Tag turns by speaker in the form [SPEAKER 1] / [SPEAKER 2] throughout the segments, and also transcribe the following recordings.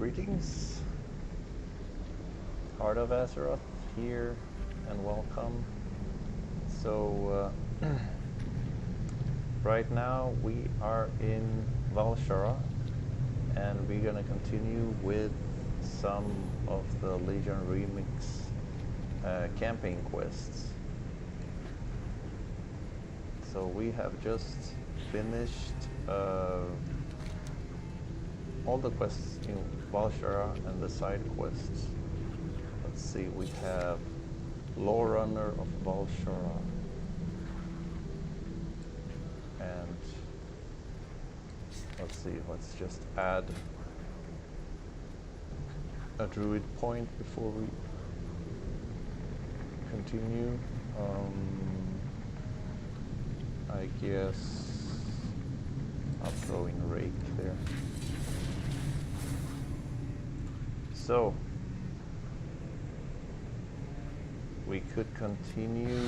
[SPEAKER 1] Greetings, Heart of Azeroth here, and welcome. So, right now we are in Valshara, and we're gonna continue with some of the Legion Remix campaign quests. So we have just finished all the quests in Valshara and the side quests. Let's see, we have Law Runner of Valshara, and let's see, let's just add a druid point before we continue. I guess I'll throw in Rake there. So we could continue.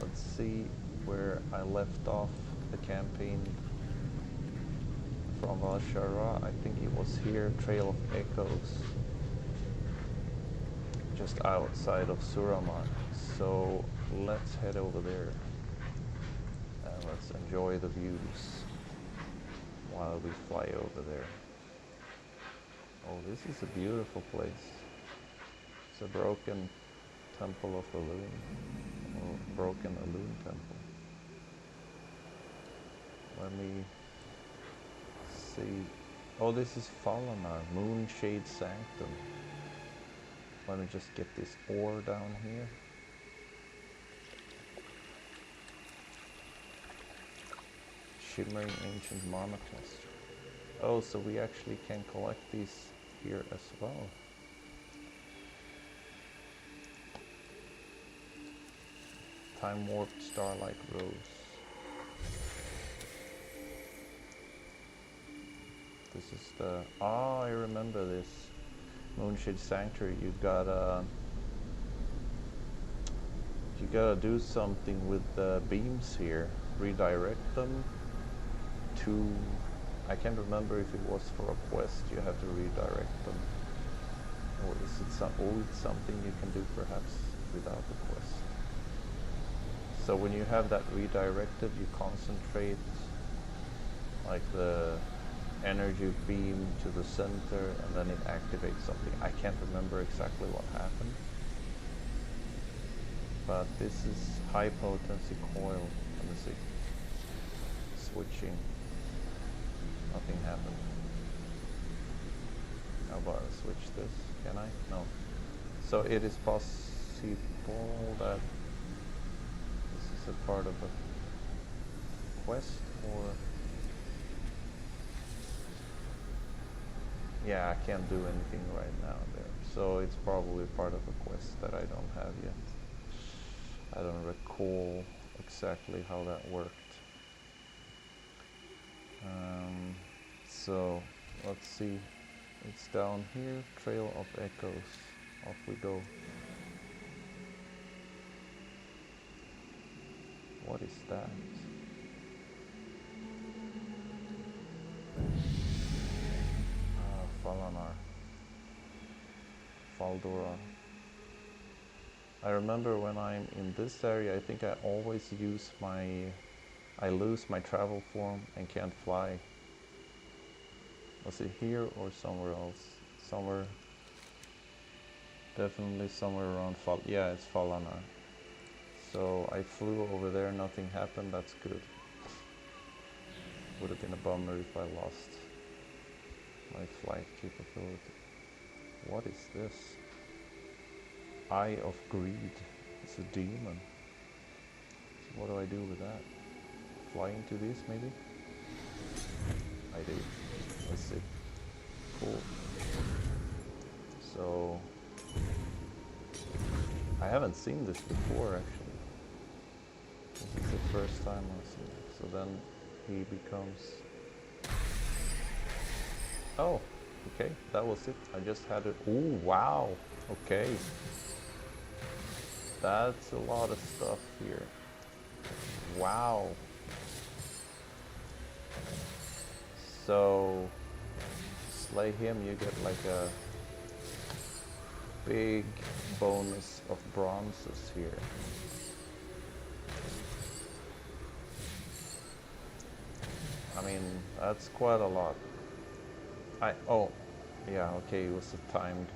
[SPEAKER 1] Let's see where I left off the campaign from Valshara. I think it was here, Trail of Echoes, just outside of Suramar. So let's head over there and let's enjoy the views while we fly over there. Oh, this is a beautiful place. It's a broken temple of Elune, or broken Elune temple. Let me see. Oh, this is Falanar, Moonshade Sanctum. Let me just get this ore down here. Shimmering Ancient Mana Cluster. Oh, so we actually can collect these here as well. Time Warped Starlight Rose. This is the... Ah, I remember this. Moonshade Sanctuary. You gotta do something with the beams here. Redirect them to... I can't remember if it was for a quest. You have to redirect them. Or is it something you can do perhaps without the quest? So when you have that redirected, you concentrate like the energy beam to the center, and then it activates something. I can't remember exactly what happened, but this is high potency coil. Let me see. Switching. Nothing happened. How about I switch this? Can I? No. So it is possible that this is a part of a quest, or... Yeah, I can't do anything right now there. So it's probably part of a quest that I don't have yet. I don't recall exactly how that worked. So let's see. It's down here, Trail of Echoes. Off we go. What is that? Falanar. Faldora. I remember when I'm in this area, I think I always use I lose my travel form and can't fly. Was it here or somewhere else? Somewhere, definitely somewhere around yeah, it's Falanar. So I flew over there, nothing happened, that's good. Would have been a bummer if I lost my flight capability. What is this? Eye of Greed. It's a demon. So what do I do with that? Fly into this maybe? I do. Let's see. Cool. So I haven't seen this before actually. This is the first time I've seen it. So then he becomes... Oh, okay, that was it. I just had it. Ooh, wow. Okay. That's a lot of stuff here. Wow. So slay him, you get like a big bonus of bronzes here. I mean, that's quite a lot. Oh, yeah, okay, it was a timed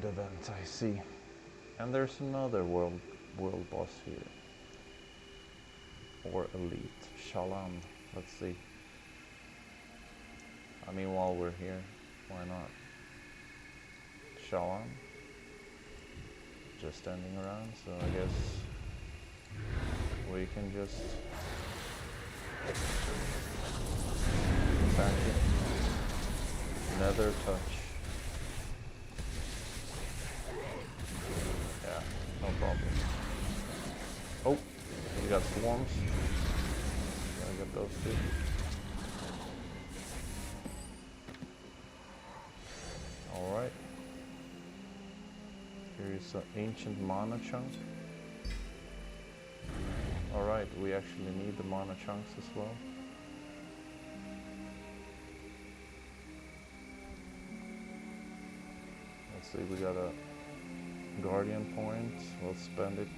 [SPEAKER 1] event, I see. And there's another world boss here. Or elite, Shalan. Let's see. I mean, while we're here, why not? Shalan. Just standing around, so I guess we can just attack it. Nether touch. Yeah, no problem. Oh, we got swarms. Gotta get those too. Alright. Here is an ancient mana chunk. Alright, we actually need the mana chunks as well. Let's see, we got a guardian point. We'll spend it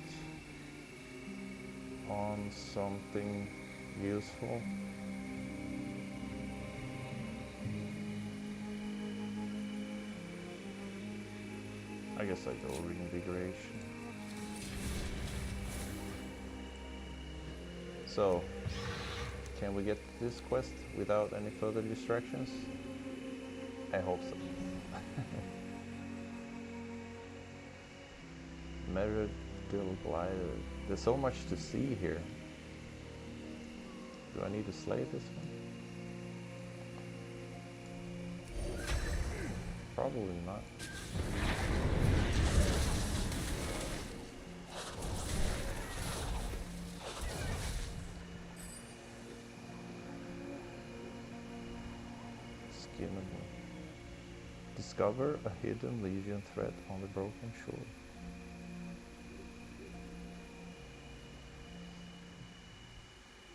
[SPEAKER 1] on something useful. I guess I go reinvigoration. So, can we get this quest without any further distractions? I hope so. Meridil Glider. There's so much to see here. Do I need to slay this one? Probably not. Skimmable. Discover a hidden Legion threat on the broken shore.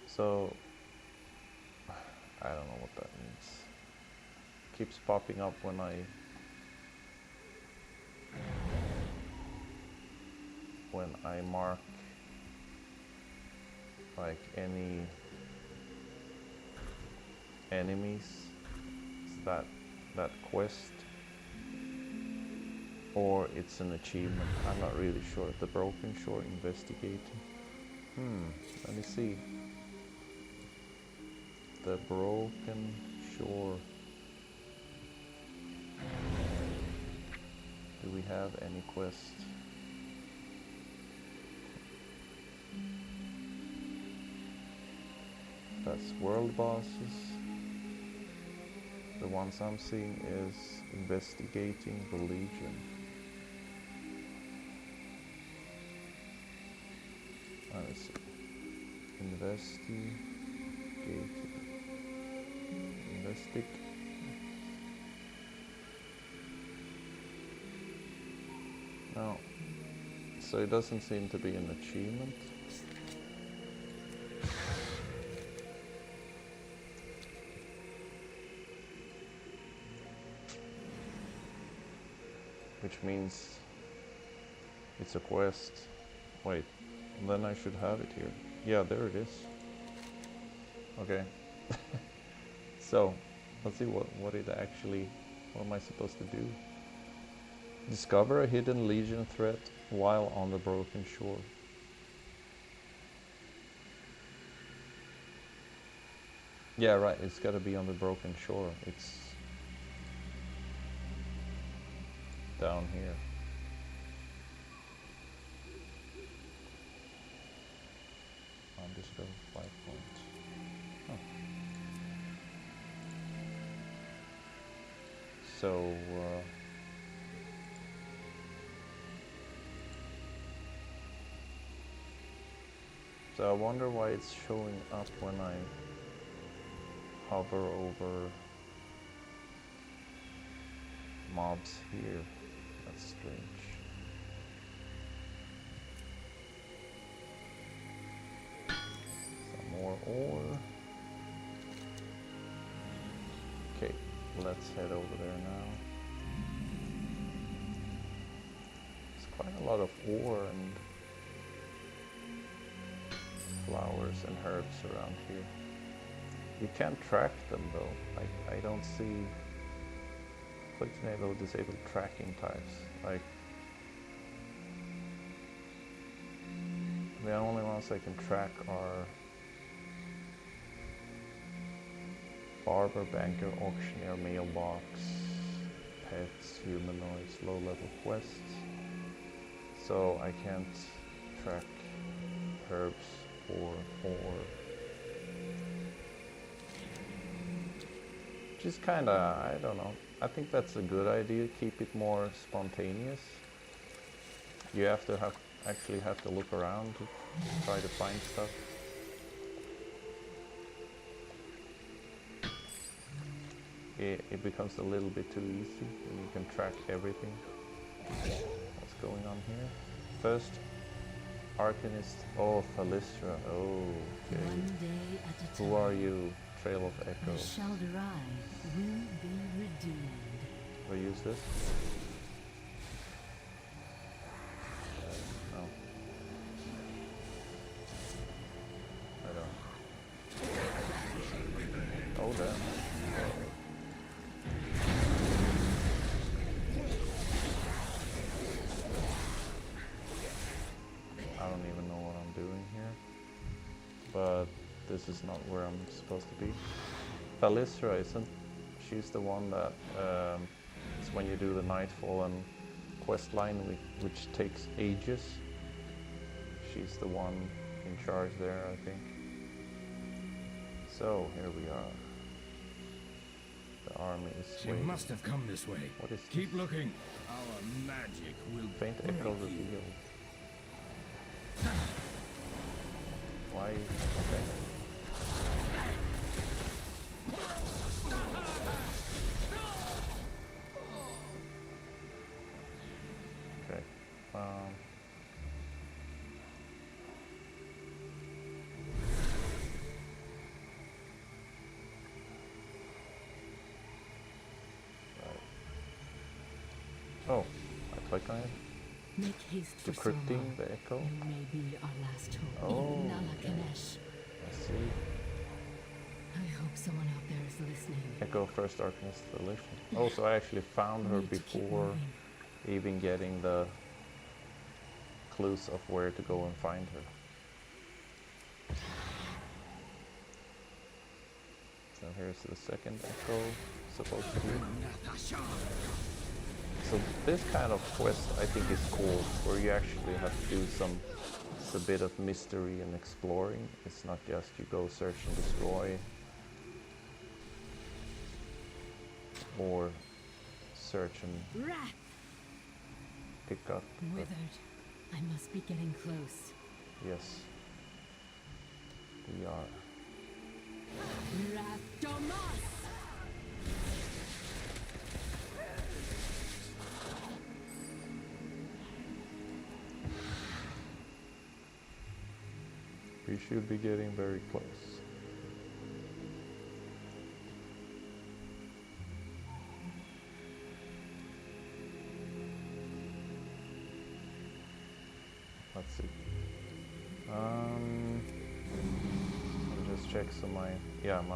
[SPEAKER 1] So, I don't know what that means. Keeps popping up when I mark like any enemies. Is that quest, or it's an achievement? I'm not really sure. The broken shore investigating. Let me see. The broken shore. Do we have any quest? That's world bosses. The ones I'm seeing is investigating the Legion. Let's see. Investigate. No. So it doesn't seem to be an achievement. Which means it's a quest. Wait, then I should have it here. Yeah, there it is. Okay. So, let's see what am I supposed to do? Discover a hidden Legion threat while on the broken shore. Yeah, right, it's gotta be on the broken shore. It's down here. Undiscovered 5 points. Huh. So, I wonder why it's showing up when I hover over mobs here. That's strange. Some more ore. let's head over there now. There's quite a lot of ore and flowers and herbs around here. You can't track them though. I don't see. Click to enable disable tracking types. Like the only ones I can track are barber, banker, auctioneer, mailbox, pets, humanoids, low-level quests. So I can't track herbs or ore. Which is kinda, I don't know. I think that's a good idea, keep it more spontaneous. You have to actually have to look around to try to find stuff. It becomes a little bit too easy when you can track everything. What's going on here? First, Arcanist. Oh, Phalistra. Oh, okay.
[SPEAKER 2] One day at a time.
[SPEAKER 1] Who are you? Trail of Echo.
[SPEAKER 2] The Shalderai will be redeemed.
[SPEAKER 1] Will I use this? No. I don't. Oh, damn. I don't even know what I'm doing here. But this is not where I'm supposed to be. Phalistra isn't. She's the one that it's when you do the Nightfall and quest line, which takes ages. She's the one in charge there, I think. So here we are. The army is
[SPEAKER 3] She
[SPEAKER 1] waiting.
[SPEAKER 3] must have come this way.
[SPEAKER 1] What is
[SPEAKER 3] Keep
[SPEAKER 1] this?
[SPEAKER 3] looking. Our magic will
[SPEAKER 1] Faint echo revealed. Why? Okay. Okay. Right. Oh, I click on it.
[SPEAKER 2] Make haste for
[SPEAKER 1] Decrypting
[SPEAKER 2] Suramar.
[SPEAKER 1] the echo.
[SPEAKER 2] You may be our last hope.
[SPEAKER 1] Oh,
[SPEAKER 2] Nala Kanesh.
[SPEAKER 1] I see.
[SPEAKER 2] I hope someone out there is listening.
[SPEAKER 1] Echo first Arcanist Volition. Oh, so I actually found her
[SPEAKER 2] Need to keep
[SPEAKER 1] before
[SPEAKER 2] moving.
[SPEAKER 1] even getting the clues of where to go and find her. So here's the second echo, supposed to be. So this kind of quest I think is cool, where you actually have to do it's a bit of mystery and exploring. It's not just you go search and destroy, or search and
[SPEAKER 2] Wrath!
[SPEAKER 1] pick up. But
[SPEAKER 2] Withered. I must be getting close.
[SPEAKER 1] yes, we are.
[SPEAKER 2] Wrath Domas!
[SPEAKER 1] We should be getting very close. Let's see. I'll just check so my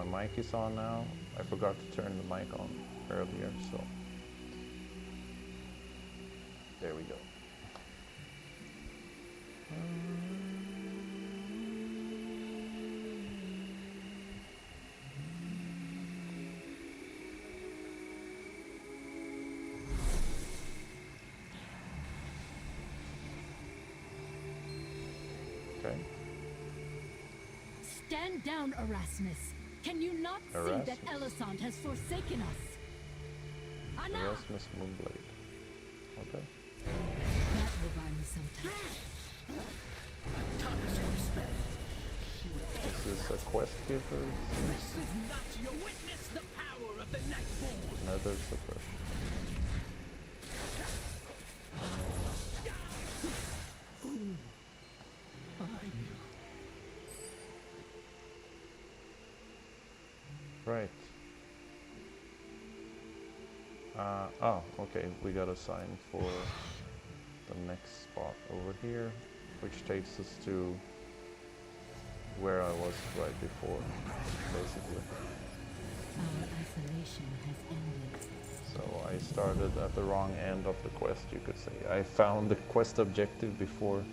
[SPEAKER 1] mic is on now. I forgot to turn the mic on earlier, so there we go. Okay.
[SPEAKER 2] Stand down, Erasmus. Can you not see that
[SPEAKER 1] Erasmus.
[SPEAKER 2] Elisand has forsaken us? Enough!
[SPEAKER 1] Erasmus Moonblade. Okay.
[SPEAKER 2] That will buy me some time.
[SPEAKER 1] This is a quest giver. Another suppression. Right. Oh, okay, we got a sign for the next spot over here, which takes us to where I was right before, basically.
[SPEAKER 2] Our isolation has ended.
[SPEAKER 1] So I started at the wrong end of the quest, you could say. I found the quest objective before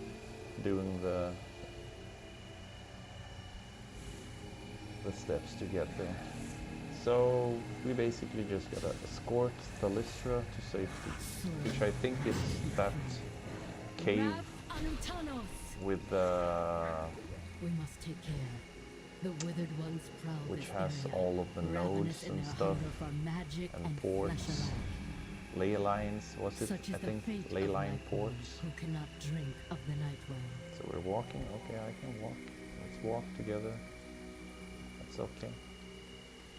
[SPEAKER 1] doing the steps to get there. So we basically just gotta escort Thalystra to safety, which I think is that cave with the
[SPEAKER 2] We must take care. The withered ones prowl
[SPEAKER 1] which
[SPEAKER 2] this
[SPEAKER 1] has
[SPEAKER 2] area,
[SPEAKER 1] all of the
[SPEAKER 2] ravenous
[SPEAKER 1] nodes
[SPEAKER 2] in
[SPEAKER 1] and
[SPEAKER 2] their
[SPEAKER 1] stuff
[SPEAKER 2] hunger for magic
[SPEAKER 1] and
[SPEAKER 2] and
[SPEAKER 1] ports,
[SPEAKER 2] flesh alone.
[SPEAKER 1] ley lines, was it?
[SPEAKER 2] Such is
[SPEAKER 1] I
[SPEAKER 2] the
[SPEAKER 1] think
[SPEAKER 2] fate
[SPEAKER 1] ley
[SPEAKER 2] of
[SPEAKER 1] line
[SPEAKER 2] Nightwing,
[SPEAKER 1] ports.
[SPEAKER 2] who cannot drink of the night well.
[SPEAKER 1] So we're walking. Okay, I can walk. Let's walk together. That's okay.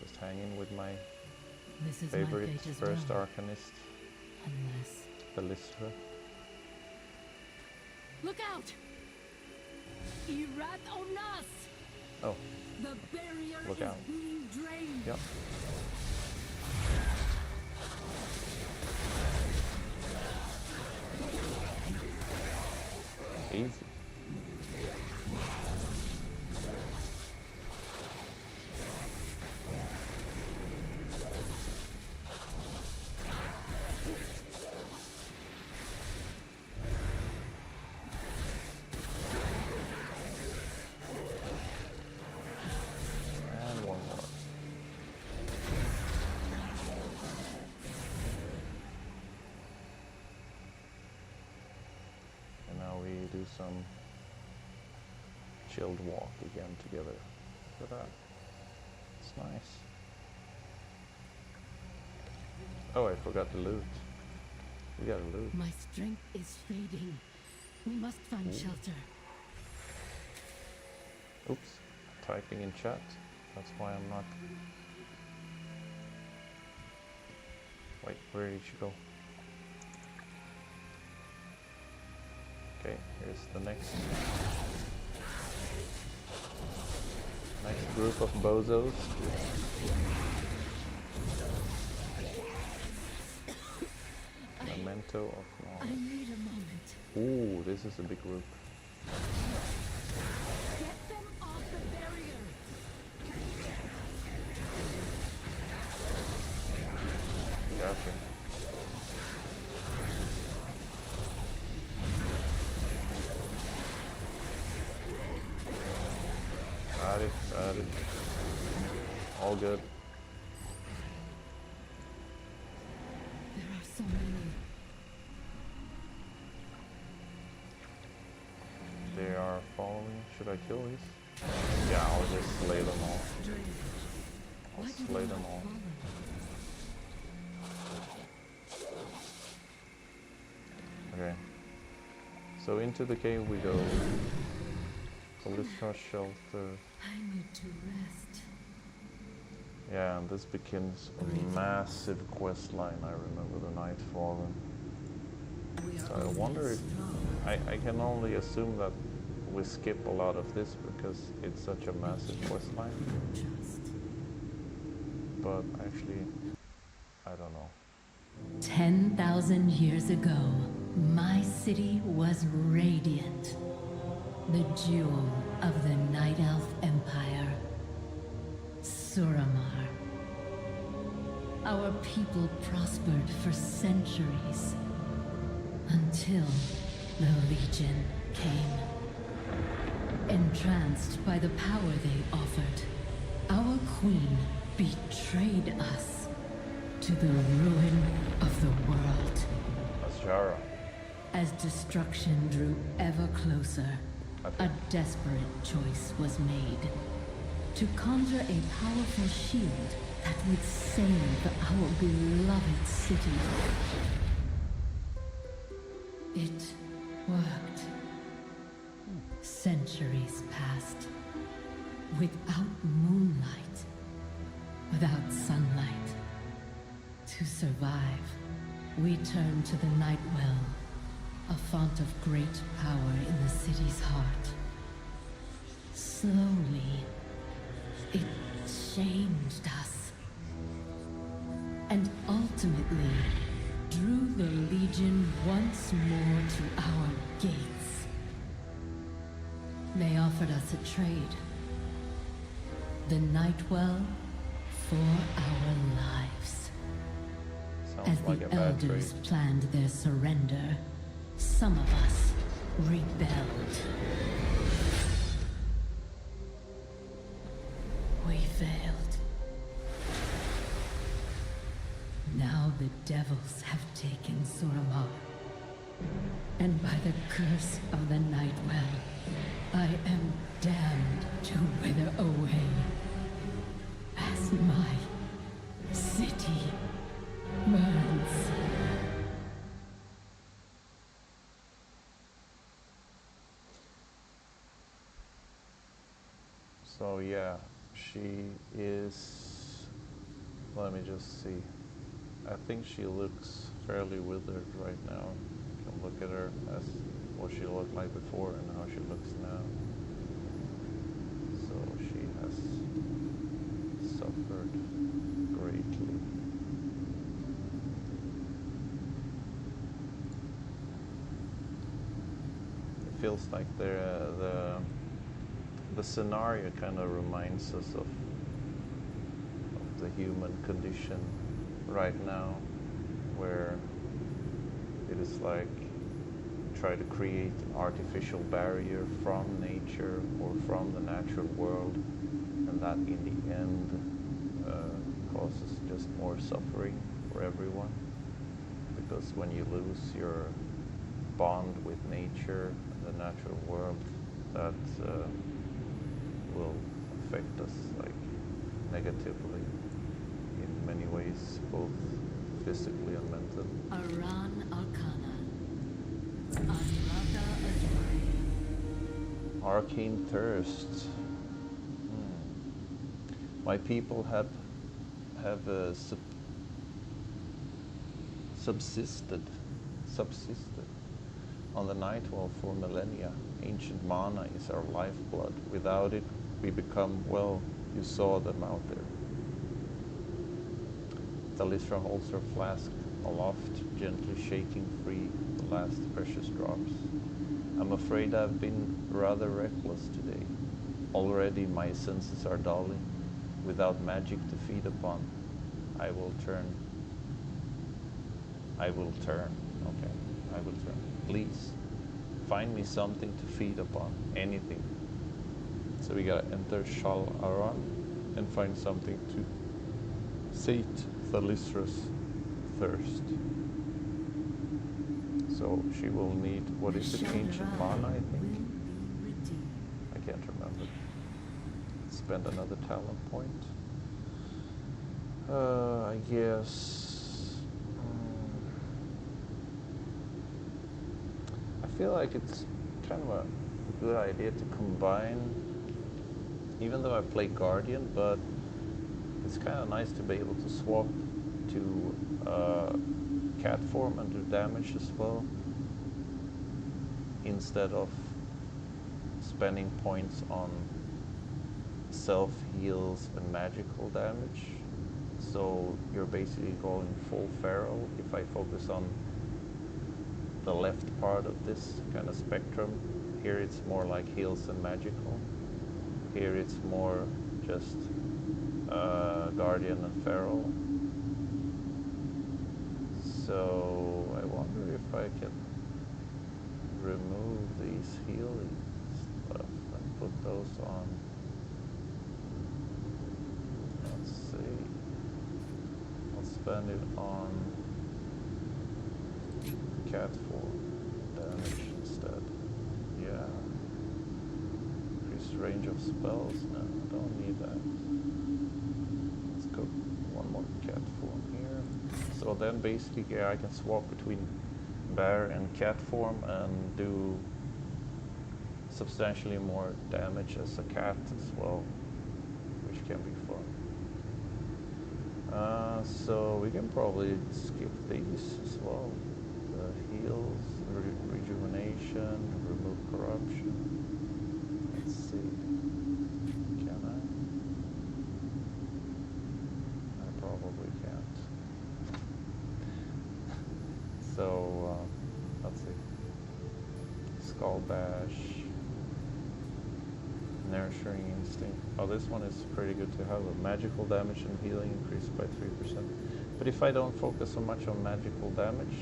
[SPEAKER 1] Just hanging with my
[SPEAKER 2] This is
[SPEAKER 1] favorite
[SPEAKER 2] my fate as
[SPEAKER 1] first
[SPEAKER 2] well,
[SPEAKER 1] arcanist,
[SPEAKER 2] unless...
[SPEAKER 1] Thalystra.
[SPEAKER 2] Look out! Irat Onas!
[SPEAKER 1] Oh,
[SPEAKER 2] The barrier
[SPEAKER 1] Look
[SPEAKER 2] is
[SPEAKER 1] out.
[SPEAKER 2] being drained!
[SPEAKER 1] yep. Easy. And one more. And now we do some chilled walk again together. Look at that. It's nice. Oh, I forgot the loot. We got a loot.
[SPEAKER 2] My strength is fading. We must find
[SPEAKER 1] Ooh.
[SPEAKER 2] shelter.
[SPEAKER 1] Oops, typing in chat. That's why I'm not. Wait, where did you go? Okay, here's the next group of bozos. Memento of
[SPEAKER 2] I
[SPEAKER 1] Mars.
[SPEAKER 2] need a moment.
[SPEAKER 1] Ooh, this is a big group.
[SPEAKER 2] Get them off the barrier!
[SPEAKER 1] Gotcha. Got it, got it. All good.
[SPEAKER 2] There are so many.
[SPEAKER 1] They are following. Should I kill these? Yeah, I'll just slay them all.
[SPEAKER 2] Drained.
[SPEAKER 1] I'll
[SPEAKER 2] Why do
[SPEAKER 1] slay
[SPEAKER 2] they
[SPEAKER 1] them
[SPEAKER 2] not
[SPEAKER 1] all.
[SPEAKER 2] follow?
[SPEAKER 1] Okay. So into the cave we go. Thalystra shelter.
[SPEAKER 2] I need to rest.
[SPEAKER 1] Yeah, and this begins a massive quest line. I remember the Night Fallen.
[SPEAKER 2] We are
[SPEAKER 1] So I
[SPEAKER 2] only
[SPEAKER 1] wonder
[SPEAKER 2] as
[SPEAKER 1] if
[SPEAKER 2] strong.
[SPEAKER 1] I can only assume that we skip a lot of this because it's such a massive quest line.
[SPEAKER 2] Trust.
[SPEAKER 1] But actually, I don't know.
[SPEAKER 2] 10,000 years ago, my city was radiant. The jewel of the Night Elf Empire. Suramar. Our people prospered for centuries. Until the Legion came. Entranced by the power they offered, our queen betrayed us to the ruin of the world.
[SPEAKER 1] Azjara.
[SPEAKER 2] As destruction drew ever closer, a desperate choice was made. To conjure a powerful shield that would save our beloved city. It worked. Centuries passed. Without moonlight. Without sunlight. To survive, we turned to the Night Well. A font of great power in the city's heart. Slowly, it changed us. And ultimately, ultimately drew the Legion once more to our gates. They offered us a trade. The Nightwell for our lives.
[SPEAKER 1] Sounds
[SPEAKER 2] As
[SPEAKER 1] like
[SPEAKER 2] the
[SPEAKER 1] a bad trade.
[SPEAKER 2] elders planned their surrender, some of us rebelled. We failed. Now the devils have taken Suramar. And by the curse of the Nightwell, I am damned to wither away. As my city burns.
[SPEAKER 1] So yeah, she is, let me just see. I think she looks fairly withered right now. You can look at her as what she looked like before and how she looks now. So she has suffered greatly. It feels like the scenario kind of reminds us of the human condition right now, where it is like try to create an artificial barrier from nature or from the natural world, and that in the end causes just more suffering for everyone, because when you lose your bond with nature and the natural world, that will affect us like negatively in many ways, both physically and mentally.
[SPEAKER 2] Aran Arcana. Anraka Ajuri.
[SPEAKER 1] Arcane thirst. My people have subsisted on the Nightwell for millennia. Ancient mana is our lifeblood. Without it, we become, well, you saw them out there. Talisra holds her flask aloft, gently shaking free the last precious drops. I'm afraid I've been rather reckless today. Already my senses are dulling. Without magic to feed upon, I will turn. Okay, I will turn. Please, find me something to feed upon. Anything. So we gotta enter Shal Aran and find something to sate Thalisra's thirst. So she will need, what is it, ancient mana, I think? I can't remember. Spend another talent point. I guess. I feel like it's kind of a good idea to combine, even though I play Guardian, but it's kind of nice to be able to swap to cat form and do damage as well, instead of spending points on self heals and magical damage. So you're basically going full feral. If I focus on the left part of this kind of spectrum, here it's more like heals and magical. Here it's more just guardian and feral. So I wonder if I can remove these healing stuff and put those on. Let's see. I'll spend it on cat form damage instead. Yeah. Increase range of spells. No, I don't need that. Let's go one more cat form here. So then basically, yeah, I can swap between bear and cat form and do substantially more damage as a cat as well, which can be fun. So we can probably skip these as well. The heals, rejuvenation, remove corruption. Let's see. Can I? I probably can't. Instinct. Oh, this one is pretty good to have. A magical damage and healing increased by 3%. But if I don't focus so much on magical damage,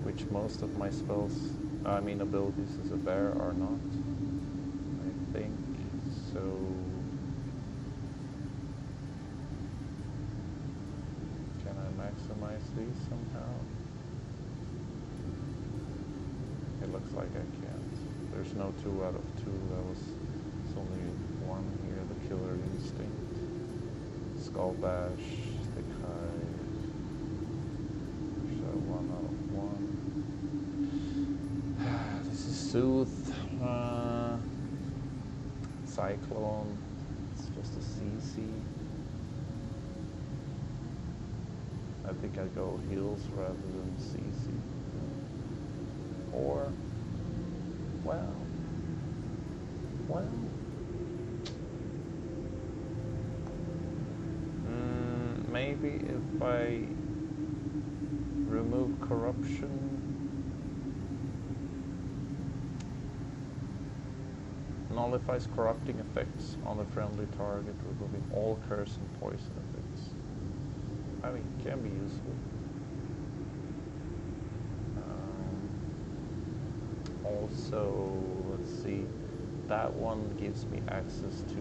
[SPEAKER 1] which most of my spells, I mean abilities as a bear are not, I think, so... Can I maximize these somehow? It looks like I can't. There's no 2 out of 2, it's only 1 here, the Killer Instinct. Skull Bash, Thick Hide. So 1 out of 1. This is Soothe. Cyclone. It's just a CC. I think I'd go heals rather than CC. Or, well, maybe if I remove corruption, nullifies corrupting effects on the friendly target, removing all curse and poison effects. I mean, it can be useful. Also, let's see, that one gives me access to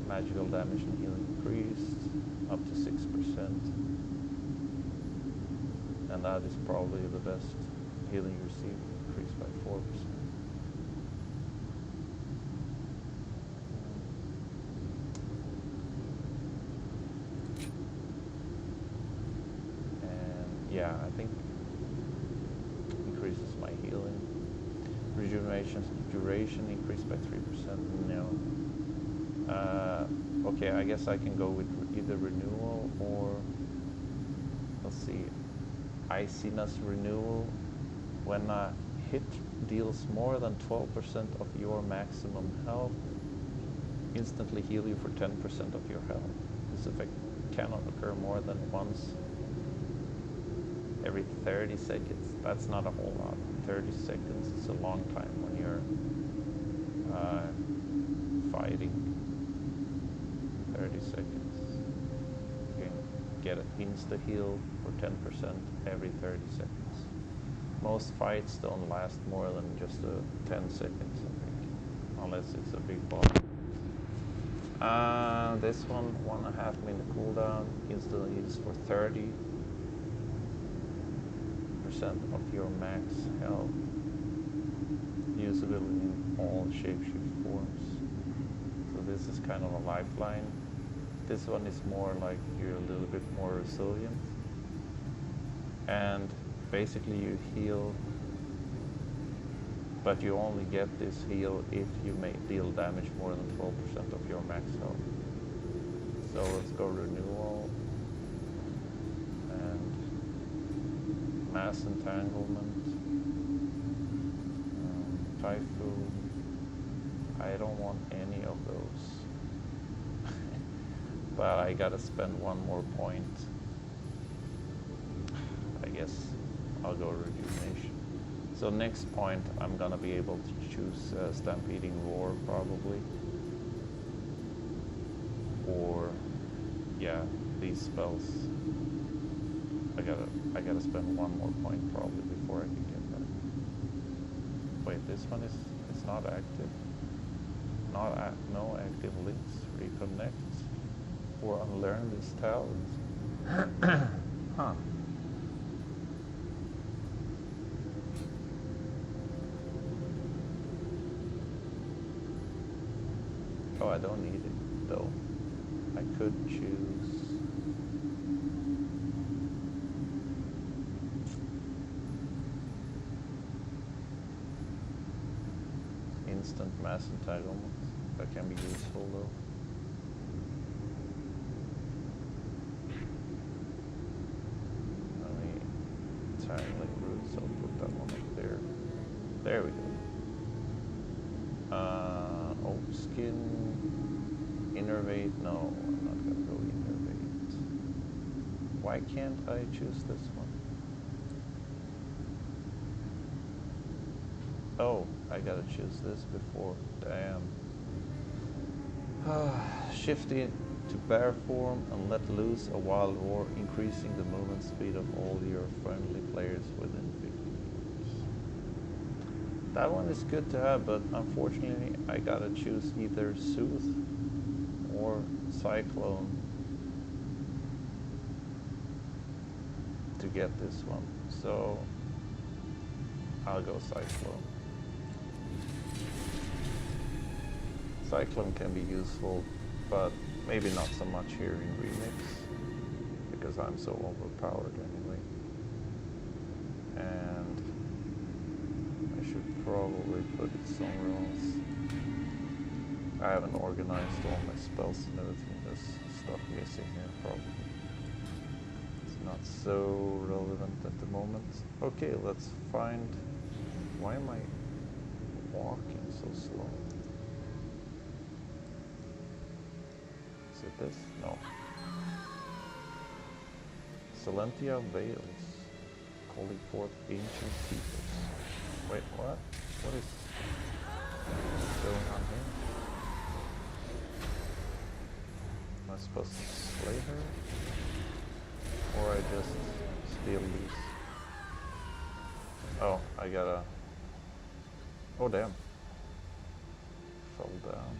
[SPEAKER 1] magical damage and healing increased up to 6%. And that is probably the best healing you receive, increased by 4%. Yeah, I think increases my healing. Rejuvenation duration increased by 3%. No. Okay, I guess I can go with either renewal or, let's see, iciness renewal. When a hit deals more than 12% of your maximum health, instantly heal you for 10% of your health. This effect cannot occur more than once every 30 seconds. That's not a whole lot. 30 seconds is a long time when you're fighting. 30 seconds. You can get an insta-heal for 10% every 30 seconds. Most fights don't last more than just 10 seconds, I think. Unless it's a big boss. This one, 1.5 minute cooldown, instantly heals for 30% of your max health, usable in all shapeshift forms. So this is kind of a lifeline. This one is more like you're a little bit more resilient, and basically you heal, but you only get this heal if you may deal damage more than 12% of your max health. So let's go renewal. Mass entanglement, typhoon. I don't want any of those. But I gotta spend 1 more point. I guess I'll go rejuvenation. So next point, I'm gonna be able to choose Stampeding Roar probably. Or, yeah, these spells. I gotta spend 1 more point probably before I can get that. Wait, this one it's not active. No active links. Reconnect or unlearn these talents. Huh. Oh, I don't need it though. I could choose. Instant mass entanglement. That can be useful though. Let me tangling roots, I'll put that one up there. There we go. Oh, skin, innervate. No, I'm not gonna go innervate. Why can't I choose this one? Oh, I gotta choose this before. Damn. Shift into bear form and let loose a wild roar, increasing the movement speed of all your friendly players within 50 meters. That one is good to have, but unfortunately I gotta choose either Soothe or Cyclone to get this one. So I'll go Cyclone. Cyclone can be useful, but maybe not so much here in Remix, because I'm so overpowered anyway. And I should probably put it somewhere else. I haven't organized all my spells and everything. There's stuff missing here probably. It's not so relevant at the moment. Okay, let's find... Why am I walking so slow? Is it this? No. Silentia Vales, calling forth ancient peoples. Wait, what? What is going on here? Am I supposed to slay her? Or I just steal these? Oh, I gotta... Oh damn. Fell down.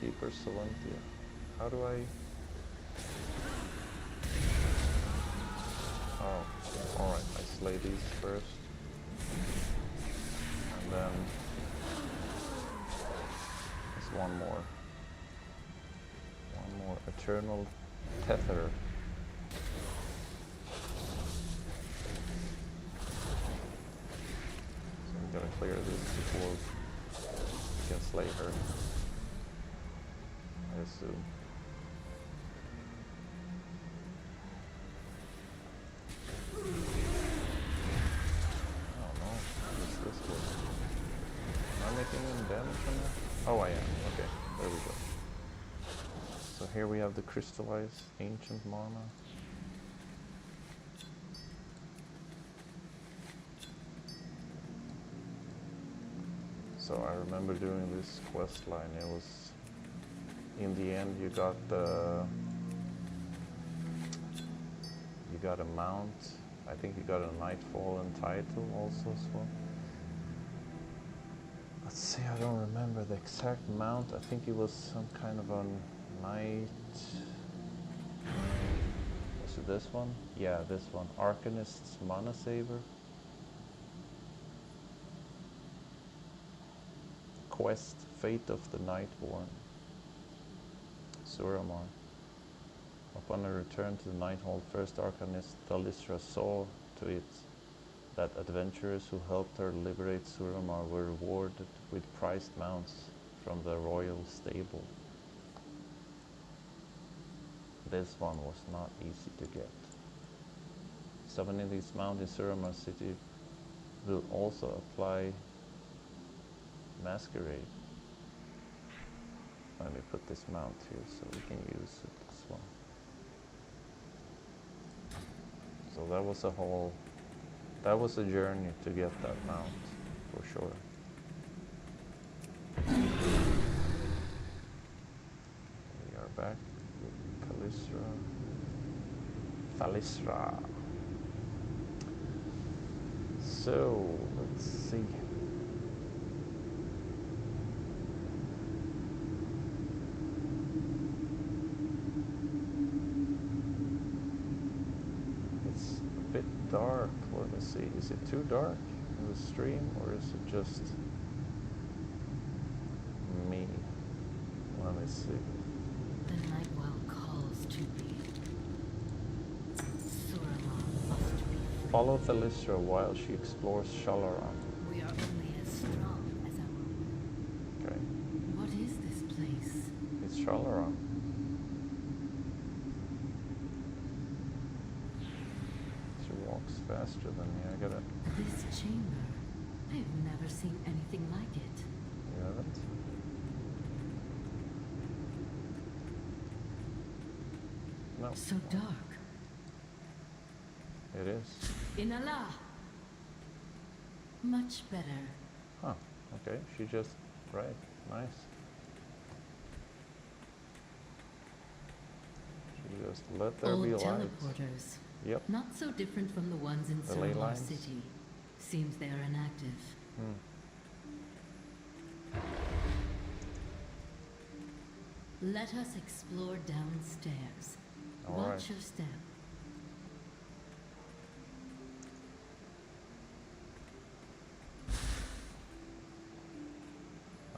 [SPEAKER 1] Keeper Silentia. How do I... Oh, alright, I slay these first. And then... there's one more. One more Eternal Tether. So we gotta clear this before we can slay her. I assume. Oh no, what is this one? Am I making any damage on that? Oh, I am. Okay, there we go. So here we have the crystallized ancient mana. So I remember doing this quest line. It was... in the end you got a mount. I think you got a Nightfallen title also as well. Let's see, I don't remember the exact mount. I think it was some kind of a knight. Was it this one? Yeah, this one. Arcanist's Mana Saver. Quest, Fate of the Nightborn. Suramar. Upon a return to the Nighthold, first Arcanist Dalisra saw to it that adventurers who helped her liberate Suramar were rewarded with prized mounts from the royal stable. This one was not easy to get. Summoning these mounts in Suramar city will also apply Masquerade. Let me put this mount here so we can use it, this one. So that was a journey to get that mount, for sure. We are back with Phalisra. So, let's see. Dark, let me see. Is it too dark in the stream, or is it just me? Let me see.
[SPEAKER 2] The Nightwell calls to thee. Suramar must be free.
[SPEAKER 1] Follow Thalisra while she explores Shalaran.
[SPEAKER 2] We are only as strong as our will.
[SPEAKER 1] Okay.
[SPEAKER 2] What is this place?
[SPEAKER 1] It's Shalaran. Faster than me, I gotta...
[SPEAKER 2] This chamber, I've never seen anything like it.
[SPEAKER 1] You haven't? No.
[SPEAKER 2] So dark.
[SPEAKER 1] It is.
[SPEAKER 2] In Allah. Much better.
[SPEAKER 1] Huh, Okay, she just, right, nice. She just let there be
[SPEAKER 2] Old
[SPEAKER 1] light.
[SPEAKER 2] teleporters.
[SPEAKER 1] Yep.
[SPEAKER 2] Not so different from the ones in
[SPEAKER 1] The ley
[SPEAKER 2] Suramar
[SPEAKER 1] lines.
[SPEAKER 2] City. Seems they are inactive.
[SPEAKER 1] Hmm.
[SPEAKER 2] Let us explore downstairs.
[SPEAKER 1] All
[SPEAKER 2] Watch
[SPEAKER 1] right.
[SPEAKER 2] your step.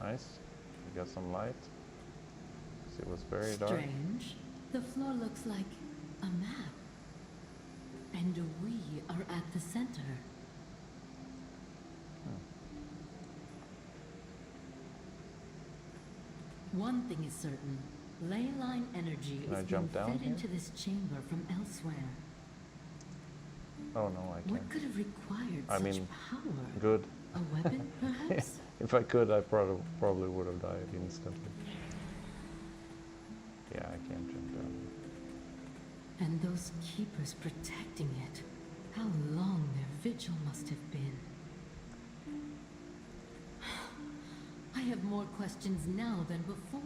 [SPEAKER 1] Nice. We got some light. It was very dark.
[SPEAKER 2] Strange. The floor looks like a map. And we are at the center. One thing is certain. Ley line energy
[SPEAKER 1] Can I
[SPEAKER 2] is being
[SPEAKER 1] jump down
[SPEAKER 2] fed
[SPEAKER 1] here?
[SPEAKER 2] into this chamber from elsewhere.
[SPEAKER 1] Oh no, I
[SPEAKER 2] What
[SPEAKER 1] can't.
[SPEAKER 2] could have required
[SPEAKER 1] I
[SPEAKER 2] such
[SPEAKER 1] mean,
[SPEAKER 2] power?
[SPEAKER 1] good.
[SPEAKER 2] A weapon, perhaps?
[SPEAKER 1] If I could, I probably would have died instantly. Yeah, I can't jump down.
[SPEAKER 2] And those keepers protecting it. How long their vigil must have been. I have more questions now than before.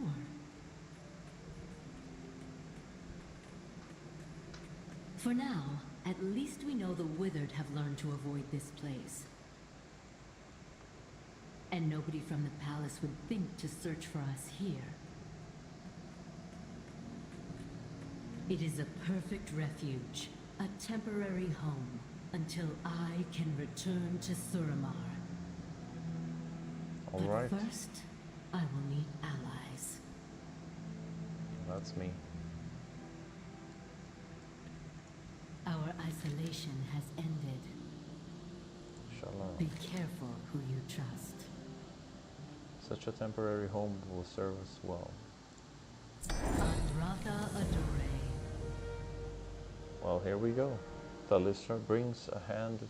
[SPEAKER 2] For now, at least we know the Withered have learned to avoid this place. And nobody from the palace would think to search for us here. It is a perfect refuge, a temporary home, until I can return to Suramar.
[SPEAKER 1] All
[SPEAKER 2] But
[SPEAKER 1] right.
[SPEAKER 2] first, I will need allies.
[SPEAKER 1] That's me.
[SPEAKER 2] Our isolation has ended.
[SPEAKER 1] Shalom.
[SPEAKER 2] Be careful who you trust.
[SPEAKER 1] Such a temporary home will serve us well.
[SPEAKER 2] Andraka Adore.
[SPEAKER 1] Well, here we go. Thalissa brings a hand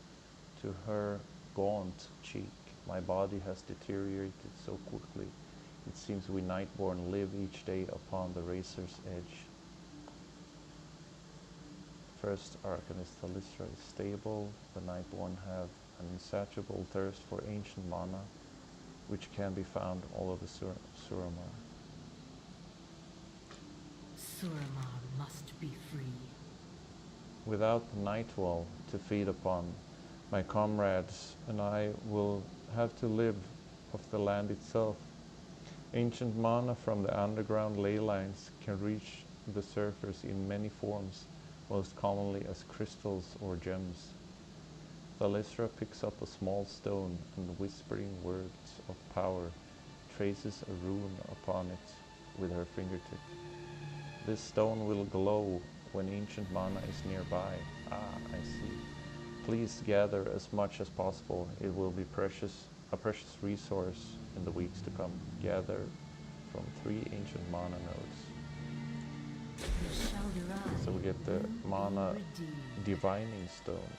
[SPEAKER 1] to her gaunt cheek. My body has deteriorated so quickly. It seems we Nightborn live each day upon the razor's edge. First Arcanist Thalissa is stable. The Nightborn have an insatiable thirst for ancient mana, which can be found all over Suramar.
[SPEAKER 2] Suramar must be free.
[SPEAKER 1] Without the Nightwell to feed upon, my comrades and I will have to live off the land itself. Ancient mana from the underground ley lines can reach the surface in many forms, most commonly as crystals or gems. Thalissa picks up a small stone and, whispering words of power, traces a rune upon it with her fingertip. This stone will glow when ancient mana is nearby. Ah, I see. Please gather as much as possible. It will be a precious resource in the weeks to come. Gather from 3 ancient mana nodes. So we get the mana divining stone.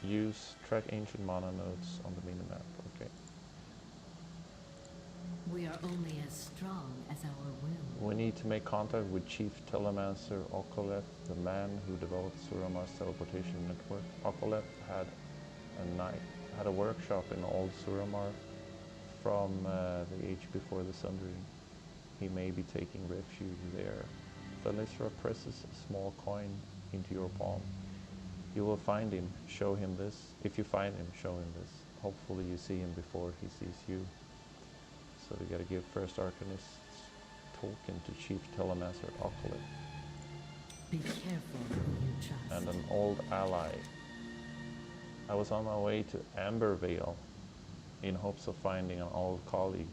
[SPEAKER 1] Use track ancient mana nodes on the minimap. Okay.
[SPEAKER 2] We are only as strong as our will.
[SPEAKER 1] We need to make contact with Chief Telemancer Okoleth, the man who developed Suramar's teleportation network. Okoleth had a workshop in Old Suramar from the age before the Sundering. He may be taking refuge there. Thalissa presses a small coin into your palm. You will find him. Show him this. If you find him, show him this. Hopefully you see him before he sees you. So we gotta give First Arcanist's token to Chief Telemancer Okoleth.
[SPEAKER 2] Be careful who you trust.
[SPEAKER 1] And an old ally. I was on my way to Ambervale in hopes of finding an old colleague.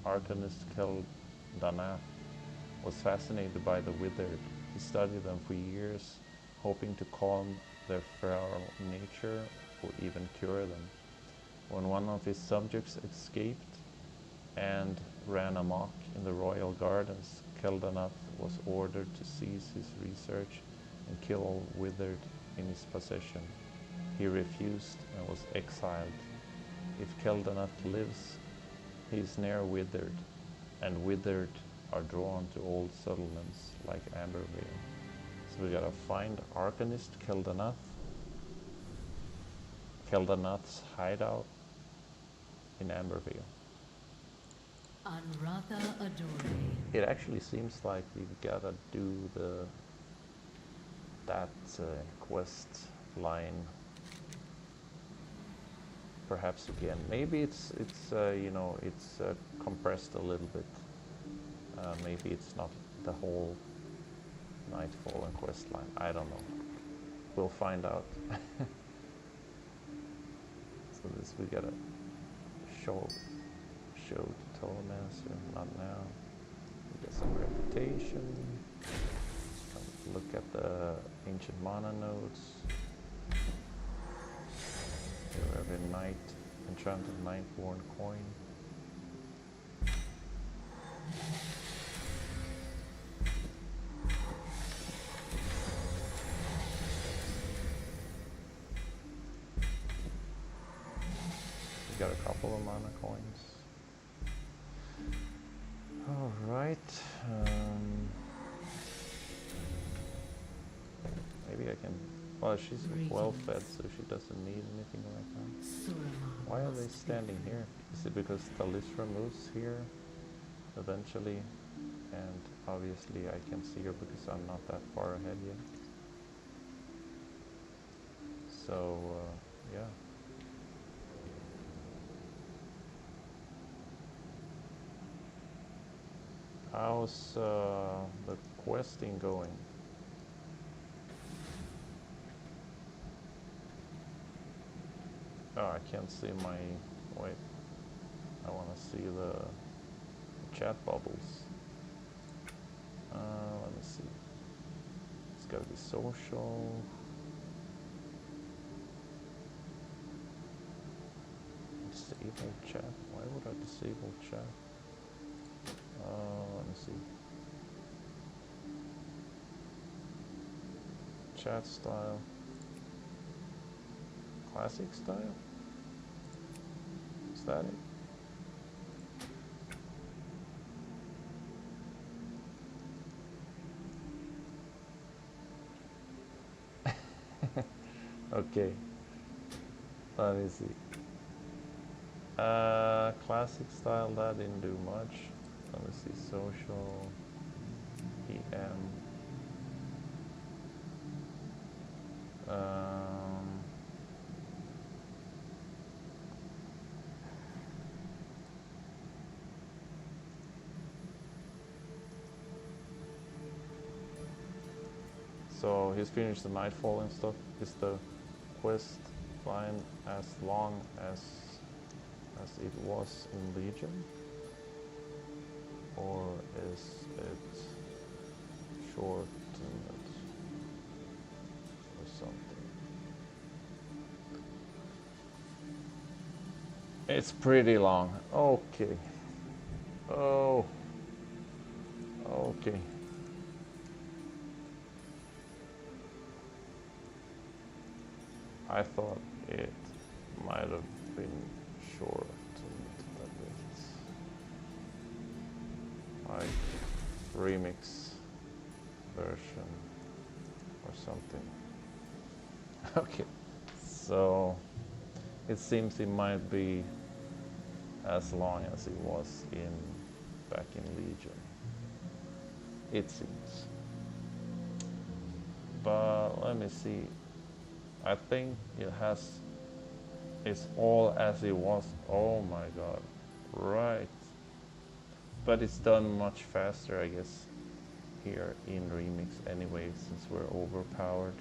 [SPEAKER 1] Arcanist Keldanath was fascinated by the Withered. He studied them for years, hoping to calm their feral nature or even cure them. When one of his subjects escaped and ran amok in the royal gardens, Keldanath was ordered to cease his research and kill all Withered in his possession. He refused and was exiled. If Keldanath lives, he is near Withered, and Withered are drawn to old settlements like Ambervale. So we gotta find Arcanist Keldanath, Keldanath's hideout, in Amberville.
[SPEAKER 2] Anratha Adore.
[SPEAKER 1] It actually seems like we gotta do that quest line perhaps again. Maybe it's you know, it's compressed a little bit. Maybe it's not the whole Nightfall and quest line. I don't know. We'll find out. So this we gotta show to Telemaster. Not now. We get some reputation. Look at the ancient mana nodes. Here every night enchanted Nightborn coin. We got a couple of mana coins. All right. Maybe I can. Well, she's well fed, so she doesn't need anything right now.
[SPEAKER 2] Suramar.
[SPEAKER 1] Why are they standing here? Is it because Talisra moves here eventually? And obviously I can see her because I'm not that far ahead yet. So, yeah. How's the questing going? Oh, I can't see my... Wait. I want to see the chat bubbles. Let me see. It's got to be social. Disable chat? Why would I disable chat? Let me see. Chat style. Classic style? Is that it? Okay. Let me see. Classic style, that didn't do much. Let me see. Social. EM. So he's finished the Nightfall and stuff. Is the quest line as long as it was in Legion? Or is it shortened or something? It's pretty long. Okay. Oh. Okay. I thought it might have been shortened a bit. Like remix version or something. Okay, so it seems it might be as long as it was back in Legion. It seems. But let me see. I think it's all as it was. Oh my god. Right. But it's done much faster, I guess, here in Remix anyway, since we're overpowered.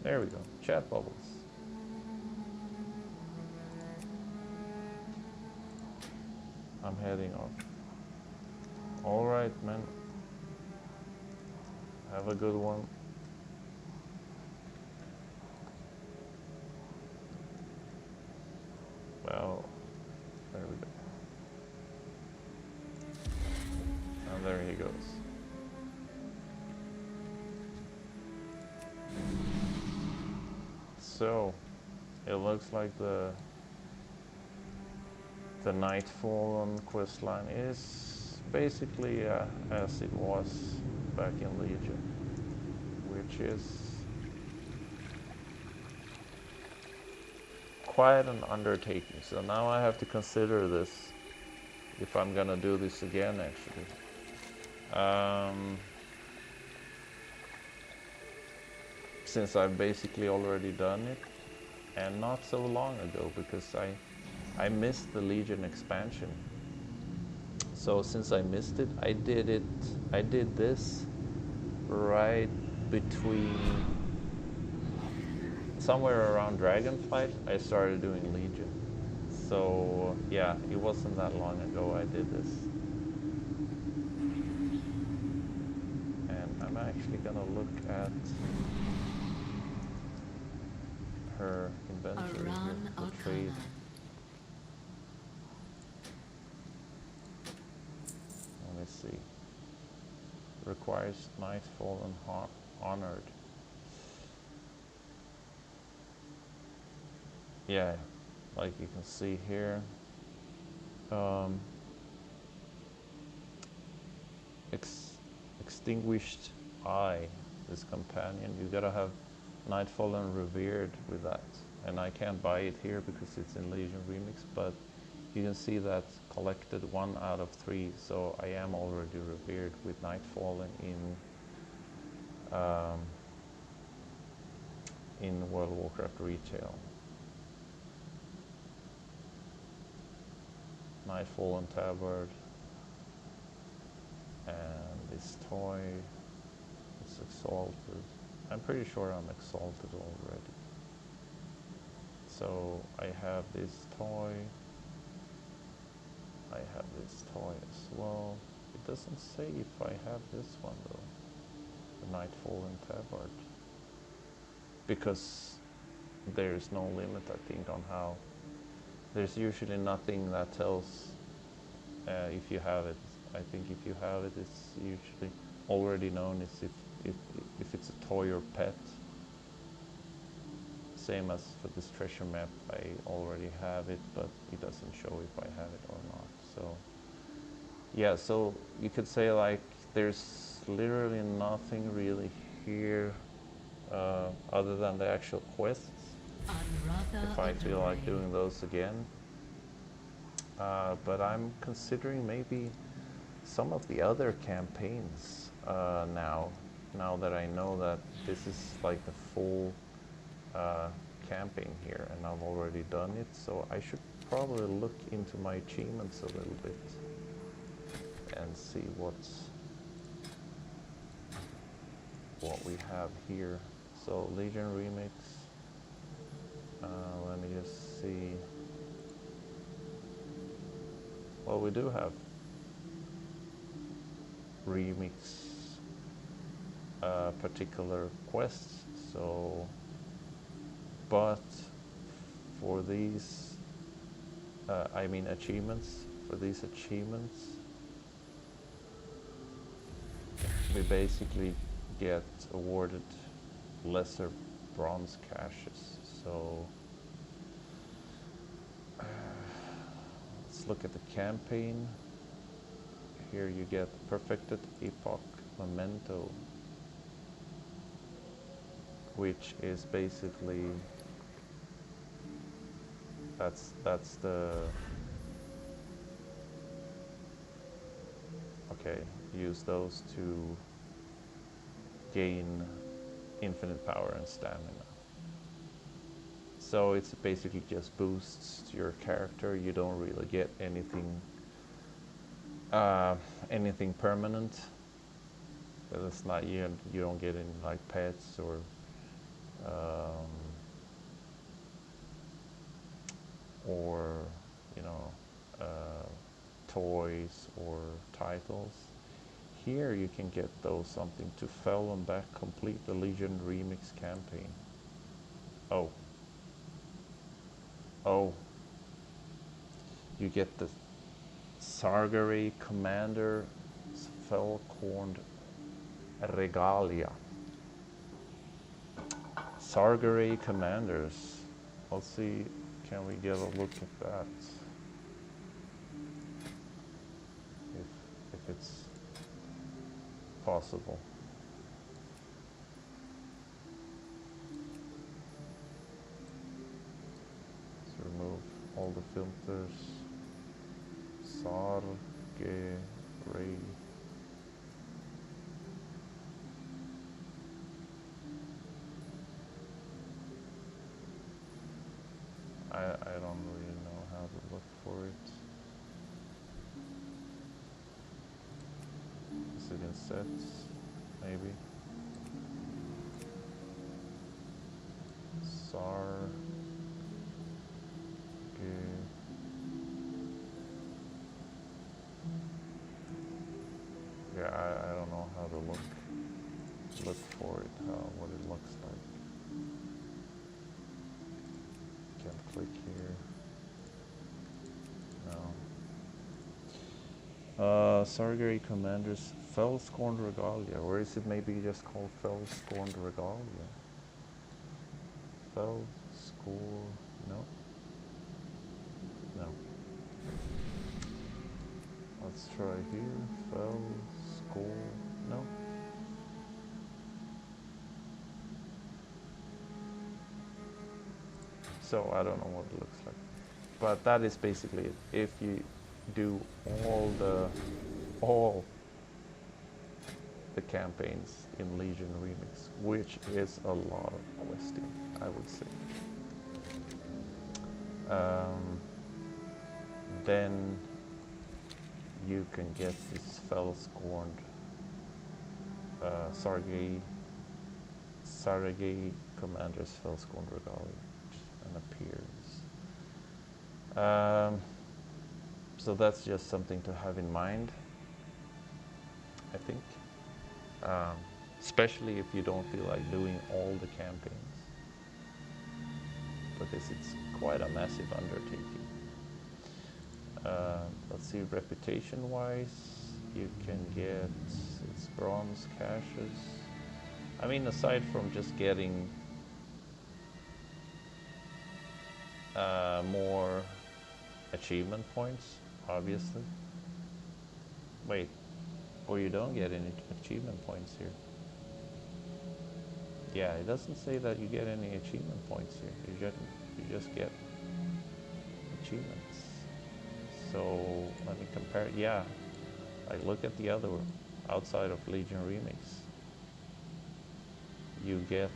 [SPEAKER 1] There we go. Chat bubbles. I'm heading off. Alright, man. Have a good one. Well, there we go. And there he goes. So, it looks like the the Nightfall questline is basically as it was back in Legion, which is quite an undertaking. So now I have to consider this if I'm gonna do this again, actually. Since I've basically already done it, and not so long ago, because I missed the Legion expansion. So since I missed it, I did this right between, somewhere around Dragonflight, I started doing Legion. So yeah, it wasn't that long ago I did this. And I'm actually gonna look at her inventory here, the trade. Let me see. Requires Nightfall and Honored. Yeah, like you can see here. Extinguished Eye, this companion. You gotta have Nightfall and Revered with that. And I can't buy it here because it's in Legion Remix, but you can see that collected 1 out of 3, so I am already revered with Nightfall in World of Warcraft Retail. Nightfall and Tabard, and this toy is exalted. I'm pretty sure I'm exalted already. So I have this toy. I have this toy as well. It doesn't say if I have this one though, the Nightfall and Tabard, because there's no limit, I think, on how. There's usually nothing that tells if you have it. I think if you have it, it's usually already known as if it's a toy or pet. Same as for this treasure map, I already have it, but it doesn't show if I have it or not. So yeah, so you could say like there's literally nothing really here other than the actual quests. If I feel like doing those again. But I'm considering maybe some of the other campaigns now that I know that this is like the full campaign here, and I've already done it, so I should probably look into my achievements a little bit and see what we have here. So Legion Remix, let me just see. Well, we do have remix particular quests, so but for these I mean achievements, for these achievements we basically get awarded lesser bronze caches. So let's look at the campaign. Here you get Perfected Epoch Memento, which is basically that's the okay, use those to gain infinite power and stamina. So it's basically just boosts your character. You don't really get anything anything permanent. It's not, you don't get any like pets or you know toys or titles. Here you can get those something to Fell and Back complete the Legion Remix campaign. Oh, you get the Sargeray Commander Fell-Corned Regalia. Sargeray Commanders. Let's see, can we get a look at that? it's possible. Let's remove all the filters. Sarge ray. I don't really know how to look for it. Is it in sets? Maybe. Sarge. Yeah, I don't know how to look for it, what it looks like. Can't click here. No. Sargery Commanders Fell-Scorned Regalia, or is it maybe just called Fell-Scorned Regalia? Fell-Score... no? No. Let's try here. Fell-Score... no? So I don't know what it looks like. But that is basically it. If you do all the campaigns in Legion Remix, which is a lot of questing, I would say. Then you can get this Fell-Scorned Sarge Commander's Fell-Scorned Regalia, and appears. So that's just something to have in mind, I think. Especially if you don't feel like doing all the campaigns, because it's quite a massive undertaking. Let's see, reputation-wise, you can get its bronze caches. I mean, aside from just getting more achievement points, obviously. Wait, or you don't get any achievement points here. Yeah, it doesn't say that you get any achievement points here. You just get achievements. So let me compare. Yeah, I look at the other outside of Legion Remix. You get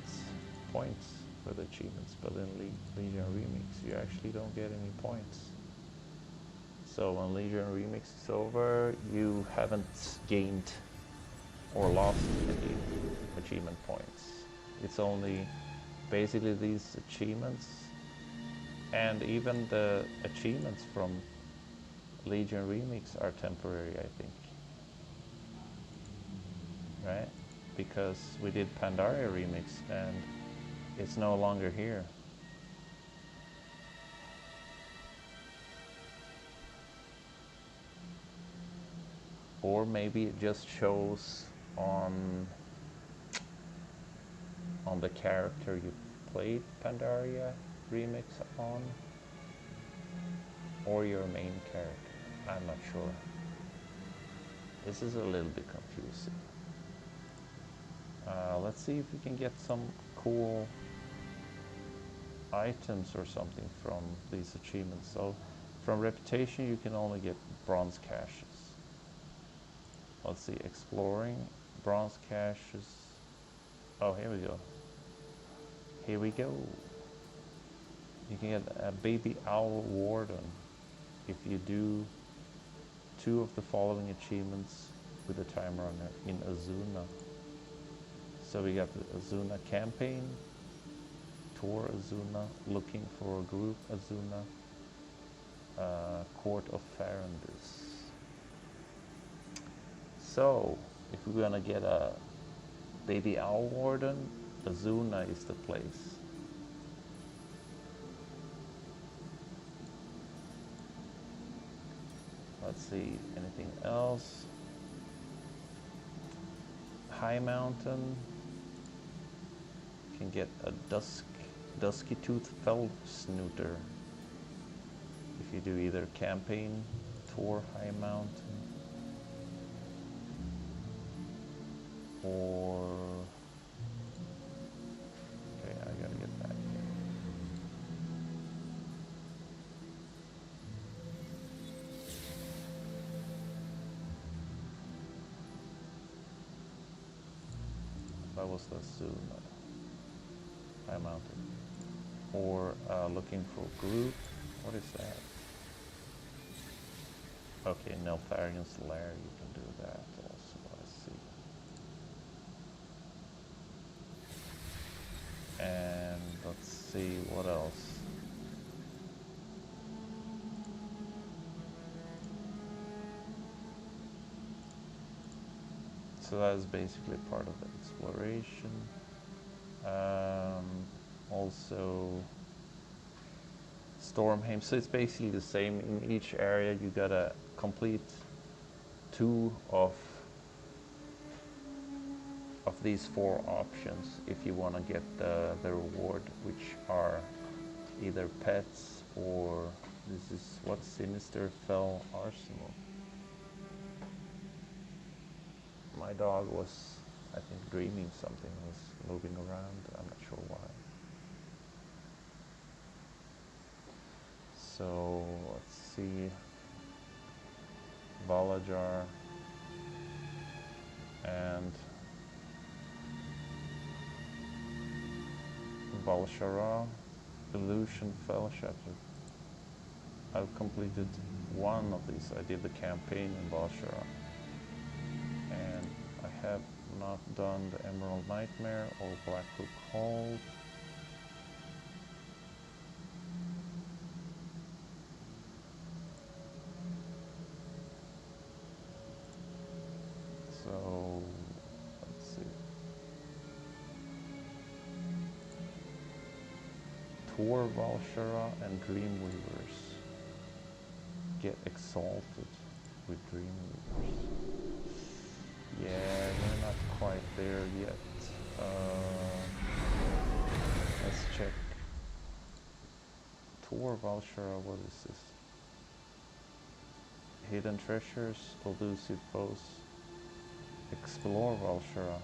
[SPEAKER 1] points for the achievements, but in Legion Remix you actually don't get any points. So when Legion Remix is over, you haven't gained or lost any achievement points. It's only basically these achievements, and even the achievements from Legion Remix are temporary, I think. Right? Because we did Pandaria Remix and it's no longer here. Or maybe it just shows on the character you played Pandaria Remix on, or your main character. I'm not sure. This is a little bit confusing. Let's see if we can get some cool items or something from these achievements. So from reputation you can only get bronze caches. Let's see, exploring, bronze caches. Oh, here we go. Here we go. You can get a baby owl warden if you do 2 of the following achievements with a time runner in Azuna. So we got the Azuna campaign, Tour Azuna, looking for a group Azuna, Court of Farandus. So if we're gonna get a baby owl warden, Azuna is the place. Let's see, anything else? High Mountain. You can get a dusky tooth fell snooter if you do either campaign, tour High Mountain. Or... Okay, I gotta get back here. That was the Suramar I mounted. Or looking for group. What is that? Okay, Neltharian's Lair, you can do that also, I see. And let's see what else. So that's basically part of the exploration. Also Stormheim, so it's basically the same in each area. You gotta complete 2 of these 4 options if you want to get the reward, which are either pets or this is what, Sinister Fell Arsenal. My dog was, I think, dreaming something, was moving around, I'm not sure why. So let's see, Valajar and Valshara, Illusion Fell Shattered. I've completed 1 of these. I did the campaign in Valshara. And I have not done the Emerald Nightmare or Blackhook Hall. So let's see. Tour Valshara and Dreamweavers. Get exalted with Dreamweavers. Yeah, we're not quite there yet. Let's check. Tour Valshara, what is this? Hidden treasures, elusive foes. Explore Valshara.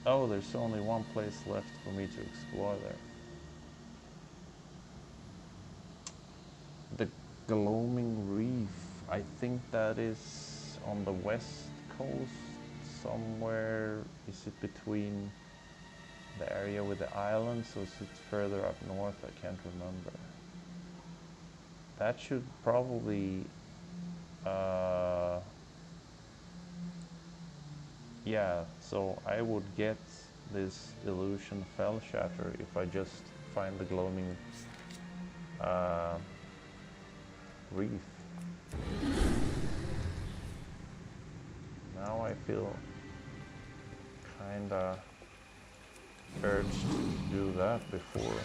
[SPEAKER 1] Oh, there's only 1 place left for me to explore there. The Gloaming Reef. I think that is on the west coast somewhere. Is it between the area with the islands, or is it further up north? I can't remember. That should probably yeah, so I would get this Illusion Fell Shatter if I just find the Gloaming Reef. Now I feel kinda urged to do that before.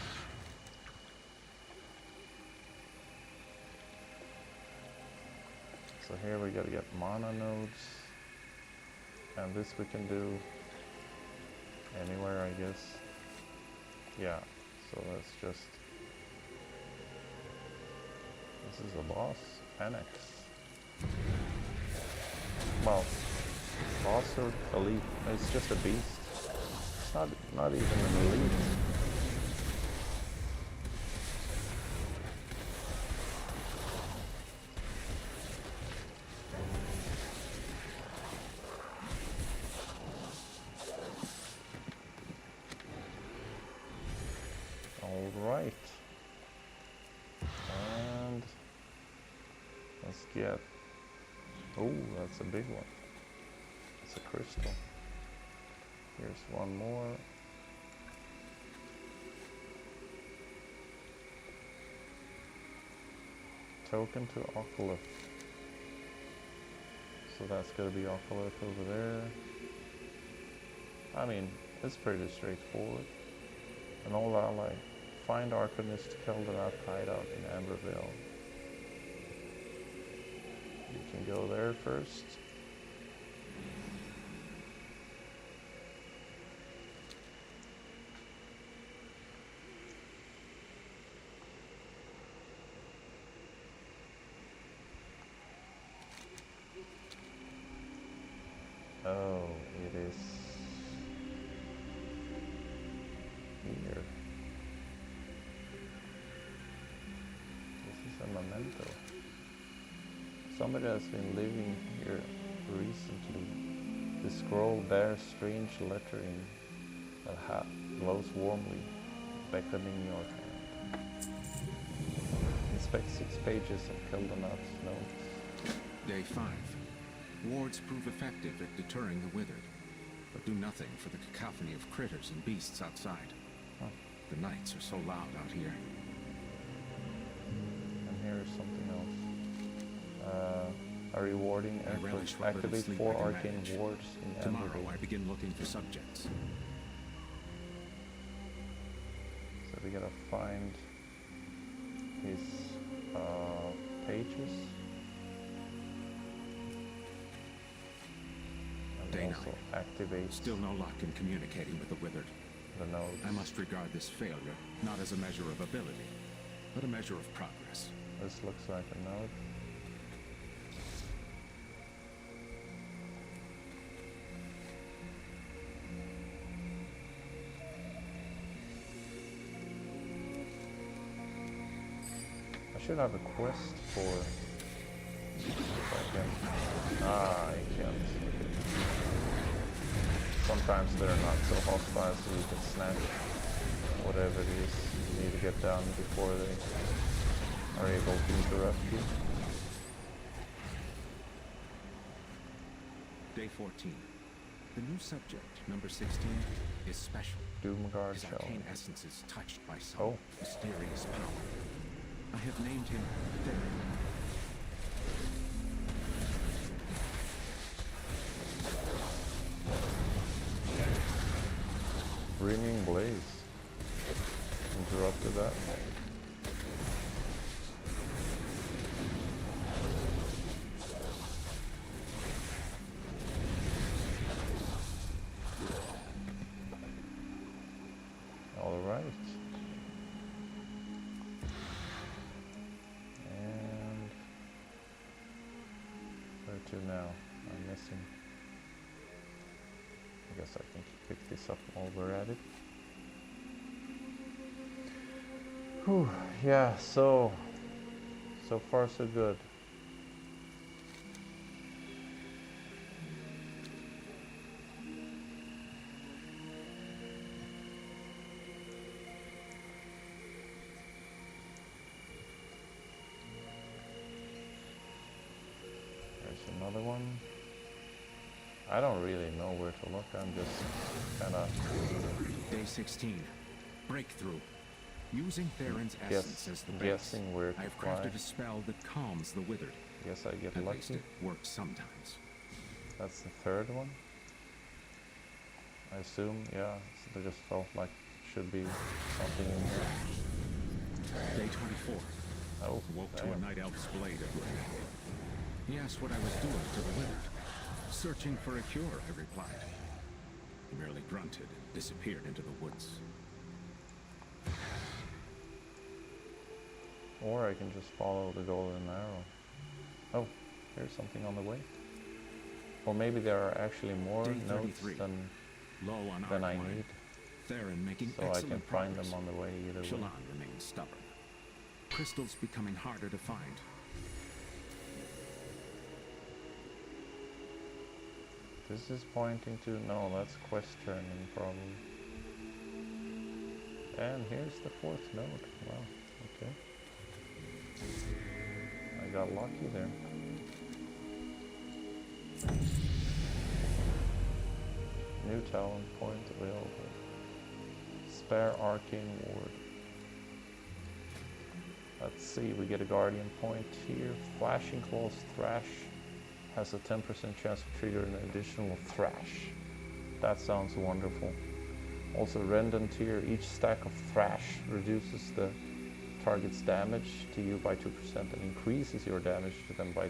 [SPEAKER 1] So here we gotta get mana nodes, and this we can do anywhere, I guess. Yeah, so let's just... This is a boss? Annex. Well, boss or elite? It's just a beast. It's not even an elite. Alright. And let's get... Oh, that's a big one. It's a crystal. Here's 1 more. Token to Oculus. So that's gonna be Oculus over there. I mean, it's pretty straightforward. And all ally. Find Arcanist Kelderat hideout in Ambervale. You can go there first. Oh, it is here. This is a memento. Somebody has been living here recently. The scroll bears strange lettering that glows warmly, beckoning your hand. Inspect 6 pages of Keldonat's notes.
[SPEAKER 4] Day 5. Wards prove effective at deterring the withered, but do nothing for the cacophony of critters and beasts outside.
[SPEAKER 1] Huh.
[SPEAKER 4] The nights are so loud out here.
[SPEAKER 1] And here is something else. A rewarding
[SPEAKER 4] I
[SPEAKER 1] effort.
[SPEAKER 4] relish what little
[SPEAKER 1] Activate
[SPEAKER 4] sleep
[SPEAKER 1] 4
[SPEAKER 4] I can
[SPEAKER 1] arcane
[SPEAKER 4] manage.
[SPEAKER 1] wards in
[SPEAKER 4] Tomorrow
[SPEAKER 1] every
[SPEAKER 4] I
[SPEAKER 1] day.
[SPEAKER 4] begin looking for subjects.
[SPEAKER 1] So we gotta find his pages. And
[SPEAKER 4] Day
[SPEAKER 1] also
[SPEAKER 4] 9.
[SPEAKER 1] activate
[SPEAKER 4] Still no luck in communicating with the withered.
[SPEAKER 1] the nodes.
[SPEAKER 4] I must regard this failure not as a measure of ability, but a measure of progress.
[SPEAKER 1] This looks like a node. I should have a quest for... if I can... I can't. Sometimes they're not so hostile, so you can snatch whatever it is you need to get done before they are able to interrupt you.
[SPEAKER 4] Day 14. The new subject, number 16, is special.
[SPEAKER 1] Doomguard
[SPEAKER 4] His
[SPEAKER 1] Shell.
[SPEAKER 4] arcane essence is touched by some
[SPEAKER 1] Oh.
[SPEAKER 4] mysterious power. I have named him Theron.
[SPEAKER 1] Brimming Blaze. Interrupted that. Alright. And where to now? I'm missing. I guess I can pick this up while we're at it. Whew, yeah, so far so good. There's another one. I don't really know where to look, I'm just kinda
[SPEAKER 4] Day 16. Breakthrough. Using Theron's essence as the base,
[SPEAKER 1] guessing where to
[SPEAKER 4] I have
[SPEAKER 1] fly.
[SPEAKER 4] crafted a spell that calms the withered.
[SPEAKER 1] Guess I get
[SPEAKER 4] At least
[SPEAKER 1] lucky.
[SPEAKER 4] it works sometimes.
[SPEAKER 1] That's the third one. I assume, yeah. So they just felt like should be something in here.
[SPEAKER 4] Day 24.
[SPEAKER 1] Oh,
[SPEAKER 4] Woke to a
[SPEAKER 1] damn.
[SPEAKER 4] night elf's blade at work. He asked what I was doing to the withered. Searching for a cure, I replied. He merely grunted and disappeared into the woods.
[SPEAKER 1] Or I can just follow the golden arrow. Oh, here's something on the way. Or maybe there are actually more
[SPEAKER 4] Day
[SPEAKER 1] notes
[SPEAKER 4] 33.
[SPEAKER 1] than
[SPEAKER 4] Low on
[SPEAKER 1] I
[SPEAKER 4] arc line.
[SPEAKER 1] need,
[SPEAKER 4] Theron making
[SPEAKER 1] so I
[SPEAKER 4] excellent
[SPEAKER 1] can find
[SPEAKER 4] progress.
[SPEAKER 1] them on the way either way.
[SPEAKER 4] Shallan remains stubborn. Crystals becoming harder to find.
[SPEAKER 1] This is pointing to, no, that's quest turning probably. And here's the 4th node. Wow, okay. I got lucky there. New talent point available. Spare arcane ward. Let's see, we get a guardian point here. Flashing Claws Thrash has a 10% chance of triggering an additional thrash. That sounds wonderful. Also Rendon Tier, each stack of thrash reduces the target's damage to you by 2% and increases your damage to them by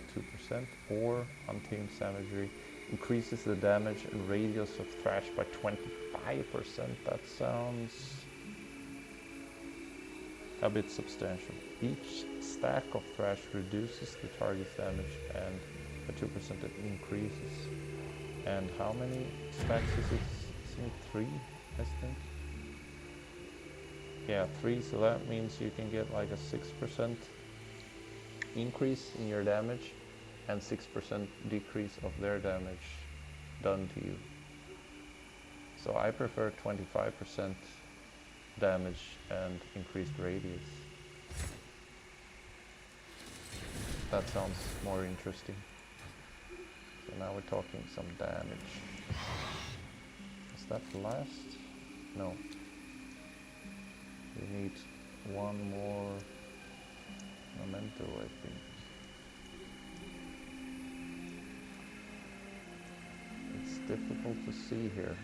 [SPEAKER 1] 2%, or Untamed Savagery increases the damage and radius of thrash by 25%. That sounds a bit substantial. Each stack of thrash reduces the target's damage and by 2% it increases. And how many stacks is it? Isn't it 3, I think? Yeah, 3, so that means you can get like a 6% increase in your damage and 6% decrease of their damage done to you. So I prefer 25% damage and increased radius. That sounds more interesting. So now we're talking some damage. Is that the last? No. We need one more memento, I think. It's difficult to see here.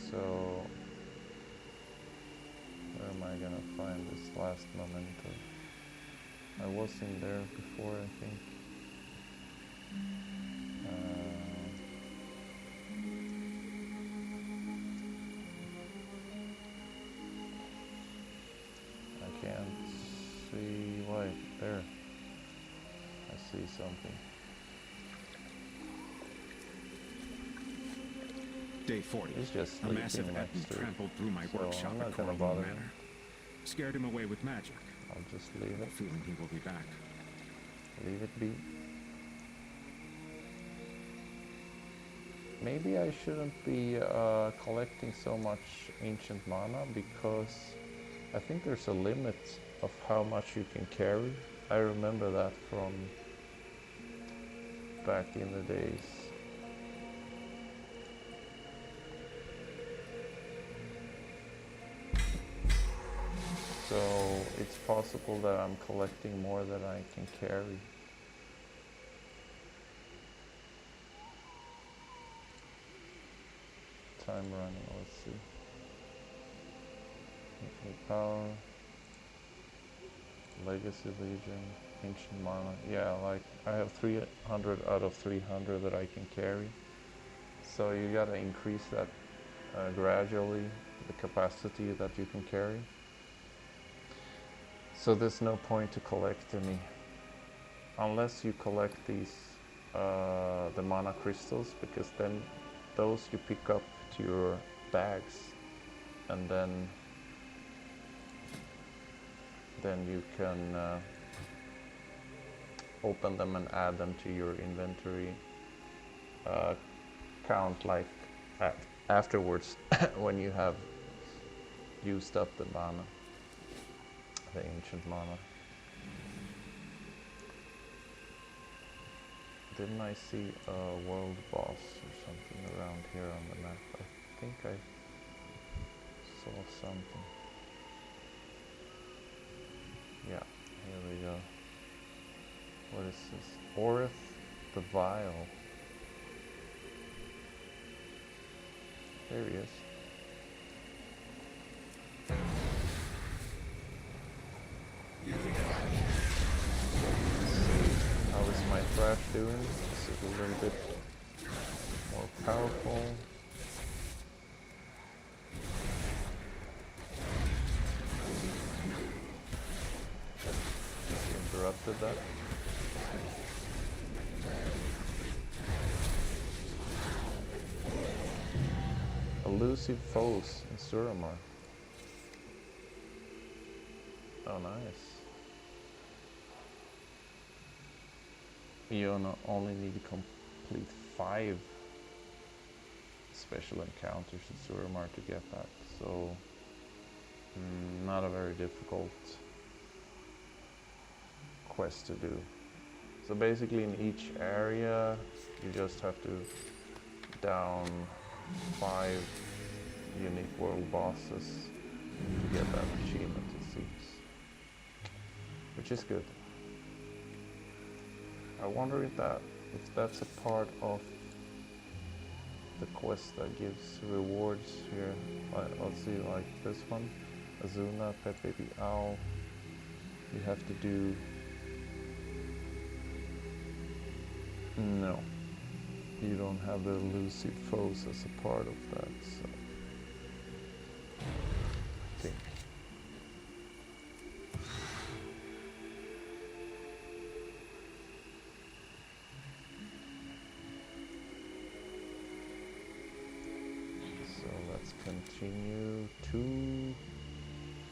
[SPEAKER 1] So, where am I gonna find this last memento? I was in there before, I think. I can't see. Wait, there. I see something.
[SPEAKER 4] Day 40.
[SPEAKER 1] He's just
[SPEAKER 4] A massive
[SPEAKER 1] sleeping
[SPEAKER 4] Eton
[SPEAKER 1] next to it.
[SPEAKER 4] trampled through my
[SPEAKER 1] So
[SPEAKER 4] workshop
[SPEAKER 1] I'm
[SPEAKER 4] at
[SPEAKER 1] not gonna
[SPEAKER 4] Cornwall
[SPEAKER 1] bother
[SPEAKER 4] Manor.
[SPEAKER 1] him.
[SPEAKER 4] Scared him away with magic.
[SPEAKER 1] I'll just leave it.
[SPEAKER 4] Feeling he will be back.
[SPEAKER 1] Leave it be. Maybe I shouldn't be collecting so much ancient mana, because I think there's a limit of how much you can carry. I remember that from back in the days. So it's possible that I'm collecting more than I can carry. Time running, let's see. Infinite power, legacy legion, ancient mana. Yeah, like I have 300 out of 300 that I can carry. So you gotta increase that gradually, the capacity that you can carry. So there's no point to collect any, unless you collect these, the mana crystals, because then those you pick up to your bags, and then you can open them and add them to your inventory count, like afterwards when you have used up the mana, the ancient mana. Didn't I see a world boss or something around here on the map? I think I saw something. Yeah, here we go. What is this? Orith the Vile. There he is. How is my thrash doing? Is it a little bit more powerful? Interrupted that. Elusive foes in Suramar. Oh, nice. You only need to complete 5 special encounters in Suramar to get that, so not a very difficult quest to do. So basically in each area you just have to down 5 unique world bosses to get that achievement, it seems, which is good. I wonder if that's a part of the quest that gives rewards here. Let's see, like this one, Azuna, Pet Baby Owl. You have to do... No, you don't have the elusive foes as a part of that, so I think. continue. 2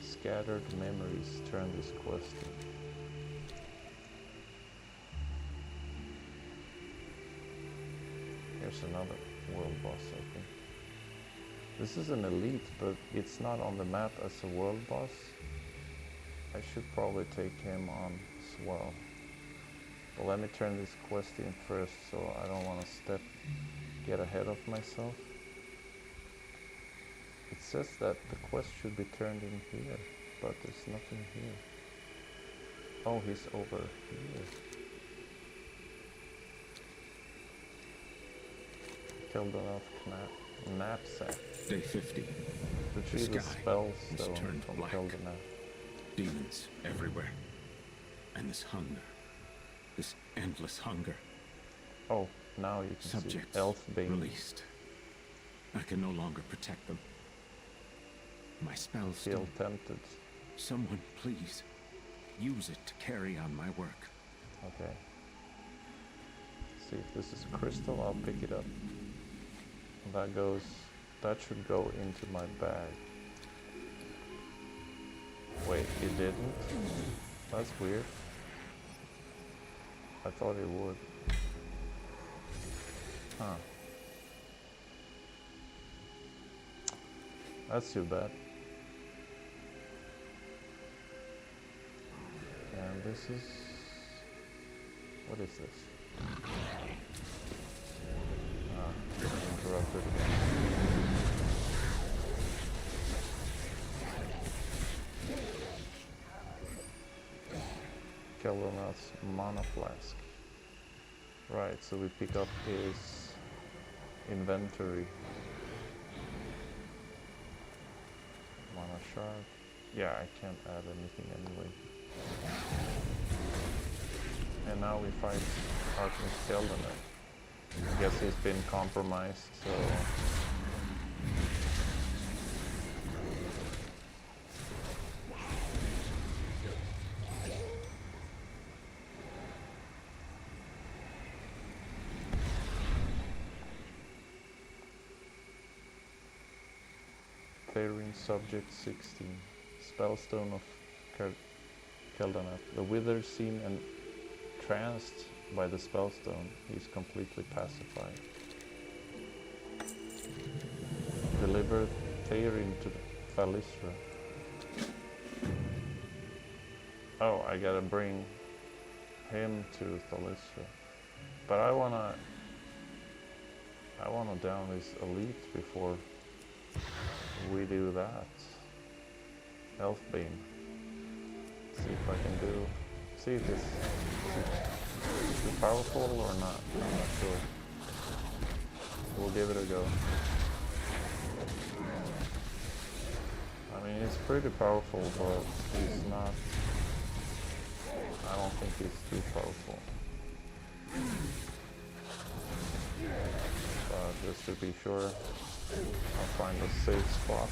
[SPEAKER 1] scattered memories. Turn this quest in. Here's another world boss, I think. This is an elite, but it's not on the map as a world boss. I should probably take him on as well. But let me turn this quest in first, so I don't want to get ahead of myself. It says that the quest should be turned in here, but there's nothing here. Oh, he's over here. Killed enough knapsack.
[SPEAKER 4] Day 50.
[SPEAKER 1] Retrieve the spell stone from
[SPEAKER 4] black.
[SPEAKER 1] Keldonaf.
[SPEAKER 4] Demons everywhere. And this hunger. This endless hunger.
[SPEAKER 1] Oh, now you can
[SPEAKER 4] Subjects
[SPEAKER 1] see Elfbane.
[SPEAKER 4] released. I can no longer protect them. My spell
[SPEAKER 1] Feel
[SPEAKER 4] stone.
[SPEAKER 1] tempted.
[SPEAKER 4] Someone please use it to carry on my work.
[SPEAKER 1] Okay. See if this is crystal, I'll pick it up. That should go into my bag. Wait, it didn't? That's weird. I thought it would. Huh. That's too bad. And this is... what is this? Interrupted again. Keldonaf's mana flask. Right, so we pick up his inventory. Mana shard. Yeah, I can't add anything anyway. And now we fight Artemis Keldonaf. I guess he's been compromised, so... Therin Subject 16. Spellstone of Keldonaf. The Wither seen and tranced by the spellstone, he is completely pacified. Deliver Therin to Thalisra. Oh, I gotta bring him to Thalisra. But I wanna down this elite before we do that. Elfbane. See if I can do. See if this is powerful or not. I'm not sure. We'll give it a go. I mean, it's pretty powerful, but he's not. I don't think he's too powerful. But just to be sure, I'll find a safe spot.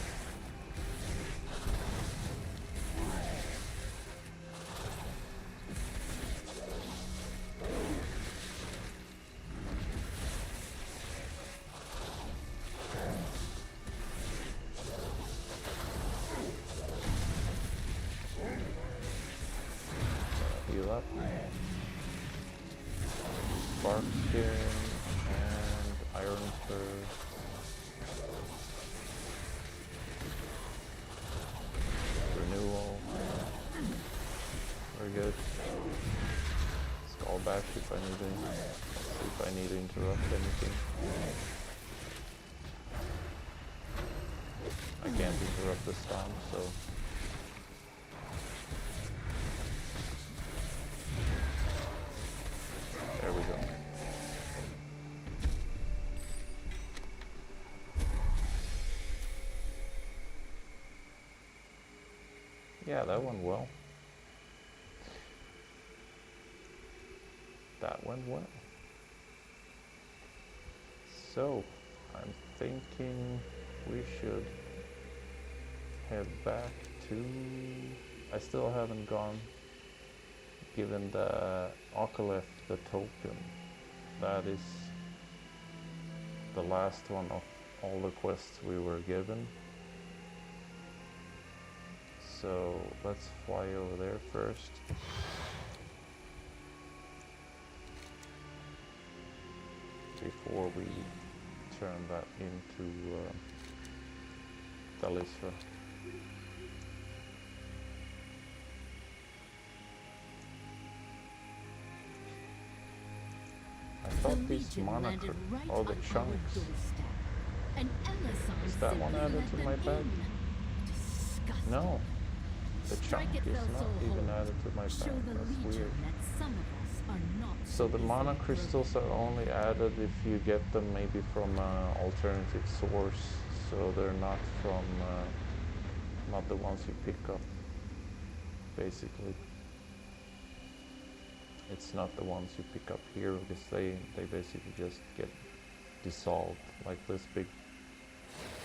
[SPEAKER 1] Heal up. Spark skin and iron fur. Renewal. Very good. Skull back if I need to. See if I need to interrupt anything. I can't interrupt this time, so. There we go. Yeah, that went well. That went well. So, I'm thinking we should head back to... I still haven't given the Okalef the token. That is the last one of all the quests we were given. So let's fly over there first. Before we turn that into Talisra. I thought these moniker or the chunks. Is that one added to my bag? No. The chunk is not even added to my bag. That's weird. So the mana crystals are only added if you get them maybe from an alternative source. So they're not from, not the ones you pick up, basically. It's not the ones you pick up here because they basically just get dissolved. Like this big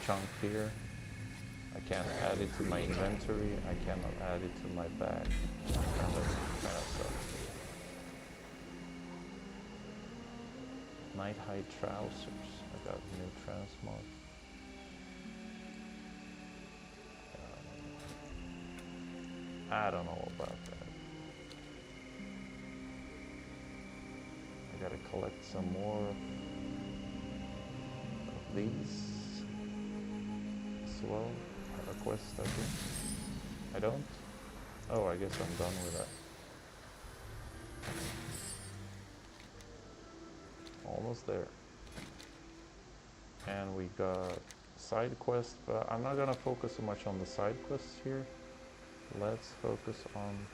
[SPEAKER 1] chunk here. I can't add it to my inventory, I cannot add it to my bag. And that's kind of sucks. Night High trousers. I got a new transmog. I don't know about that. I gotta collect some more of these as well. A quest, I think. I don't? Oh, I guess I'm done with that. Almost there. And we got side quest, but I'm not gonna focus so much on the side quests here. Let's focus on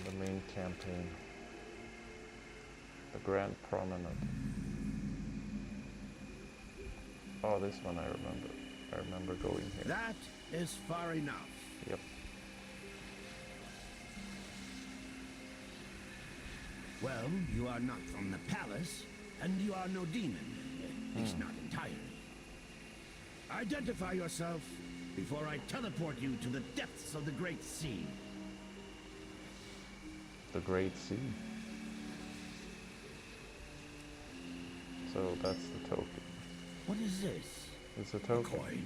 [SPEAKER 1] the main campaign. The Grand Promenade. Oh, this one I remember. I remember going here.
[SPEAKER 3] That is far enough.
[SPEAKER 1] Yep.
[SPEAKER 3] Well, you are not from the palace, and you are no demon. At least not entirely. Identify yourself before I teleport you to the depths of the Great Sea.
[SPEAKER 1] The Great Sea. So that's the token.
[SPEAKER 3] What is this?
[SPEAKER 1] It's a token.
[SPEAKER 3] A coin?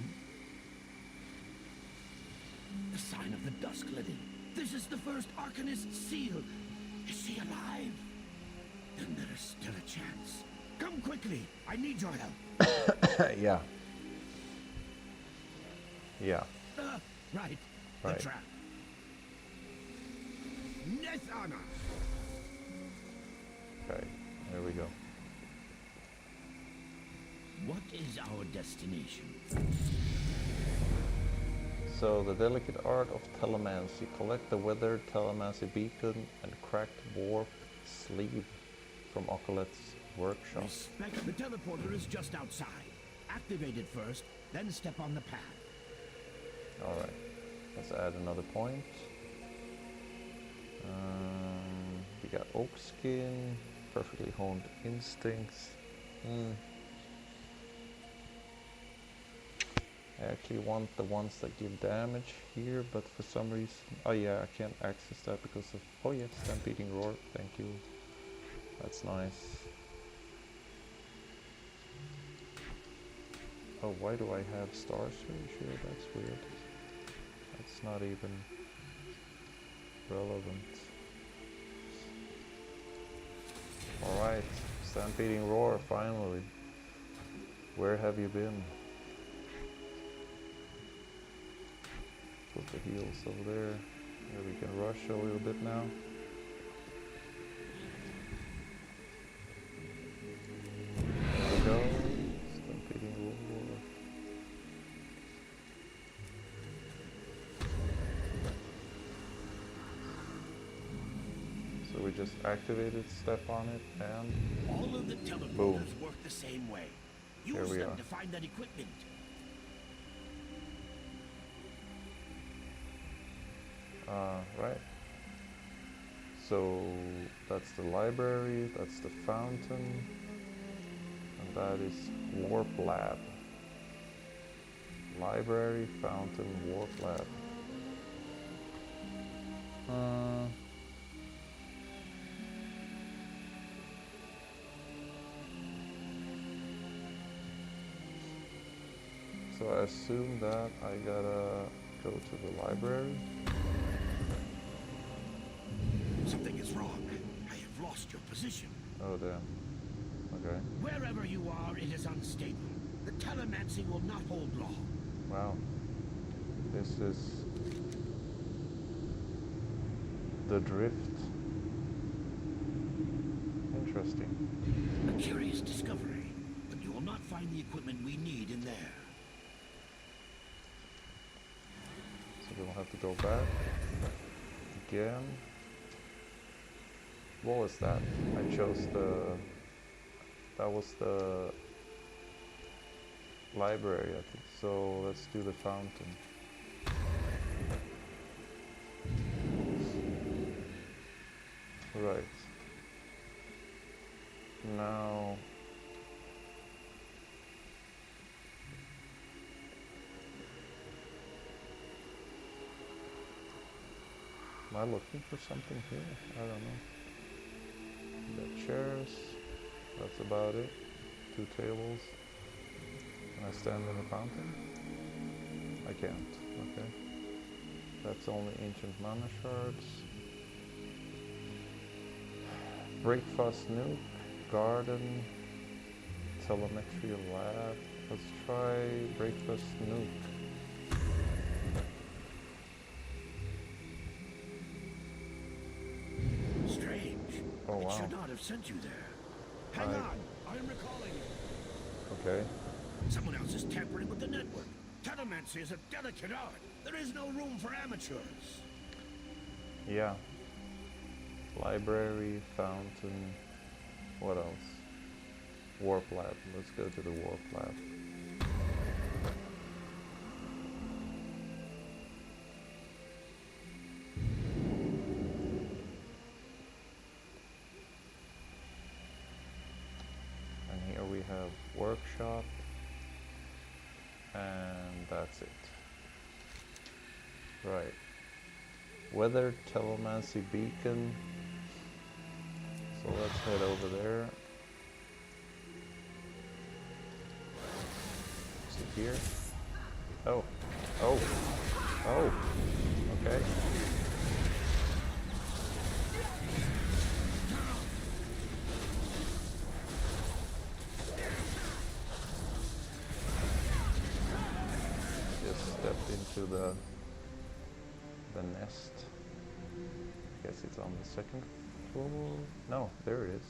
[SPEAKER 3] The sign of the Dusk Lily. This is the first Arcanist seal. Is she alive? Then there is still a chance. Come quickly. I need your help.
[SPEAKER 1] Yeah. Yeah.
[SPEAKER 3] Right.
[SPEAKER 1] Right.
[SPEAKER 3] The trap. Nethana.
[SPEAKER 1] Okay, there we go.
[SPEAKER 3] What is our destination?
[SPEAKER 1] So, the delicate art of telemancy. Collect the weathered telemancy beacon and cracked warp sleeve from Ocolette's workshop.
[SPEAKER 3] Respect. The teleporter is just outside. Activate it first, then step on the path.
[SPEAKER 1] Alright, let's add another point. We got oak skin, perfectly honed instincts. I actually want the ones that give damage here, but for some reason... Oh yeah, I can't access that because of... Oh yeah, Stampeding Roar, thank you. That's nice. Oh, why do I have Star Surge here? That's weird. That's not even relevant. Alright, Stampeding Roar, finally. Where have you been? Put the heals over there. Here we can rush a little bit now. There we go. Stampeding Roar. So we just activated, step on it, and
[SPEAKER 3] All of the teleporters
[SPEAKER 1] boom.
[SPEAKER 3] work the same way.
[SPEAKER 1] Here
[SPEAKER 3] Use
[SPEAKER 1] we
[SPEAKER 3] them
[SPEAKER 1] are.
[SPEAKER 3] to find that equipment.
[SPEAKER 1] Right. So that's the library, that's the fountain, and that is Warp Lab. Library, fountain, Warp Lab. So I assume that I gotta go to the library.
[SPEAKER 3] Something is wrong. I have lost your position.
[SPEAKER 1] Oh damn. Okay.
[SPEAKER 3] Wherever you are, it is unstable. The telemancy will not hold long.
[SPEAKER 1] Wow. This is the drift. Interesting.
[SPEAKER 3] A curious discovery, but you will not find the equipment we need in there.
[SPEAKER 1] So we'll have to go back again. What was that? I chose that was the library, I think. So let's do the fountain. Right. Now am I looking for something here? I don't know. The chairs, that's about it. 2 tables. Can I stand in the fountain? I can't, okay. That's only ancient mana shards. Breakfast nook, garden, telemetry lab. Let's try breakfast nook.
[SPEAKER 3] Strange.
[SPEAKER 1] Oh
[SPEAKER 3] It
[SPEAKER 1] wow.
[SPEAKER 3] should not have sent you there. Hang on. I am recalling you.
[SPEAKER 1] Okay.
[SPEAKER 3] Someone else is tampering with the network. Telemancy is a delicate art. There is no room for amateurs.
[SPEAKER 1] Yeah. Library, fountain, what else? Warp lab. Let's go to the warp lab. And here we have workshop, and that's it. Right. Weather telemancy beacon. So let's head over there. Is it here? Oh. Oh. Oh. Okay. Just stepped into the nest. Guess it's on the second floor. No, there it is.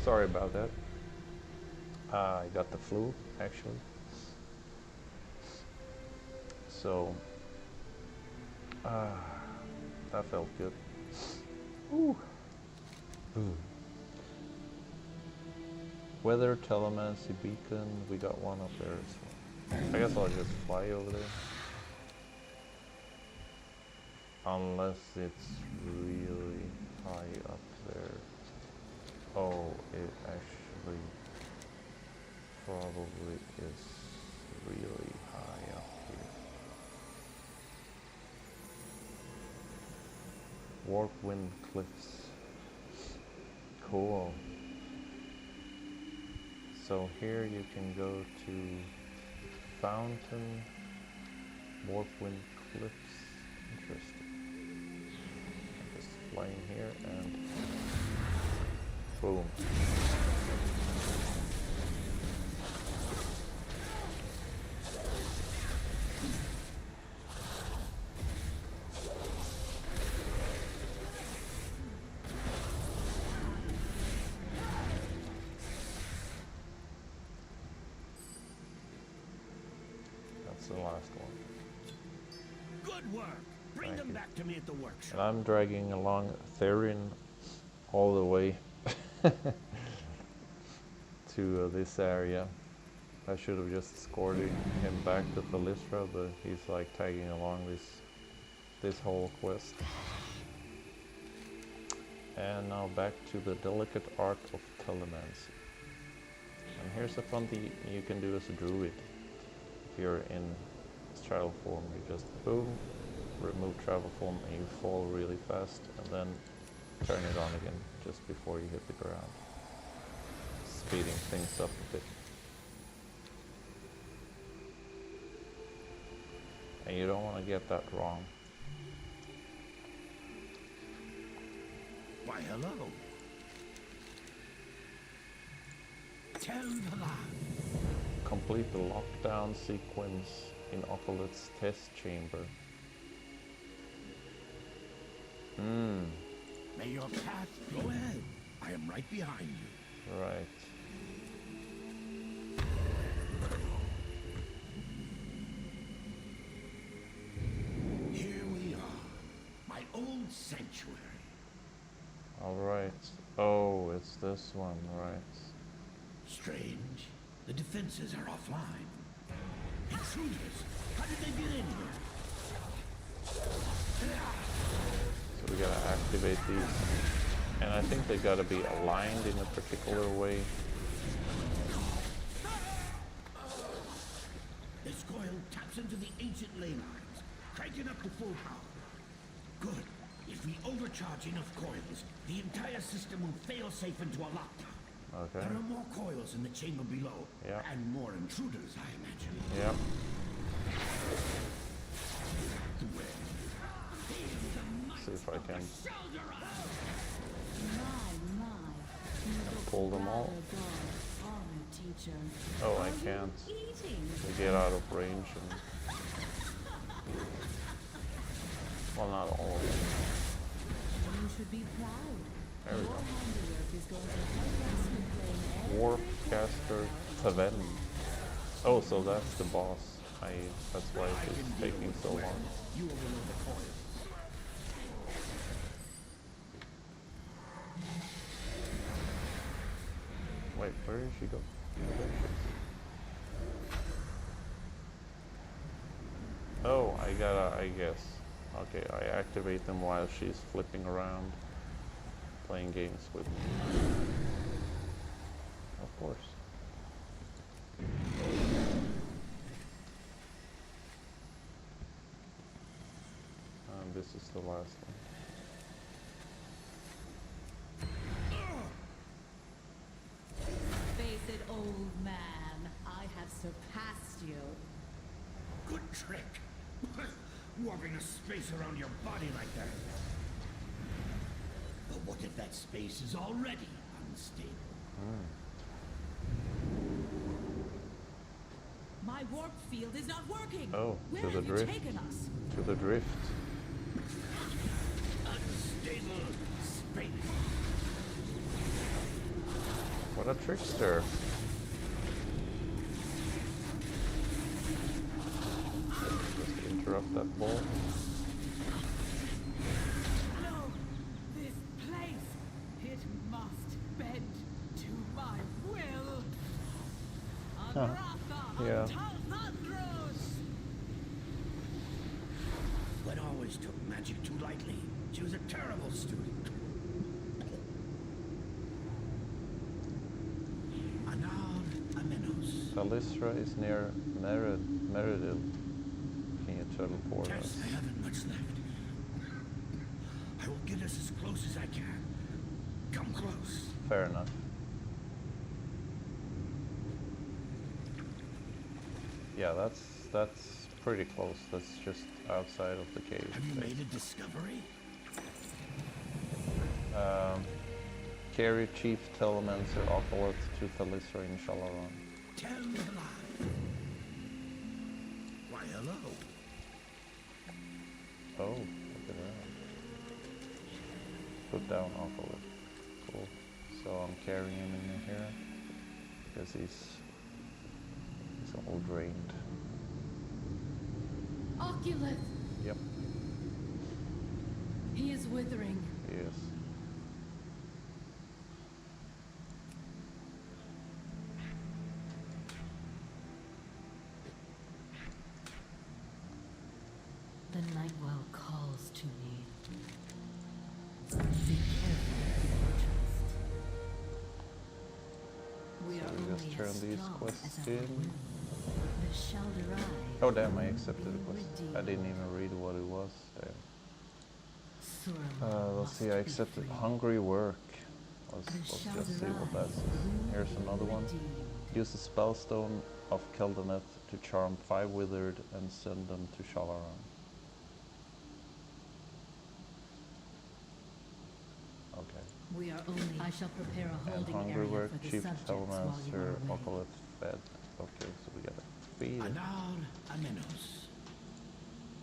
[SPEAKER 1] Sorry about that. I got the flu, actually. So, that felt good. Ooh. Ooh. Weather telemancy beacon. We got one up there as well. I guess I'll just fly over there. Unless it's really high up there. Oh, it actually probably is really high up here. Warpwind Cliffs. Cool. So here you can go to Fountain, Warpwind Cliffs. Interesting. I'm just flying here and boom. That's the last one.
[SPEAKER 3] Good work. Bring
[SPEAKER 1] Thank
[SPEAKER 3] them
[SPEAKER 1] you.
[SPEAKER 3] back to me at the workshop.
[SPEAKER 1] And I'm dragging along Therin all the way to this area. I should have just escorted him back to Thalystra, but he's like tagging along this whole quest. And now back to the delicate art of telemancy. And here's a fun thing you can do as a druid. If you're in straddle form, you just boom, remove travel form, and you fall really fast, and then turn it on again just before you hit the ground. Speeding things up a bit. And you don't want to get that wrong.
[SPEAKER 3] Why, hello. Tell the lie.
[SPEAKER 1] Complete the lockdown sequence in Oculus test chamber.
[SPEAKER 3] May your path go ahead. I am right behind you.
[SPEAKER 1] Right.
[SPEAKER 3] Here we are. My old sanctuary.
[SPEAKER 1] Alright. Oh, it's this one, right.
[SPEAKER 3] Strange. The defenses are offline. Intruders! How did they get in here?
[SPEAKER 1] So we gotta activate these. And I think they gotta be aligned in a particular way.
[SPEAKER 3] This coil taps into the ancient ley lines, cranking up to full power. Good. If we overcharge enough coils, the entire system will fail safe into a lockdown.
[SPEAKER 1] Okay.
[SPEAKER 3] There are more coils in the chamber below.
[SPEAKER 1] Yeah.
[SPEAKER 3] And more intruders, I imagine.
[SPEAKER 1] Yep. See if I can pull them all. Oh, I can't. They get out of range and... Well, not all of them.
[SPEAKER 2] You should be proud.
[SPEAKER 1] There we
[SPEAKER 2] Your
[SPEAKER 1] go.
[SPEAKER 2] handiwork is going to help us reclaim
[SPEAKER 1] Warp Caster Taven. Oh, so that's the boss. That's why it's taking so long.
[SPEAKER 3] You overload the coils.
[SPEAKER 1] Wait, where did she go? There she is. Oh, I guess. Okay, I activate them while she's flipping around, playing games with me. Of course. And this is the last one.
[SPEAKER 2] Face it, old man. I have surpassed you.
[SPEAKER 3] Good trick. Warping a space around your body like that. But what if that space is already unstable?
[SPEAKER 2] My warp field is not working.
[SPEAKER 1] Oh,
[SPEAKER 2] Where
[SPEAKER 1] to the
[SPEAKER 2] have you
[SPEAKER 1] drift.
[SPEAKER 2] taken us?
[SPEAKER 1] To the drift.
[SPEAKER 3] Unstable space.
[SPEAKER 1] What a trickster. Just interrupt that ball.
[SPEAKER 2] No, this place, it must bend to my will.
[SPEAKER 1] Yeah.
[SPEAKER 3] Gwen always took magic too lightly. She was a terrible student. Anad Amenos.
[SPEAKER 1] Talisra is near Meridil. Can you teleport
[SPEAKER 3] Tess,
[SPEAKER 1] us?
[SPEAKER 3] I haven't much left. I will get us as close as I can. Come close.
[SPEAKER 1] Fair enough. Yeah, that's pretty close. That's just outside of the cave.
[SPEAKER 3] Have you made a discovery?
[SPEAKER 1] Carry Chief Telemancer Opolith to Talisra in Shalaron.
[SPEAKER 3] Tell me the lie. Why, hello.
[SPEAKER 1] Oh, look at that. Put down Opolith. Cool. So I'm carrying him in here because he's all drained.
[SPEAKER 2] Oculus,
[SPEAKER 1] Yep,
[SPEAKER 2] he is withering.
[SPEAKER 1] he is.
[SPEAKER 2] The Nightwell calls to me. Be careful who you trust. We are
[SPEAKER 1] So we just
[SPEAKER 2] only
[SPEAKER 1] turn
[SPEAKER 2] as
[SPEAKER 1] these
[SPEAKER 2] strong
[SPEAKER 1] quests
[SPEAKER 2] as our
[SPEAKER 1] in.
[SPEAKER 2] will. The Shalderai
[SPEAKER 1] Oh damn, I accepted
[SPEAKER 2] will
[SPEAKER 1] the
[SPEAKER 2] be
[SPEAKER 1] quest. I
[SPEAKER 2] redeemed.
[SPEAKER 1] didn't even read what it was. Damn.
[SPEAKER 2] Suramar
[SPEAKER 1] Let's
[SPEAKER 2] must
[SPEAKER 1] see, I
[SPEAKER 2] be
[SPEAKER 1] accepted
[SPEAKER 2] freed.
[SPEAKER 1] hungry work. Let's
[SPEAKER 2] The
[SPEAKER 1] just
[SPEAKER 2] shadows
[SPEAKER 1] see what that
[SPEAKER 2] rise,
[SPEAKER 1] says. Here's another one.
[SPEAKER 2] redeemed.
[SPEAKER 1] Use the spellstone of Keldanet to charm 5 withered and send them to Shalaran. Okay.
[SPEAKER 2] We are only. I shall prepare a
[SPEAKER 1] And
[SPEAKER 2] holding
[SPEAKER 1] hungry
[SPEAKER 2] area
[SPEAKER 1] work,
[SPEAKER 2] for the
[SPEAKER 1] Chief
[SPEAKER 2] subjects while you
[SPEAKER 1] Telemaster,
[SPEAKER 2] are away.
[SPEAKER 1] Okolith fed. Okay, so we gotta feed it.
[SPEAKER 3] Anar Amenos.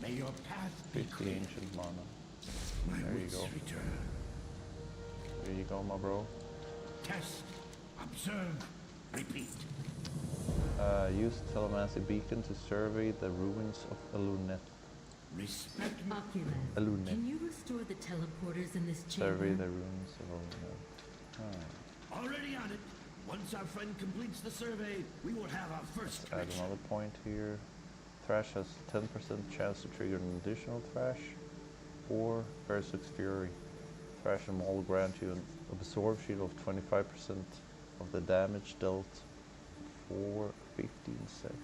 [SPEAKER 3] May your path be
[SPEAKER 1] 50
[SPEAKER 3] clear.
[SPEAKER 1] ancient mana.
[SPEAKER 3] My
[SPEAKER 1] There you
[SPEAKER 3] wits
[SPEAKER 1] go.
[SPEAKER 3] return.
[SPEAKER 1] There you go, my bro.
[SPEAKER 3] Test, observe, repeat.
[SPEAKER 1] Use Telemancy Beacon to survey the ruins of Elunet.
[SPEAKER 3] Respect me.
[SPEAKER 2] Oculus,
[SPEAKER 1] Alune.
[SPEAKER 2] can you restore the teleporters in this chamber?
[SPEAKER 1] Survey the ruins of Elunet. Hmm.
[SPEAKER 3] Already on it. Once our friend completes the survey, we will have our first
[SPEAKER 1] Add
[SPEAKER 3] connection.
[SPEAKER 1] another point here. Thrash has 10% chance to trigger an additional Thrash, or Versuk's Fury. Thrash and Maul grant you an absorb shield of 25% of the damage dealt for 15 seconds.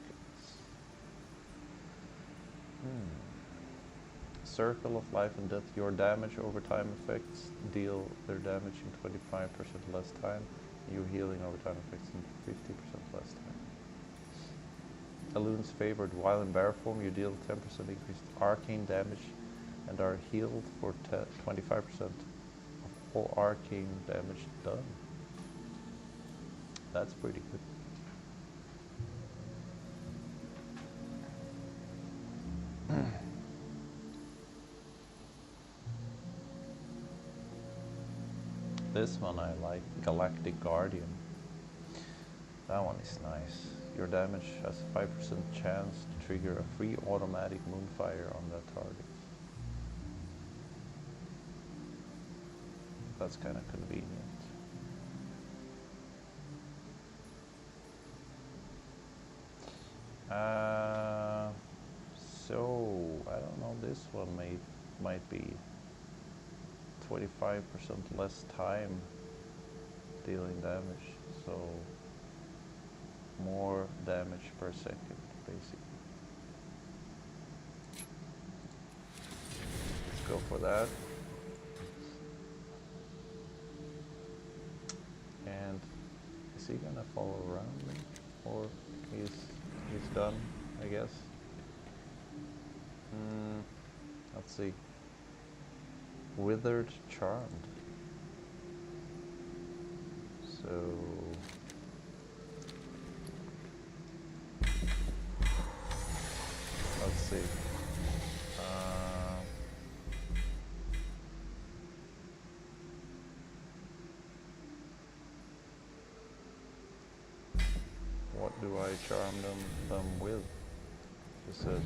[SPEAKER 1] Circle of Life and Death. Your damage over time effects deal their damage in 25% less time. Your healing over time effects in 50% less time. Elune's favored. While in bear form, you deal 10% increased arcane damage and are healed for 25% of all arcane damage done. That's pretty good. This one I like, Galactic Guardian. That one is nice. Your damage has a 5% chance to trigger a free automatic moonfire on that target. That's kind of convenient. So I don't know. This one might be 25% less time dealing damage, so more damage per second, basically. Let's go for that. And is he gonna follow around me, or he's done? I guess. Let's see. Withered Charmed. So let's see. What do I charm them with? She said.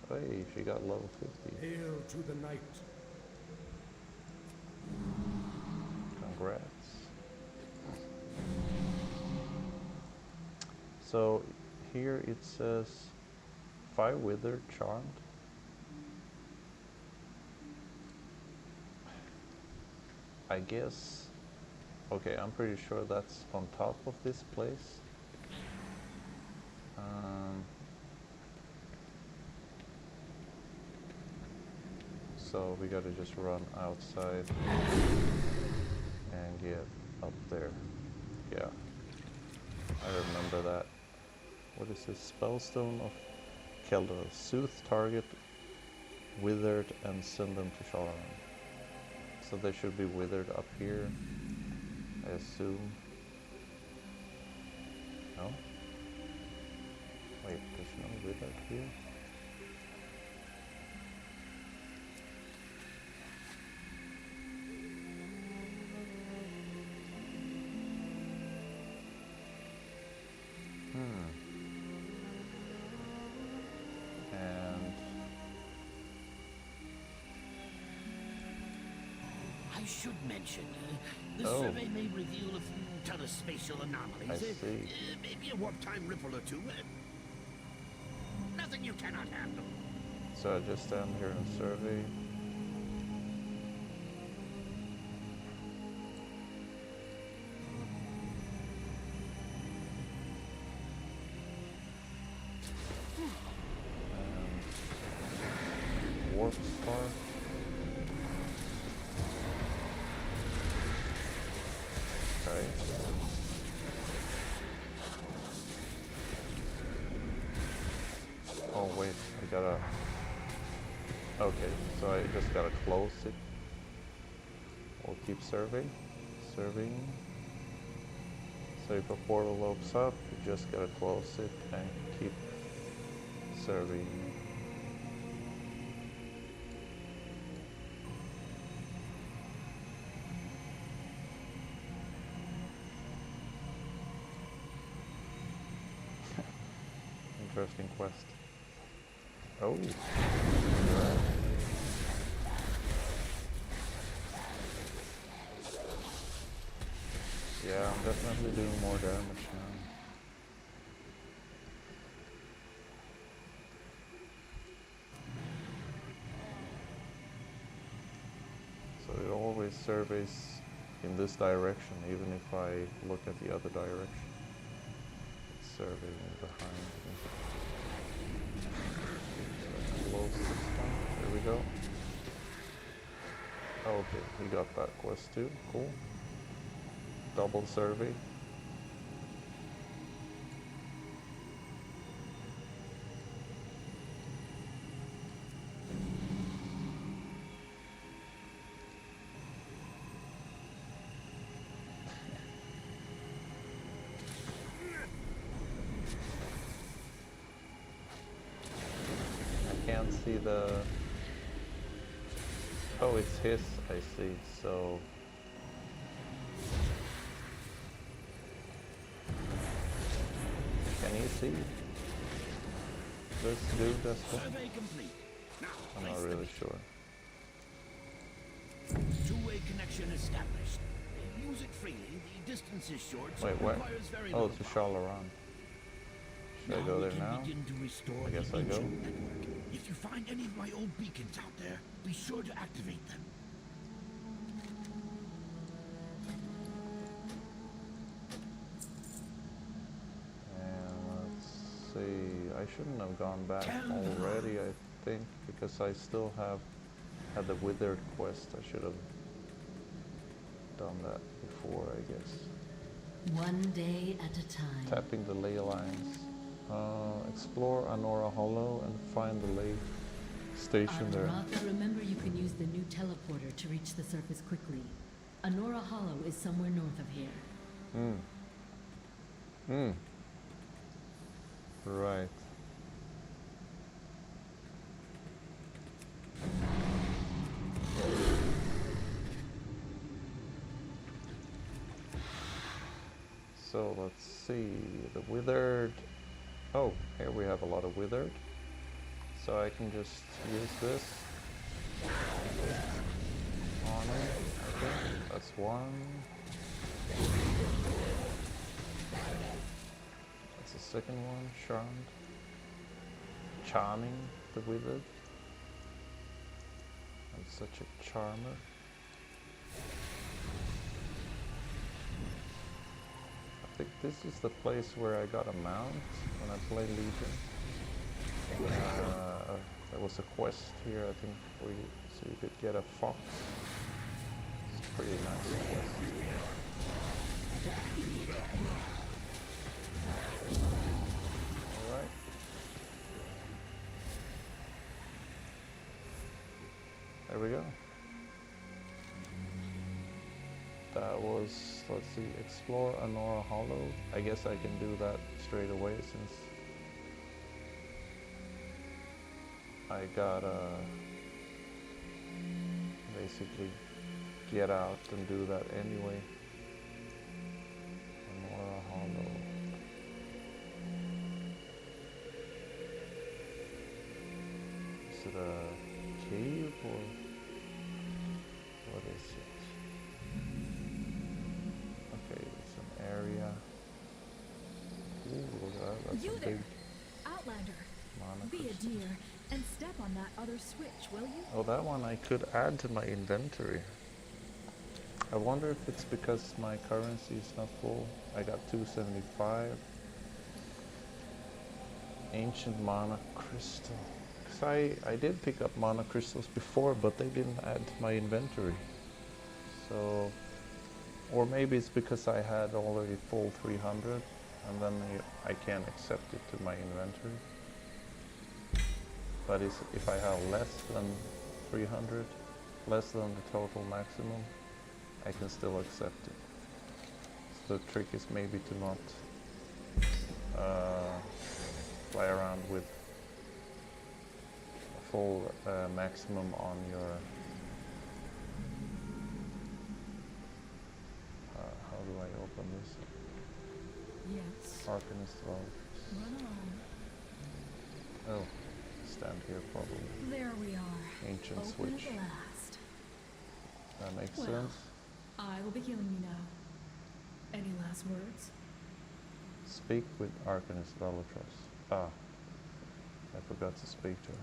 [SPEAKER 1] Hey, she got level 50.
[SPEAKER 3] Hail to the night.
[SPEAKER 1] Congrats. So here it says 5 withered charmed. I guess, okay, I'm pretty sure that's on top of this place. So we gotta just run outside and get up there. Yeah, I remember that. What is this? Spellstone of Keldor. Soothe target, withered, and send them to Shalaran. So they should be withered up here, I assume. No? Wait, there's no withered here? And
[SPEAKER 3] I should mention, the
[SPEAKER 1] Oh.
[SPEAKER 3] survey may reveal a few telespatial anomalies.
[SPEAKER 1] I see.
[SPEAKER 3] Maybe a warp time ripple or two. Nothing you cannot handle.
[SPEAKER 1] so I just stand here and survey. warp star. Okay. Oh wait, I gotta... Okay, so I just gotta close it. We'll keep serving. Serving. So if a portal opens up, you just gotta close it and keep serving. Interesting quest. Oh. Yeah, I'm definitely doing more damage now. So it always surveys in this direction, even if I look at the other direction. It's surveying behind me. Close this one. There we go. Okay, we got that quest too. Cool. Double survey. I can't see the... Oh, it's his, I see, so... Can you see this dude as well?
[SPEAKER 3] Survey complete. Now,
[SPEAKER 1] I'm
[SPEAKER 3] place
[SPEAKER 1] not
[SPEAKER 3] the
[SPEAKER 1] really
[SPEAKER 3] beacon.
[SPEAKER 1] sure.
[SPEAKER 3] Two-way connection established. Use it freely. The distance is short, so
[SPEAKER 1] Wait,
[SPEAKER 3] it
[SPEAKER 1] where?
[SPEAKER 3] requires very
[SPEAKER 1] Oh,
[SPEAKER 3] little
[SPEAKER 1] to
[SPEAKER 3] power.
[SPEAKER 1] Shalaran. Should I go
[SPEAKER 3] we
[SPEAKER 1] there
[SPEAKER 3] can
[SPEAKER 1] now?
[SPEAKER 3] begin to restore
[SPEAKER 1] I guess
[SPEAKER 3] the
[SPEAKER 1] I go.
[SPEAKER 3] ancient network. If you find any of my old beacons out there, be sure to activate them.
[SPEAKER 1] And let's see. I shouldn't have gone back
[SPEAKER 3] Tell
[SPEAKER 1] already, I think, because I still had the withered quest. I should have done that before, I guess.
[SPEAKER 2] One day at a time.
[SPEAKER 1] Tapping the ley lines. Explore Anora Hollow and find the ley station there.
[SPEAKER 2] Ratha, remember you can use the new teleporter to reach the surface quickly. Anora Hollow is somewhere north of here.
[SPEAKER 1] Right. So let's see, the withered. Oh, here we have a lot of withered. So I can just use this on it. Okay, that's one. That's the second one, charmed. Charming the withered. I'm such a charmer. I think this is the place where I got a mount when I played Legion. There was a quest here, I think, where so you could get a fox. It's a pretty nice quest. Alright. There we go. That was, let's see, explore Anora Hollow. I guess I can do that straight away since I gotta basically get out and do that anyway. Anora Hollow. Is it a cave or what is it? Okay, it's an area. Ooh, that's
[SPEAKER 5] You
[SPEAKER 1] a
[SPEAKER 5] there,
[SPEAKER 1] big
[SPEAKER 5] Outlander.
[SPEAKER 1] mana
[SPEAKER 5] Be a
[SPEAKER 1] crystal.
[SPEAKER 5] dear and step on that other switch, will you?
[SPEAKER 1] Oh, that one I could add to my inventory. I wonder if it's because my currency is not full. I got 275. Ancient mana crystal. because I did pick up mana crystals before, but they didn't add to my inventory. So, or maybe it's because I had already full 300, and then I can't accept it to my inventory. But if I have less than 300, less than the total maximum, I can still accept it. So the trick is maybe to not play around with a full maximum on your how do I open this?
[SPEAKER 5] Yes.
[SPEAKER 1] Arcanist Vault.
[SPEAKER 5] Run along.
[SPEAKER 1] Oh, stand here probably.
[SPEAKER 5] There we are.
[SPEAKER 1] Ancient
[SPEAKER 5] Open
[SPEAKER 1] switch.
[SPEAKER 5] at last.
[SPEAKER 1] That makes
[SPEAKER 5] Well,
[SPEAKER 1] sense.
[SPEAKER 5] I will be healing you now. Any last words?
[SPEAKER 1] Speak with Arcanist Velatros. Ah, I forgot to speak to her.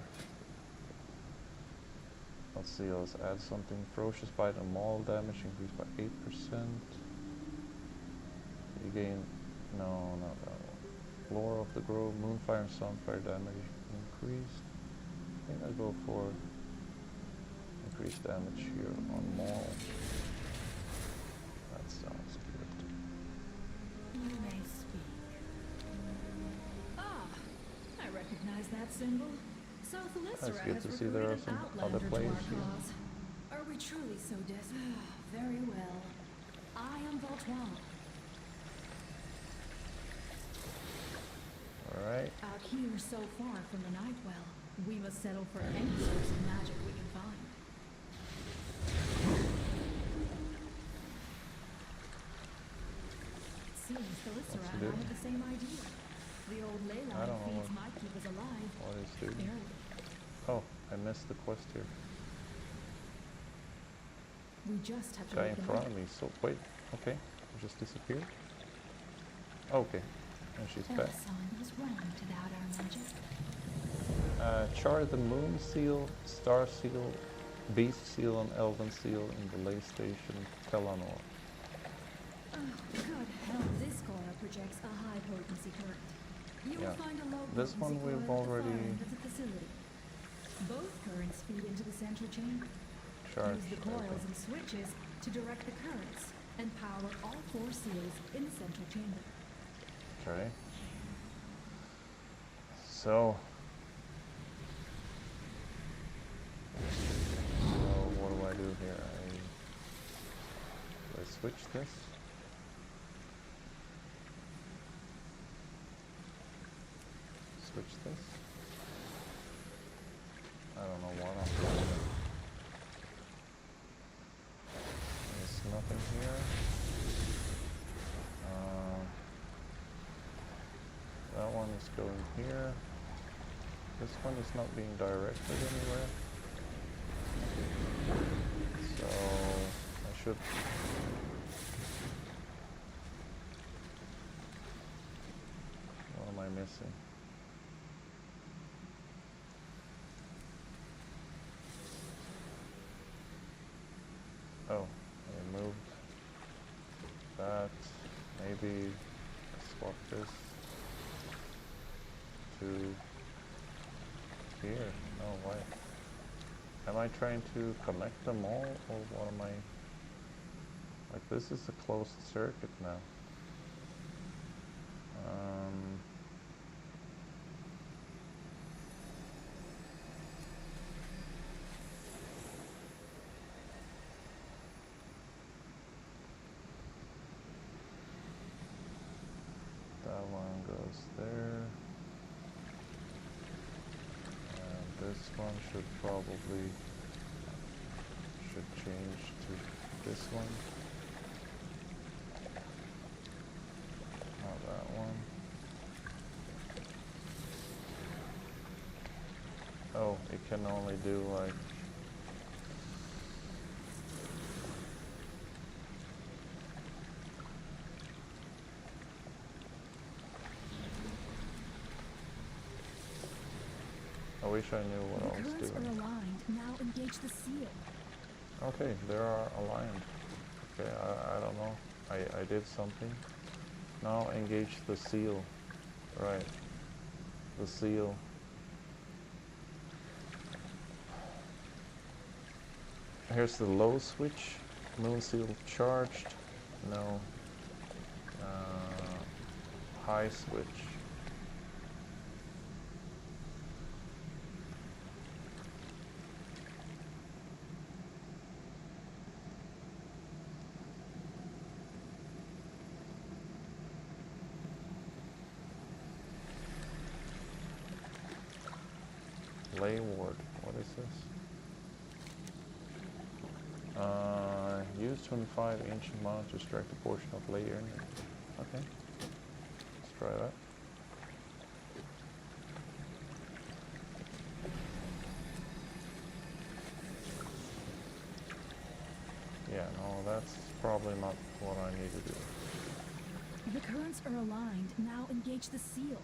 [SPEAKER 1] Let's see, let's add something. Ferocious Bite and Maul damage increased by 8%. You gain... no, not that one. Lore of the Grove, Moonfire and Sunfire damage increased. I think I'll go for increased damage here on Maul. That sounds good.
[SPEAKER 5] You may speak. Ah, I recognize that symbol. So Thelyssera
[SPEAKER 1] That's good
[SPEAKER 5] has
[SPEAKER 1] to see there are
[SPEAKER 5] recruited
[SPEAKER 1] some
[SPEAKER 5] an
[SPEAKER 1] other
[SPEAKER 5] outlander to
[SPEAKER 1] players
[SPEAKER 5] our
[SPEAKER 1] here.
[SPEAKER 5] cause. Are we truly so desperate? Very well. I am Voltron.
[SPEAKER 1] Alright.
[SPEAKER 5] Out here so far from the Nightwell, we must settle for any source of magic we can find. It seems Thelyssera and I have the same idea. The old ley
[SPEAKER 1] I
[SPEAKER 5] line
[SPEAKER 1] don't know
[SPEAKER 5] feeds might keep us alive.
[SPEAKER 1] what is doing.
[SPEAKER 5] Barely.
[SPEAKER 1] Oh, I missed the quest here.
[SPEAKER 5] We just have to
[SPEAKER 1] Guy
[SPEAKER 5] wake
[SPEAKER 1] in
[SPEAKER 5] them
[SPEAKER 1] front
[SPEAKER 5] up.
[SPEAKER 1] of me, so wait, okay, it just disappeared. Okay, and she's back.
[SPEAKER 5] Elson was wrong to doubt our magic.
[SPEAKER 1] Char the Moon Seal, Star Seal, Beast Seal, and Elven Seal in the Lay Station, Telanor.
[SPEAKER 5] Oh, good hell, this coil projects a high potency current. You
[SPEAKER 1] Yeah.
[SPEAKER 5] will find a low
[SPEAKER 1] This
[SPEAKER 5] potency
[SPEAKER 1] one
[SPEAKER 5] coil
[SPEAKER 1] we've
[SPEAKER 5] at the
[SPEAKER 1] already-
[SPEAKER 5] far end of the facility. Both currents feed into the central chamber.
[SPEAKER 1] Charge,
[SPEAKER 5] Use the coils and switches to direct the currents and power all 4 seals in the central chamber.
[SPEAKER 1] Okay. So what do I do here? Do I switch this? Switch this? I don't know what I'm doing. There's nothing here. That one is going here. This one is not being directed anywhere. So I should... what am I missing? Oh, I moved that. Maybe swap this to here. No way. Am I trying to connect them all, or what am I... like, this is a closed circuit now. That one goes there. And this one should probably change to this one. Not that one. Oh, it can only do like... I wish I knew what I was
[SPEAKER 5] The currents
[SPEAKER 1] doing.
[SPEAKER 5] are aligned. Now engage the seal.
[SPEAKER 1] Okay, they are aligned. Okay, I don't know. I did something. Now engage the seal. Right. The seal. Here's the low switch. Moon seal charged. No. High switch. Lay ward. What is this? Use 25 ancient mana to extract a portion of layer. Okay. Let's try that. Yeah, no, that's probably not what I need to do.
[SPEAKER 5] The currents are aligned. Now engage the seal.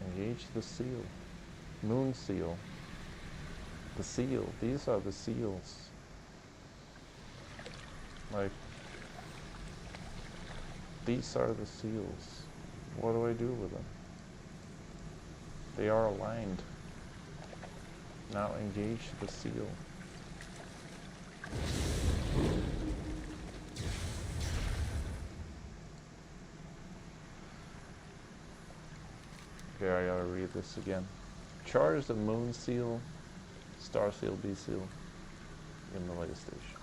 [SPEAKER 1] Engage the seal. Moon seal. The seal. These are the seals. Like, these are the seals. What do I do with them? They are aligned. Now engage the seal. Okay, I gotta read this again. Charge the moon seal, star seal, B seal in the latest station.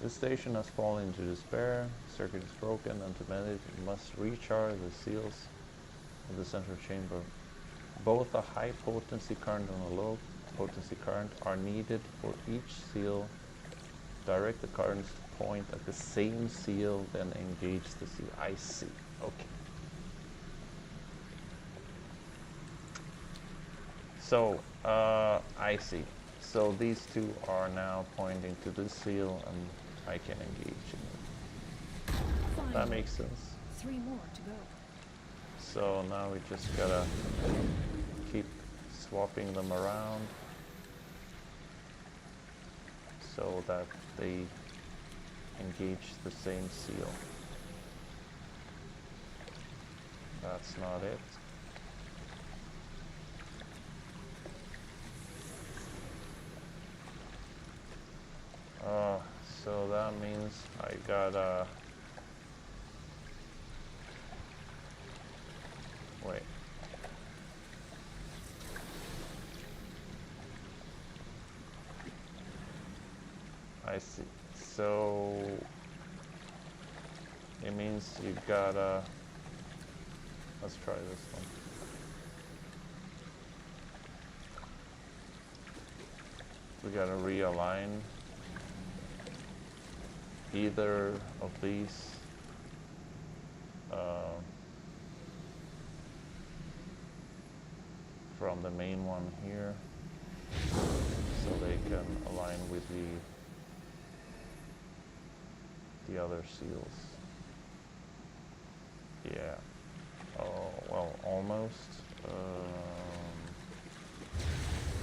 [SPEAKER 1] This station has fallen into despair, circuit is broken, and to mend it, you must recharge the seals in the central chamber. Both a high potency current and a low potency current are needed for each seal. Direct the currents to point at the same seal, then engage the seal. I see. Okay. So, I see. So these two are now pointing to this seal, and I can engage in it.
[SPEAKER 5] Finally.
[SPEAKER 1] That makes sense.
[SPEAKER 5] 3 more to go.
[SPEAKER 1] So now we just gotta keep swapping them around so that they engage the same seal. That's not it. So that means I gotta wait. I see. So it means you gotta, let's try this one. We gotta realign either of these from the main one here, so they can align with the other seals. Yeah. Oh, well, almost.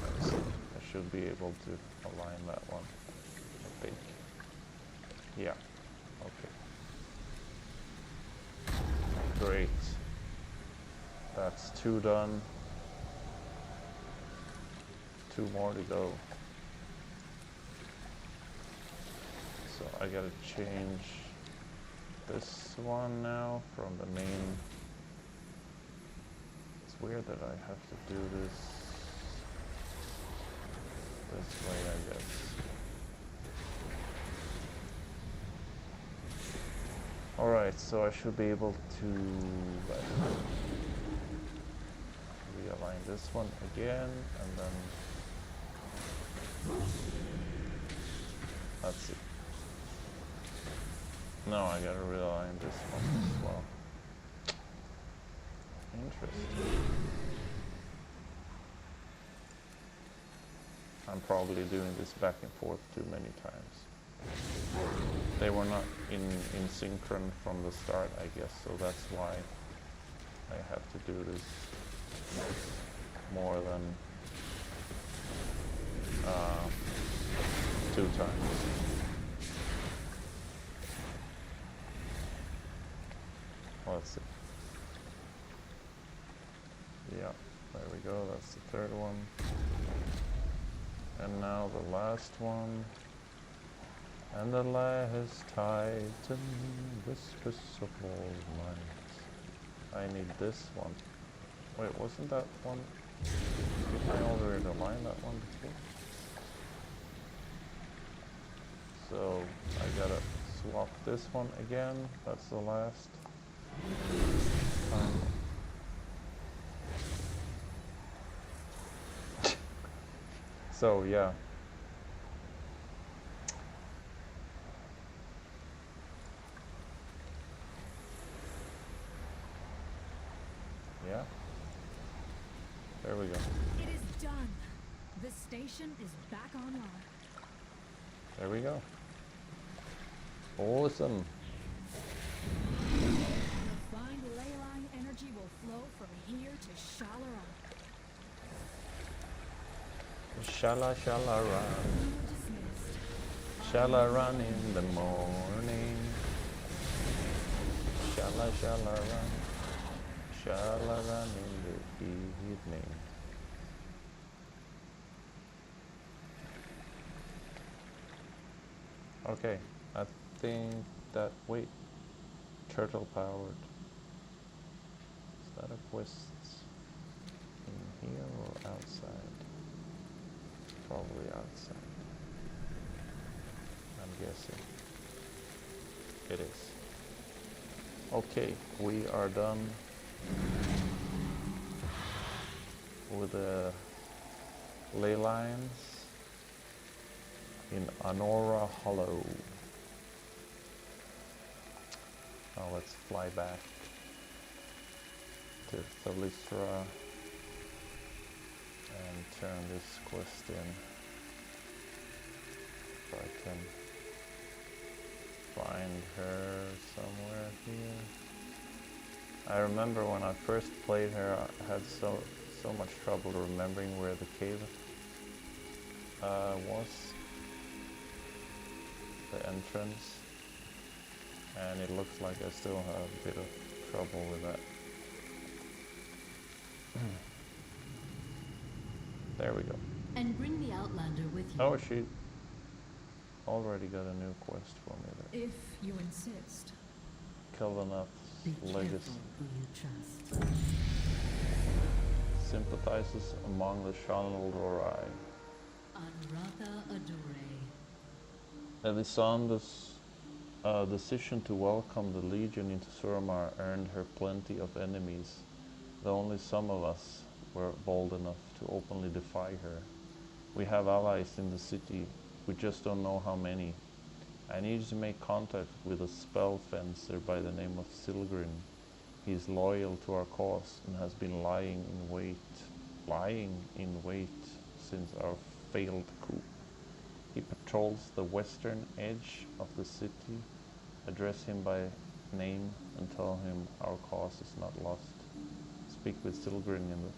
[SPEAKER 1] Let's see. I should be able to align that one, I think. Yeah. Okay. Great. That's 2 done. 2 more to go. So I gotta change this one now from the main. It's weird that I have to do this way, I guess. Alright, so I should be able to realign this one again, and then let's see. No, I gotta realign this one as well. Interesting. I'm probably doing this back and forth too many times. They were not in synchron from the start, I guess, so that's why I have to do this more than 2 times. Let's see. Yeah, there we go, that's the 3rd one. And now the last one. And the last titan whispers of all might. I need this one. Wait, wasn't that one? I already aligned that one before. So I gotta swap this one again. That's the last time. So yeah. Yeah. There we go.
[SPEAKER 5] It is done. The station is back online.
[SPEAKER 1] There we go. Awesome.
[SPEAKER 5] Refined ley line energy will flow from here to Shalaran.
[SPEAKER 1] Shala shala run.
[SPEAKER 5] Dismissed.
[SPEAKER 1] Shala run in the morning. Shala shala run. Shala run in the evening. Okay, I think that, wait, turtle powered. Is that a quest in here or outside? Probably outside. I'm guessing. It is. Okay, we are done with the ley lines in Anora Hollow. Now let's fly back to Thalistra and turn this quest in. If I can find her somewhere here. I remember when I first played her, I had so much trouble remembering where the cave was, the entrance, and it looks like I still have a bit of trouble with that. There we go.
[SPEAKER 2] And bring the Outlander with you.
[SPEAKER 1] Oh, she already got a new quest for me there.
[SPEAKER 5] If you insist.
[SPEAKER 1] Kelvanath's
[SPEAKER 2] Be
[SPEAKER 1] legacy.
[SPEAKER 2] careful who you trust.
[SPEAKER 1] Sympathizes among the Shanaldorai.
[SPEAKER 2] Anratha Adore.
[SPEAKER 1] Elisandra's decision to welcome the Legion into Suramar earned her plenty of enemies, though only some of us were bold enough to openly defy her. We have allies in the city, we just don't know how many. I needed to make contact with a spell fencer by the name of Silgrin. He is loyal to our cause and has been lying in wait since our failed coup. He patrols the western edge of the city. Address him by name and tell him our cause is not lost. Speak with Silgrin in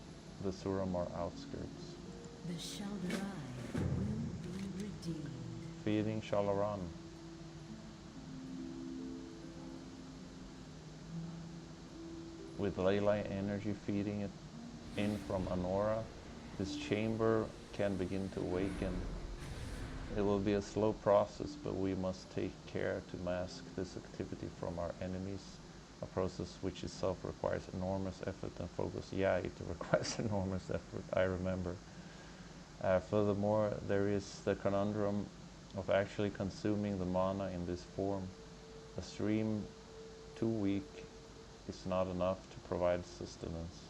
[SPEAKER 1] the Suramar outskirts.
[SPEAKER 2] The Shaldarai will be redeemed.
[SPEAKER 1] Feeding Shalaran. With Leyline energy feeding it in from Anora, this chamber can begin to awaken. It will be a slow process, but we must take care to mask this activity from our enemies, a process which itself requires enormous effort and focus. Yeah, it requires enormous effort, I remember. Furthermore, there is the conundrum of actually consuming the mana in this form. A stream too weak is not enough to provide sustenance.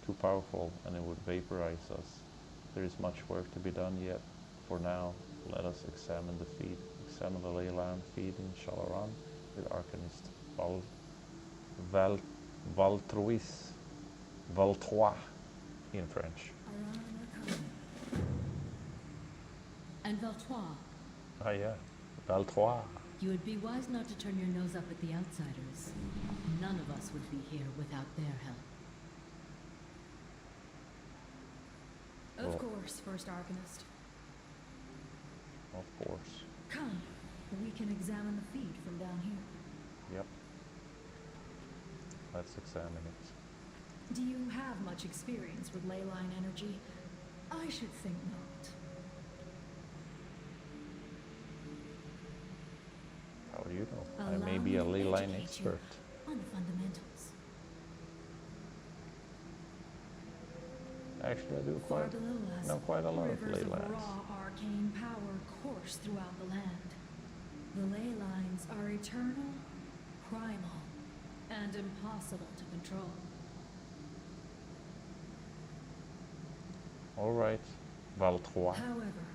[SPEAKER 1] Too powerful and it would vaporize us. There is much work to be done yet. For now, let us examine the feed. Examine the leyline feed in Shalaran with Arcanist Valtrois in French.
[SPEAKER 2] And Valtois,
[SPEAKER 1] Ah yeah, Valtrois.
[SPEAKER 2] you would be wise not to turn your nose up at the outsiders. None of us would be here without their help.
[SPEAKER 5] Of
[SPEAKER 1] Well-
[SPEAKER 5] course, First Arcanist.
[SPEAKER 1] Of course.
[SPEAKER 5] Come, we can examine the feed from down here.
[SPEAKER 1] Yep. Let's examine it.
[SPEAKER 5] Do you have much experience with ley line energy? I should think not.
[SPEAKER 1] be a ley line
[SPEAKER 5] educate you
[SPEAKER 1] expert.
[SPEAKER 5] on the fundamentals.
[SPEAKER 1] Actually, I do
[SPEAKER 5] Far below us,
[SPEAKER 1] know quite a lot of
[SPEAKER 5] rivers
[SPEAKER 1] ley
[SPEAKER 5] of
[SPEAKER 1] lines.
[SPEAKER 5] raw arcane power course throughout the land. The ley lines are eternal, primal, and impossible to control.
[SPEAKER 1] All right, Valtroy.
[SPEAKER 5] However,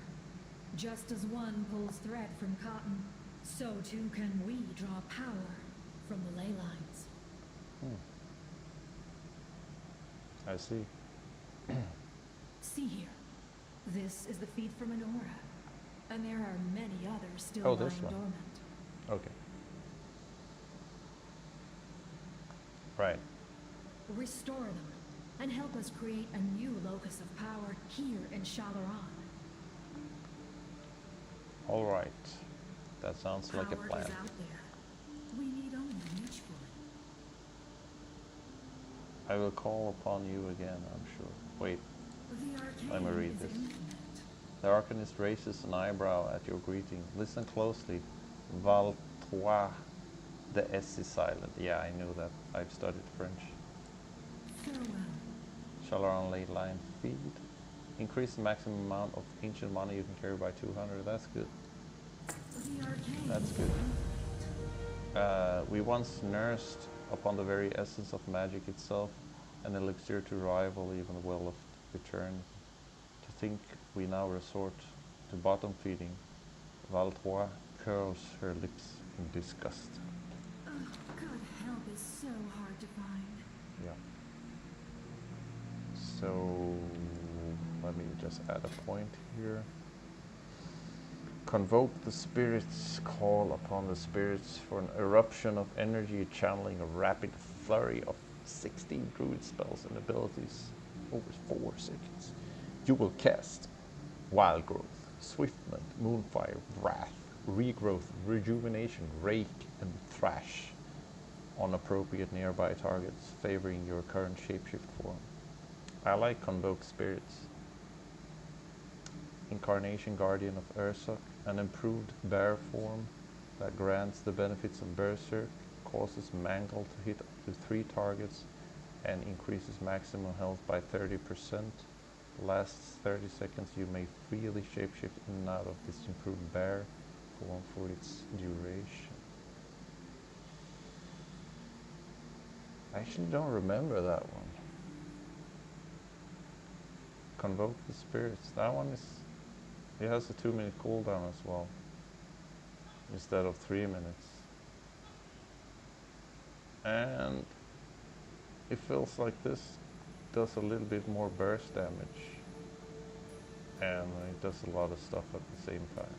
[SPEAKER 5] just as one pulls thread from cotton, so too can we draw power from the ley lines.
[SPEAKER 1] I see.
[SPEAKER 5] See here. This is the feed from an aura. And there are many others still
[SPEAKER 1] Oh,
[SPEAKER 5] lying
[SPEAKER 1] this one.
[SPEAKER 5] dormant.
[SPEAKER 1] Okay. Right.
[SPEAKER 5] Restore them, and help us create a new locus of power here in Shalaran.
[SPEAKER 1] All right. That sounds like a
[SPEAKER 5] Power
[SPEAKER 1] plan.
[SPEAKER 5] is out there. We need only reach for it.
[SPEAKER 1] I will call upon you again, I'm sure. Wait,
[SPEAKER 5] The arcane
[SPEAKER 1] let me read
[SPEAKER 5] is
[SPEAKER 1] this.
[SPEAKER 5] infinite.
[SPEAKER 1] The Arcanist raises an eyebrow at your greeting. Listen closely. Valtroy. The S is silent. Yeah, I knew that. I've studied French.
[SPEAKER 5] Farewell.
[SPEAKER 1] Shalaran ley line feed. Increase the maximum amount of ancient money you can carry by 200. That's good.
[SPEAKER 5] The arcane
[SPEAKER 1] That's
[SPEAKER 5] is
[SPEAKER 1] good.
[SPEAKER 5] infinite.
[SPEAKER 1] We once nursed upon the very essence of magic itself, an elixir to rival even the well of eternity. To think we now resort to bottom feeding. Valtroy curls her lips in disgust.
[SPEAKER 5] Oh, good help is so hard to find.
[SPEAKER 1] Yeah. So let me just add a point here. Convoke the spirits, call upon the spirits for an eruption of energy, channeling a rapid flurry of 16 druid spells and abilities over 4 seconds. You will cast Wild Growth, Swiftment, Moonfire, Wrath, Regrowth, Rejuvenation, Rake, and Thrash on appropriate nearby targets, favoring your current shapeshift form. I like Convoke Spirits. Incarnation Guardian of Ursa, an improved bear form that grants the benefits of Berserk, causes Mangle to hit up to 3 targets, and increases maximum health by 30%. Lasts 30 seconds. You may freely shapeshift in and out of this improved bear form for its duration. I actually don't remember that one. Convoke the spirits. That one is... It has a 2-minute cooldown as well, instead of 3 minutes. And it feels like this does a little bit more burst damage. And it does a lot of stuff at the same time.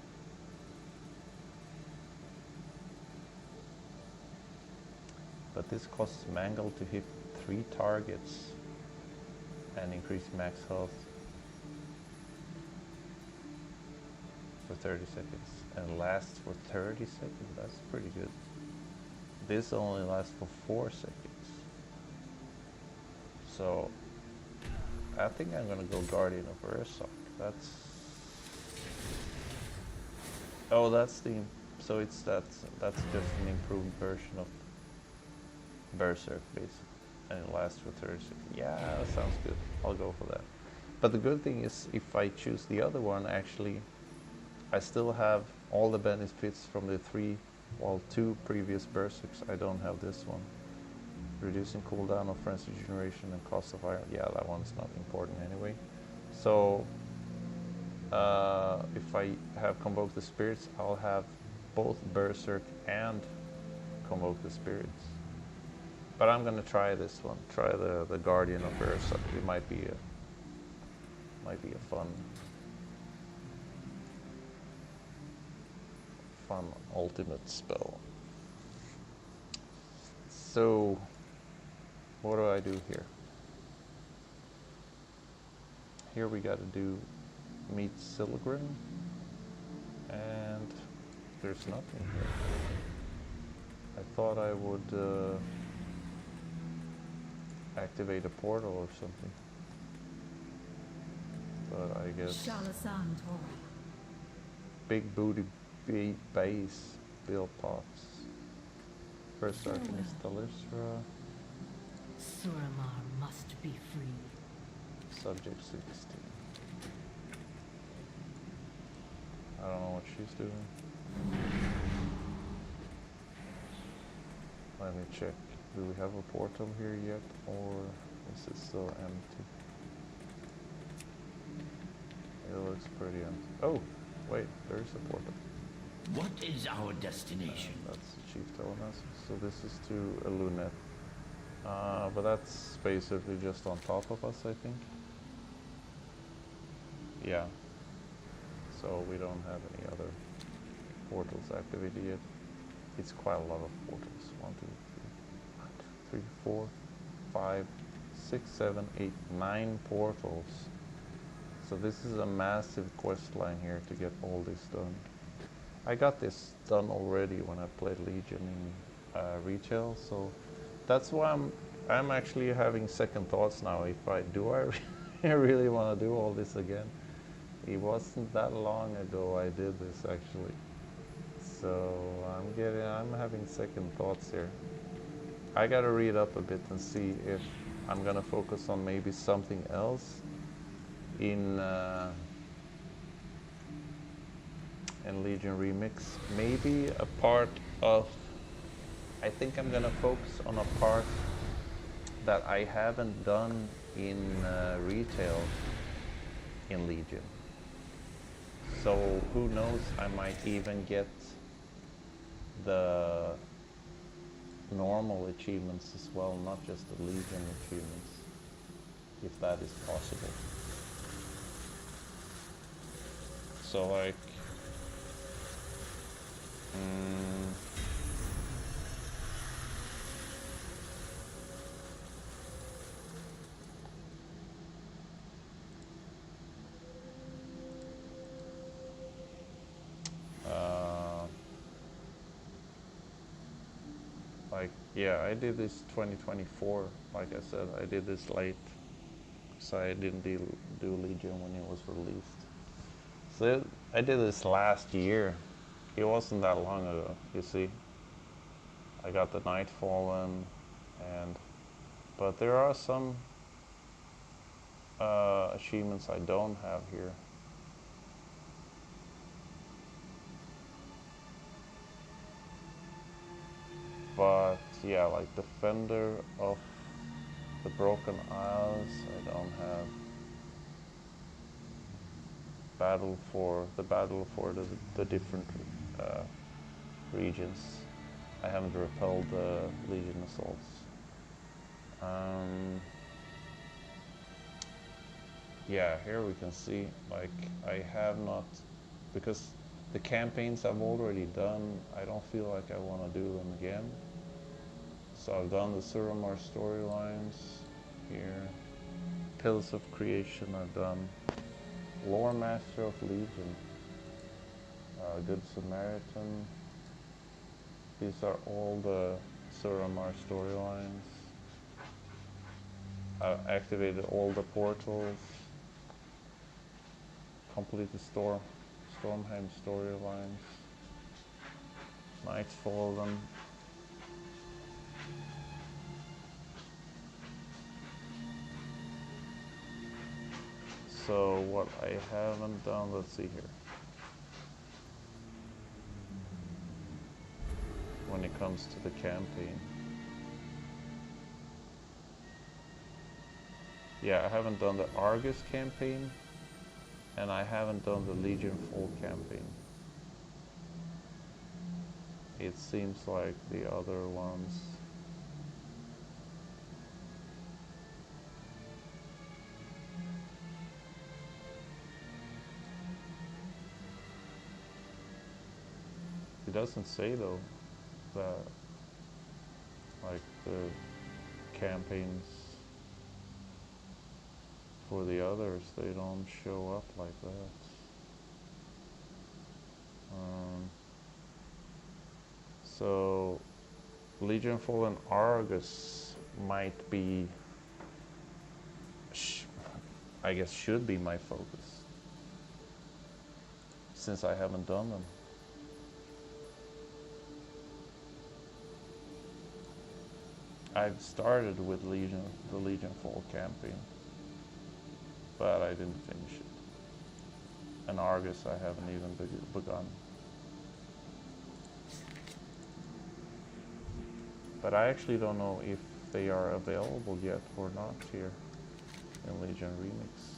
[SPEAKER 1] But this costs Mangle to hit 3 targets and increase max health for 30 seconds and lasts for 30 seconds. That's pretty good. This only lasts for 4 seconds. So I think I'm gonna go Guardian of Ursak. That's... Oh, that's the... So it's that's just an improved version of Berserk, basically. And it lasts for 30 seconds. Yeah, that sounds good. I'll go for that. But the good thing is, if I choose the other one, actually, I still have all the benefits from the 2 previous Berserks. I don't have this one. Reducing cooldown of frenzy generation and cost of iron. Yeah, that one's not important anyway. So, if I have Convoke the Spirits, I'll have both Berserk and Convoke the Spirits. But I'm gonna try this one. Try the Guardian of Ursa. It might be a fun ultimate spell. So what do I do here? Here we gotta do meet Silgrim, and there's nothing here. I thought I would activate a portal or something, but I guess
[SPEAKER 5] Shalasan Torah.
[SPEAKER 1] big booty base build pots. First Arcanist
[SPEAKER 5] Farewell.
[SPEAKER 1] Talisra.
[SPEAKER 2] Suramar must be free.
[SPEAKER 1] Subject 16. I don't know what she's doing. Let me check. Do we have a portal here yet, or is it still empty? It looks pretty empty. Oh, wait, there's a portal.
[SPEAKER 3] What is our destination?
[SPEAKER 1] That's the Chief Telemaster. So this is to a Lunette. But that's basically just on top of us, I think. Yeah. So we don't have any other portals activated yet. It's quite a lot of portals. 1, 2, 3, 4, 5, 6, 7, 8, 9 portals. So this is a massive quest line here to get all this done. I got this done already when I played Legion in retail, so that's why I'm actually having second thoughts now. If I really want to do all this again. It wasn't that long ago I did this actually, so I'm having second thoughts here. I gotta read up a bit and see if I'm gonna focus on maybe something else in Legion Remix. Maybe a part of, I think I'm gonna focus on a part that I haven't done in retail in Legion. So who knows, I might even get the normal achievements as well, not just the Legion achievements, if that is possible. So like, yeah, I did this 2024. Like I said, I did this late, so I didn't do Legion when it was released. So I did this last year. It wasn't that long ago, you see. I got the Nightfallen, but there are some achievements I don't have here. But yeah, like Defender of the Broken Isles, I don't have. Battle for the different regions. I haven't repelled the Legion assaults. Yeah, here we can see, like, I have not, because the campaigns I've already done, I don't feel like I want to do them again. So I've done the Suramar storylines here. Pillars of Creation I've done. Lore Master of Legion. Good Samaritan. These are all the Suramar storylines. I activated all the portals. Complete the Stormheim storylines. Night's Fallen. So what I haven't done, let's see here. When it comes to the campaign. Yeah, I haven't done the Argus campaign, and I haven't done the Legion Fall campaign. It seems like the other ones. It doesn't say though that like the campaigns for the others, they don't show up like that. So Legion Fallen Argus might be, I guess should be my focus, since I haven't done them. I've started with the Legion Fall campaign, but I didn't finish it. And Argus I haven't even begun. But I actually don't know if they are available yet or not here in Legion Remix.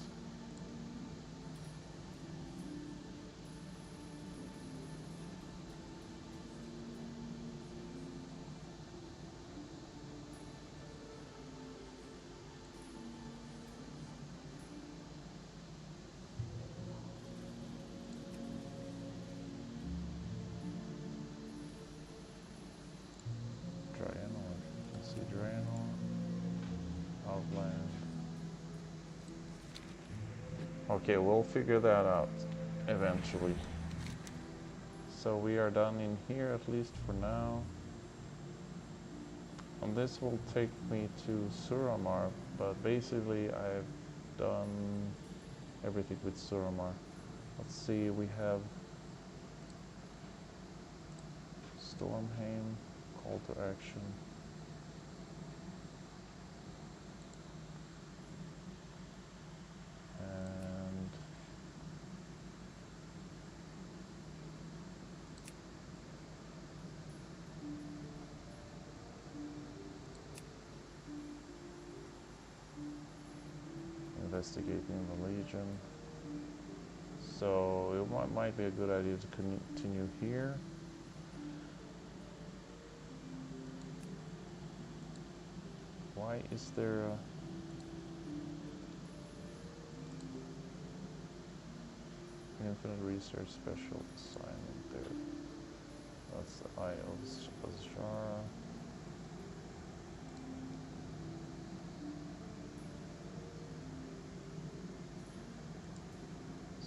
[SPEAKER 1] Okay, we'll figure that out eventually. So we are done in here, at least for now. And this will take me to Suramar, but basically I've done everything with Suramar. Let's see, we have Stormheim, call to action. Investigating the Legion. So it might be a good idea to continue here. Why is there a... Infinite Research Special assignment there? That's the Eye of Azshara.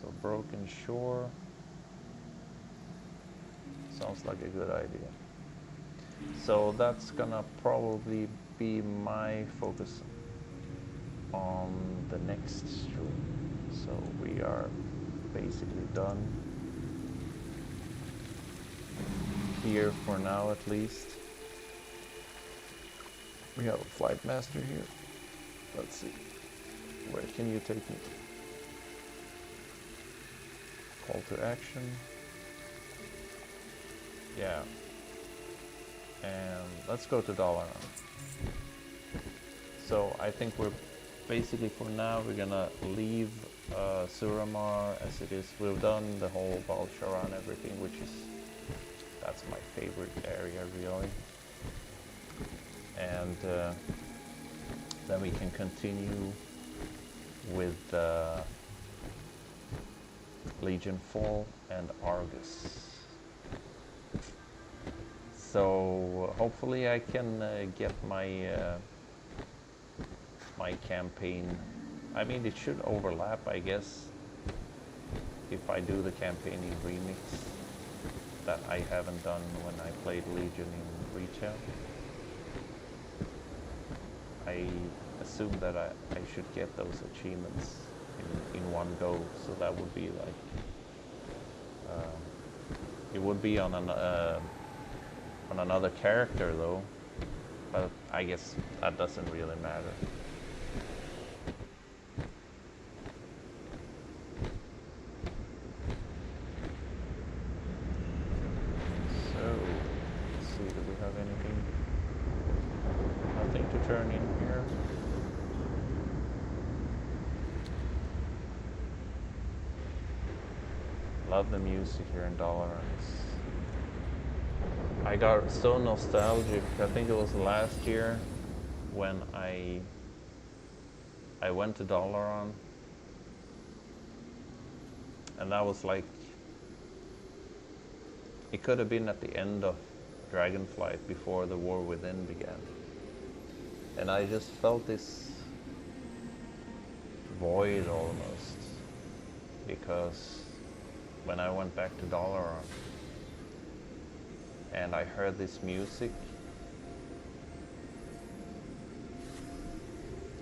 [SPEAKER 1] So Broken Shore. Sounds like a good idea. So that's gonna probably be my focus on the next stream. So we are basically done here for now, at least. We have a flight master here. Let's see. Where can you take me? Call to action. Yeah. And let's go to Dalaran. So I think we're basically, for now, we're gonna leave Suramar as it is. We've done the whole Valshara and everything, which is, that's my favorite area, really. And then we can continue with Legion Fall and Argus. So hopefully I can get my my campaign. I mean, it should overlap, I guess, if I do the campaign in Remix that I haven't done when I played Legion in retail. I assume that I should get those achievements in one go, so that would be like it would be on another character though, but I guess that doesn't really matter. So let's see, do we have anything? Nothing to turn in here. Love the music here in Dalaran. I got so nostalgic. I think it was last year when I went to Dalaran, and that was like, it could have been at the end of Dragonflight before the War Within began, and I just felt this void almost, because when I went back to Dalaran and I heard this music,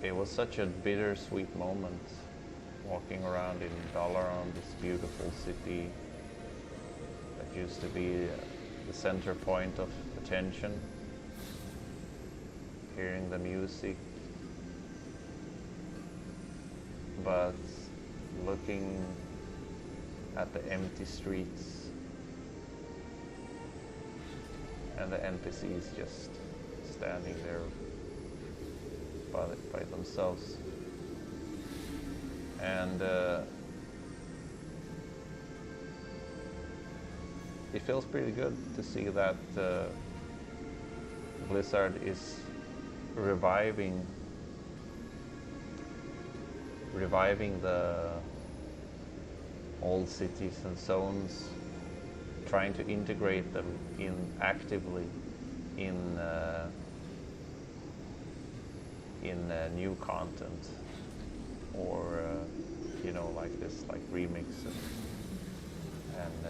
[SPEAKER 1] it was such a bittersweet moment, walking around in Dalaran, this beautiful city that used to be the center point of attention. hearing the music, but looking at the empty streets and the NPCs just standing there by themselves. And it feels pretty good to see that Blizzard is reviving the old cities and zones, trying to integrate them in actively in new content, or you know, like this, like remix, and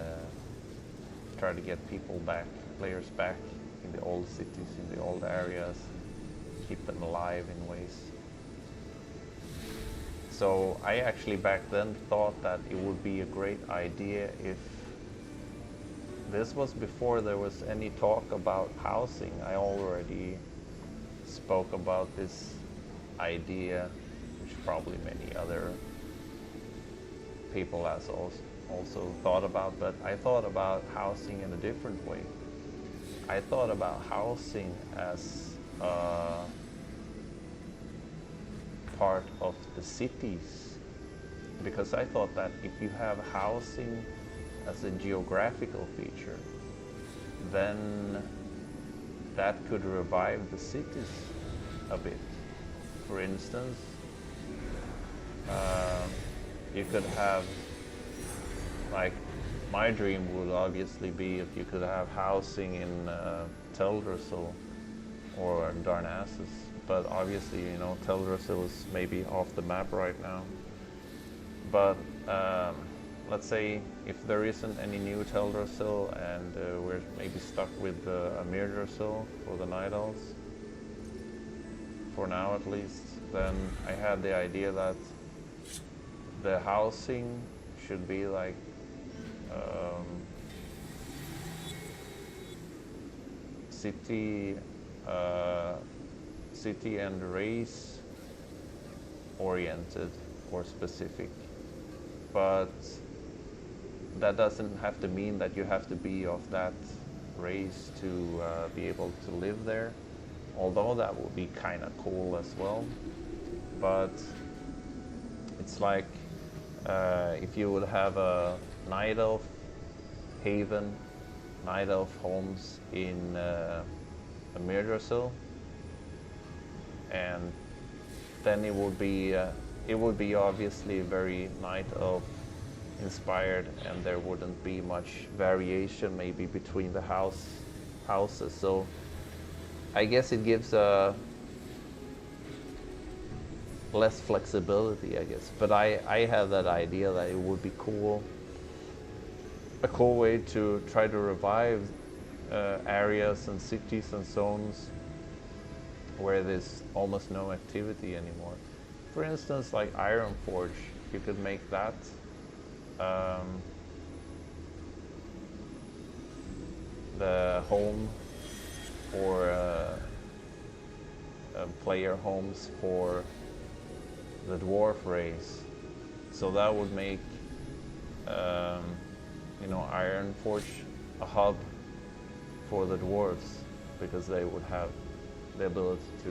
[SPEAKER 1] try to get people back, players back in the old cities, in the old areas, keep them alive in ways. So I actually back then thought that it would be a great idea if this was before there was any talk about housing. I already spoke about this idea, which probably many other people has also thought about, but I thought about housing in a different way. I thought about housing as part of the cities, because I thought that if you have housing as a geographical feature, then that could revive the cities a bit. For instance, you could have, like, my dream would obviously be if you could have housing in Teldrassil or Darnassus, but obviously, you know, Teldrassil is maybe off the map right now. But let's say if there isn't any new Teldrassil and we're maybe stuck with Amirdrassil for the Night Elves, for now at least, then I had the idea that the housing should be like city and race oriented or specific, but that doesn't have to mean that you have to be of that race to be able to live there, although that would be kind of cool as well. But it's like if you would have a Night Elf haven, Night Elf homes in Amirdrassil, and then it would be obviously very Night Elf inspired, and there wouldn't be much variation maybe between the houses. So I guess it gives less flexibility, I guess. But I had that idea that it would be cool, a cool way to try to revive areas and cities and zones where there's almost no activity anymore. For instance, like Ironforge, you could make that the home for player homes for the dwarf race. So that would make you know, Ironforge a hub for the dwarves, because they would have the ability to,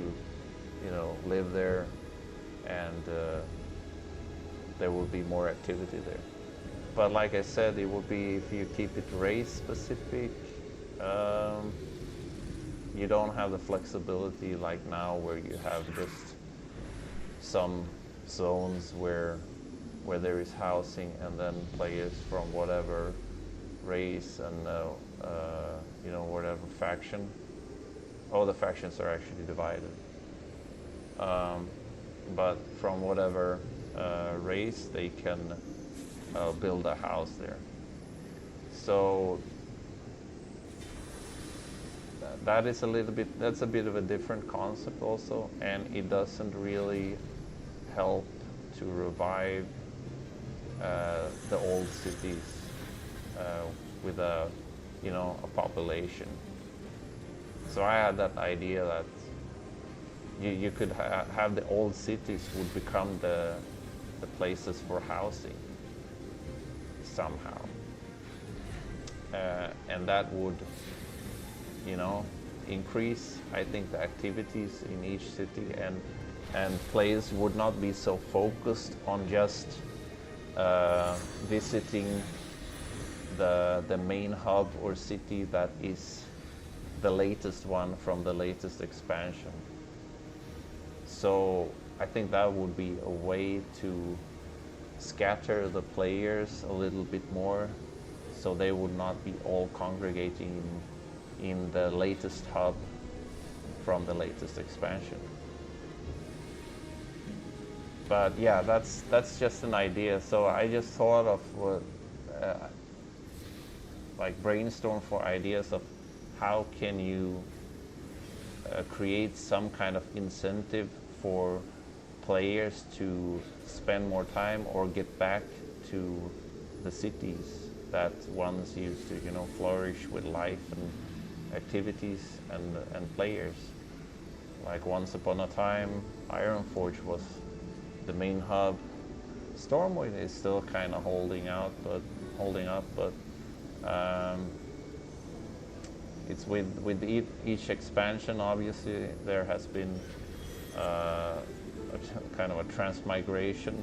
[SPEAKER 1] you know, live there, and there would be more activity there. But like I said, it would be, if you keep it race specific, you don't have the flexibility like now, where you have just some zones where there is housing, and then players from whatever race and you know, whatever faction. All the factions are actually divided, but from whatever race, they can build a house there. So that's a bit of a different concept also, and it doesn't really help to revive the old cities with a, you know, a population. So I had that idea that you could have the old cities would become the places for housing somehow, and that would, you know, increase, I think, the activities in each city, and players would not be so focused on just visiting the main hub or city that is the latest one from the latest expansion. So I think that would be a way to scatter the players a little bit more, so they would not be all congregating in the latest hub from the latest expansion. But yeah, that's just an idea. So I just thought of what, like brainstorm for ideas of how can you create some kind of incentive for players to spend more time or get back to the cities that once used to, you know, flourish with life and activities and players. Like once upon a time, Ironforge was the main hub. Stormwind is still kind of holding up, but it's with each expansion. Obviously, there has been a kind of a transmigration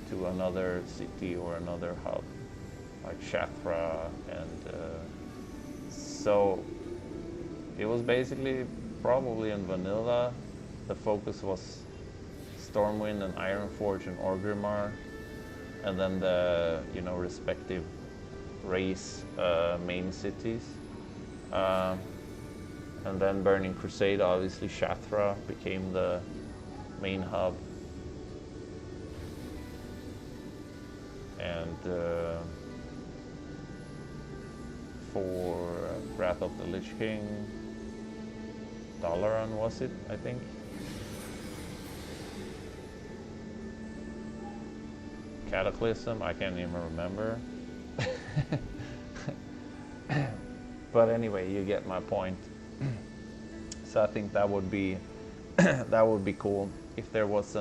[SPEAKER 1] to another city or another hub, like Shathra, and so it was basically probably in vanilla. The focus was Stormwind and Ironforge and Orgrimmar, and then the, you know, respective race main cities. And then Burning Crusade, obviously Shathra became the main hub. And for Wrath of the Lich King, Dalaran was it, I think? Cataclysm, I can't even remember. But anyway, you get my point. So I think that would be that would be cool if there was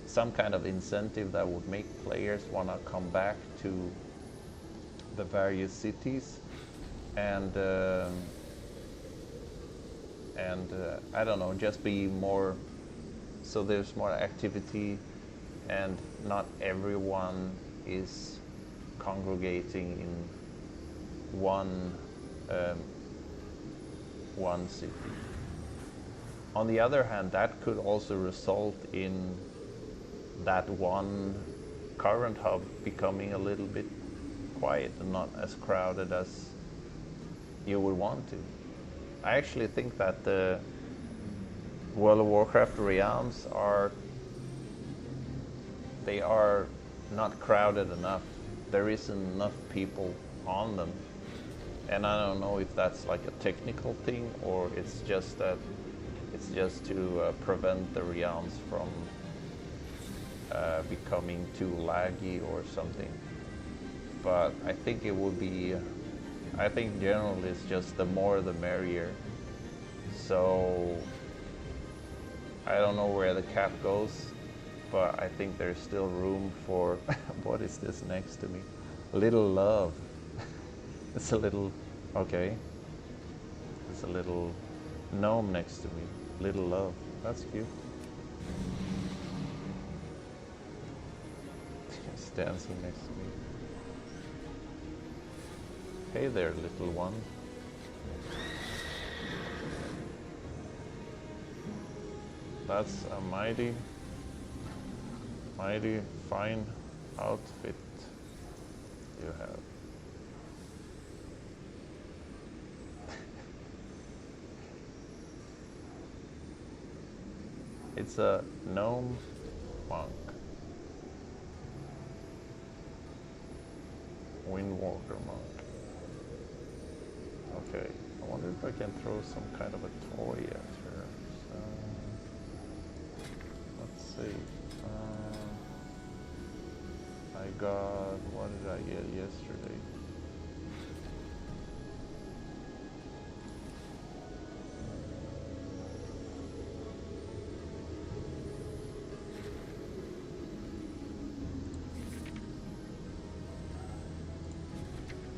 [SPEAKER 1] some kind of incentive that would make players want to come back to the various cities, and I don't know, just be more, so there's more activity and not everyone is congregating in one city. On the other hand, that could also result in that one current hub becoming a little bit quiet and not as crowded as you would want to. I actually think that the World of Warcraft realms are not crowded enough. There isn't enough people on them. And I don't know if that's like a technical thing or it's just to prevent the realms from becoming too laggy or something. But I think it would be, I think generally it's just the more the merrier. So I don't know where the cap goes, but I think there's still room for, what is this next to me? Little love. It's a little, okay. It's a little gnome next to me. Little love, that's cute. It's dancing next to me. Hey there, little one. That's a mighty fine outfit you have. It's a gnome monk. Windwalker monk. Okay, I wonder if I can throw some kind of a toy at her. So, let's see. I got, what did I get yesterday?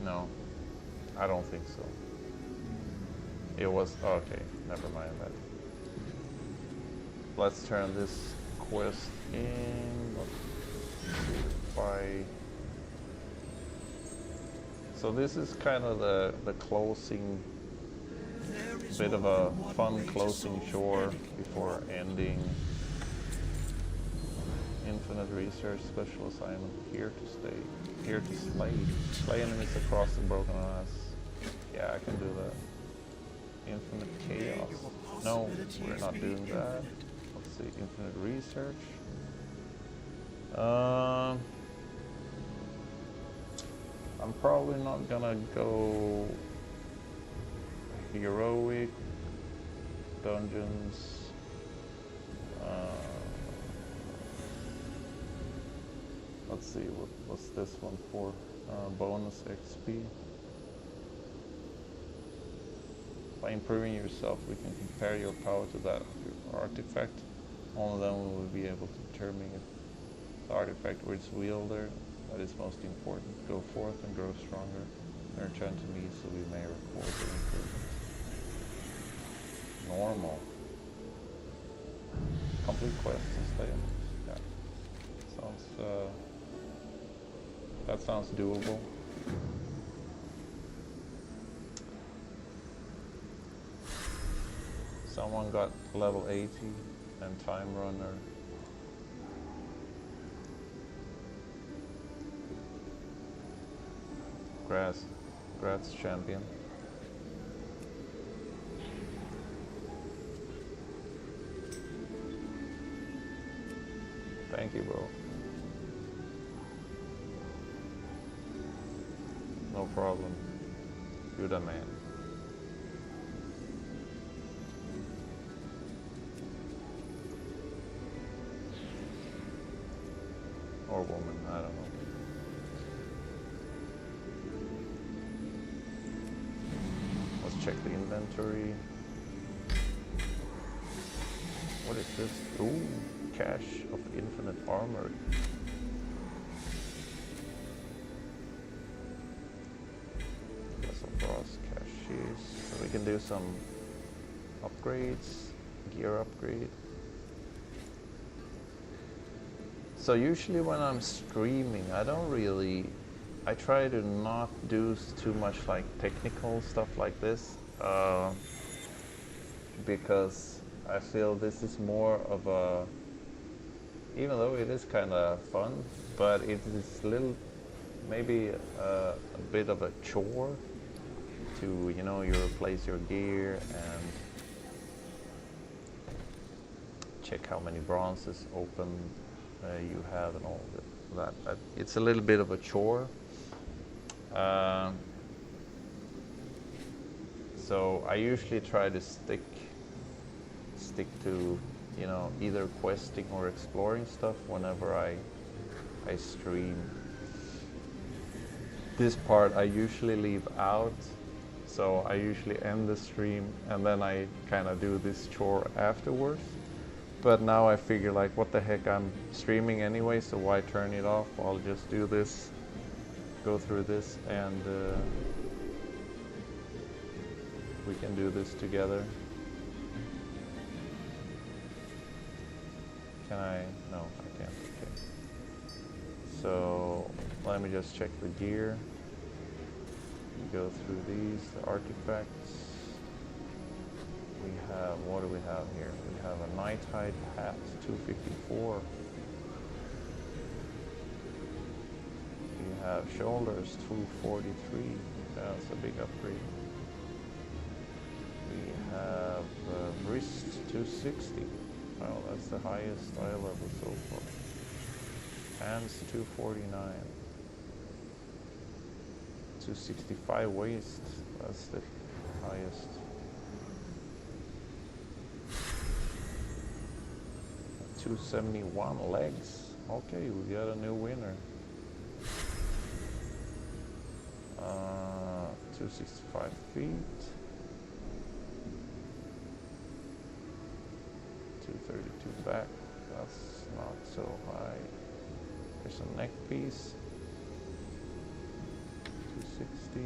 [SPEAKER 1] No, I don't think so. It was, okay, never mind that. Let's turn this quest in by... So this is kind of the closing, bit of a fun closing chore before ending Infinite Research Special Assignment. Here to stay, here to slay. Slay enemies across the broken glass. Yeah, I can do that. Infinite Chaos. No, we're not doing that. Let's see, Infinite Research. I'm probably not gonna go heroic dungeons. Let's see, what's this one for? Bonus XP. By improving yourself, we can compare your power to that of your artifact. Only then we will be able to determine if the artifact or its wielder that is most important. Go forth and grow stronger, and return to me so we may record the improvement. Normal. Complete quest and stay in. Yeah. Sounds, that sounds doable. Someone got level 80 and Time Runner. Graz champion. Thank you, bro. No problem. You're the man. Or woman, I don't know. Let's check the inventory. What is this? Ooh, cache of infinite armor. Vessel frost caches. So we can do some upgrades, gear upgrade. So usually when I'm streaming, I try to not do too much like technical stuff like this, because I feel this is more of a, even though it is kind of fun, but it is maybe a bit of a chore to, you replace your gear and check how many bronzes open you have and all that. It's a little bit of a chore. So I usually try to stick to, either questing or exploring stuff whenever I stream. This part I usually leave out, so I usually end the stream and then I kind of do this chore afterwards. But now I figure, like, what the heck, I'm streaming anyway, so why turn it off? I'll just do this, go through this, and we can do this together. Can I? No, I can't. Okay. So let me just check the gear. Go through these, the artifacts. We have, what do we have here? We have a night hide hat, 254. We have shoulders, 243. That's a big upgrade. We have wrist, 260. Well, that's the highest eye level so far. Hands, 249. 265 waist. That's the highest. 271 legs. Okay, we got a new winner. 265 feet. 232 back. That's not so high. There's a neck piece. 260.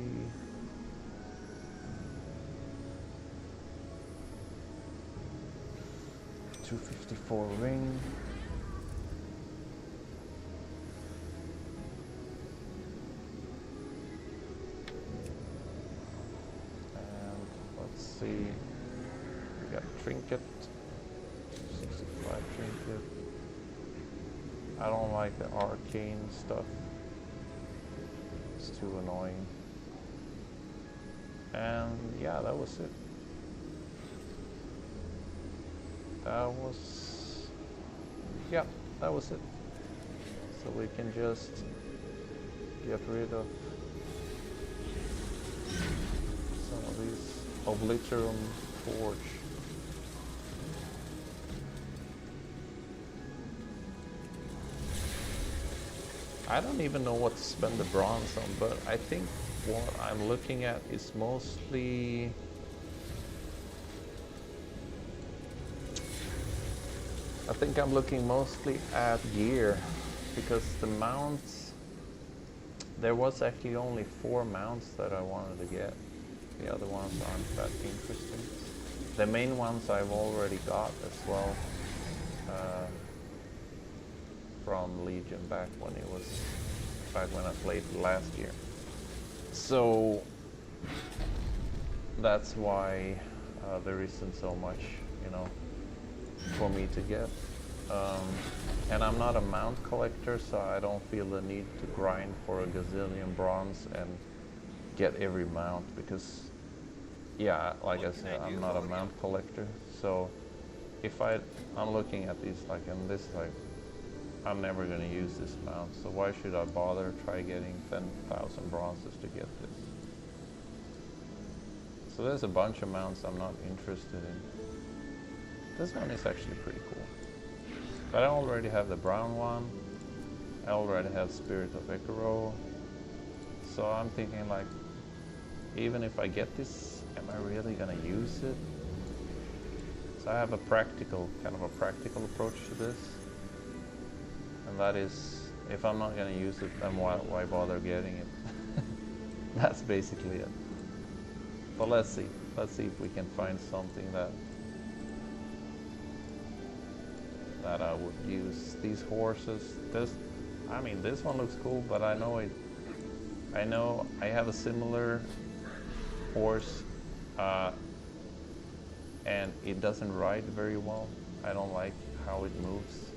[SPEAKER 1] 254 ring. And let's see. We got trinket. 65 trinket. I don't like the arcane stuff. It's too annoying. And yeah, that was it. That was it. So we can just get rid of some of these Obliterum Forge. I don't even know what to spend the bronze on, but I think what I'm looking at is mostly I think I'm looking mostly at gear, because the mounts, there was actually only 4 mounts that I wanted to get. The other ones aren't that interesting. The main ones I've already got as well, from Legion back when I played last year. So that's why there isn't so much, you know, for me to get. And I'm not a mount collector, so I don't feel the need to grind for a gazillion bronze and get every mount, because yeah, like I said, I'm not a mount collector. So if I'm looking at these, like, and this, like, I'm never going to use this mount, so why should I bother try getting 10,000 bronzes to get this? So there's a bunch of mounts I'm not interested in. This one is actually pretty cool. But I already have the brown one. I already have Spirit of Icaro. So I'm thinking, like, even if I get this, am I really gonna use it? So I have a practical approach to this. And that is, if I'm not gonna use it, then why bother getting it? That's basically it. But let's see if we can find something that I would use. These horses, this one looks cool, but I know I have a similar horse, and it doesn't ride very well. I don't like how it moves.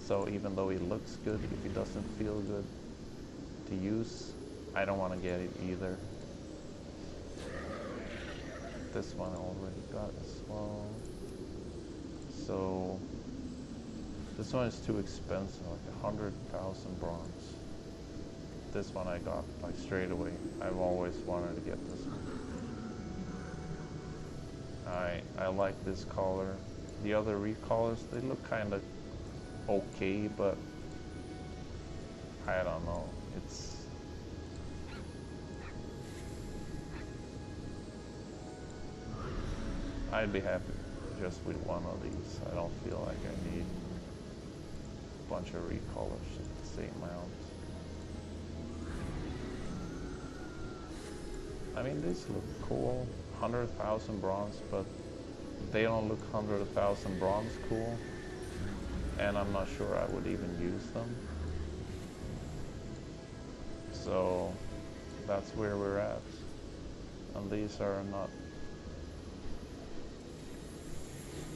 [SPEAKER 1] So even though it looks good, if it doesn't feel good to use, I don't want to get it either. This one I already got as well. So this one is too expensive, like 100,000 bronze. This one I got like straight away. I've always wanted to get this one. I like this color. The other recolors, they look kind of okay, but I don't know. I'd be happy just with one of these. I don't feel like I need a bunch of recolors at the same amount. I mean, these look cool. 100,000 bronze, but they don't look 100,000 bronze cool. And I'm not sure I would even use them. So that's where we're at. And these are not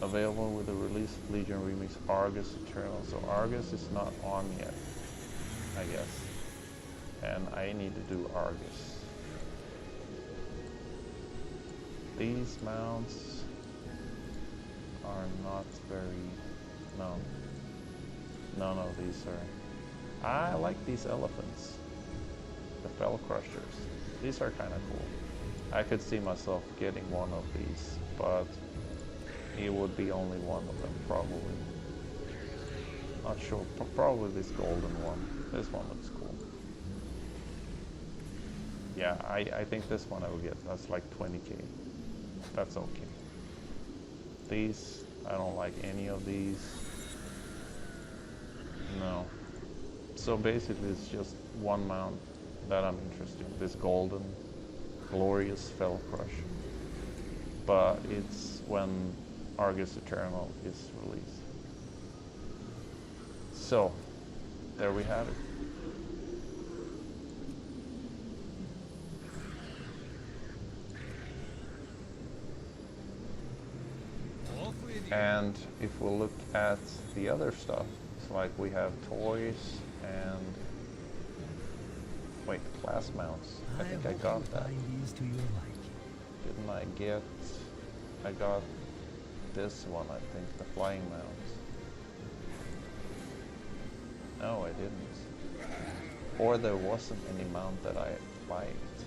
[SPEAKER 1] available with the release of Legion Remix Argus Eternal. So Argus is not on yet, I guess. And I need to do Argus. These mounts are not very, no, these are, I like these elephants, the Fell Crushers. These are kind of cool. I could see myself getting one of these, but it would be only one of them, probably. Not sure, probably this golden one. This one looks cool. Yeah, I think this one I will get. That's like 20k. That's okay. These, I don't like any of these. No. So basically it's just one mount that I'm interested in. This golden, glorious Fell Crush. But it's when Argus Eternal is released. So, there we have it. And if we look at the other stuff, it's like we have toys and wait, class mounts. I think I got that. Didn't I get? I got this one, I think, the flying mount. No, I didn't. Or there wasn't any mount that I liked,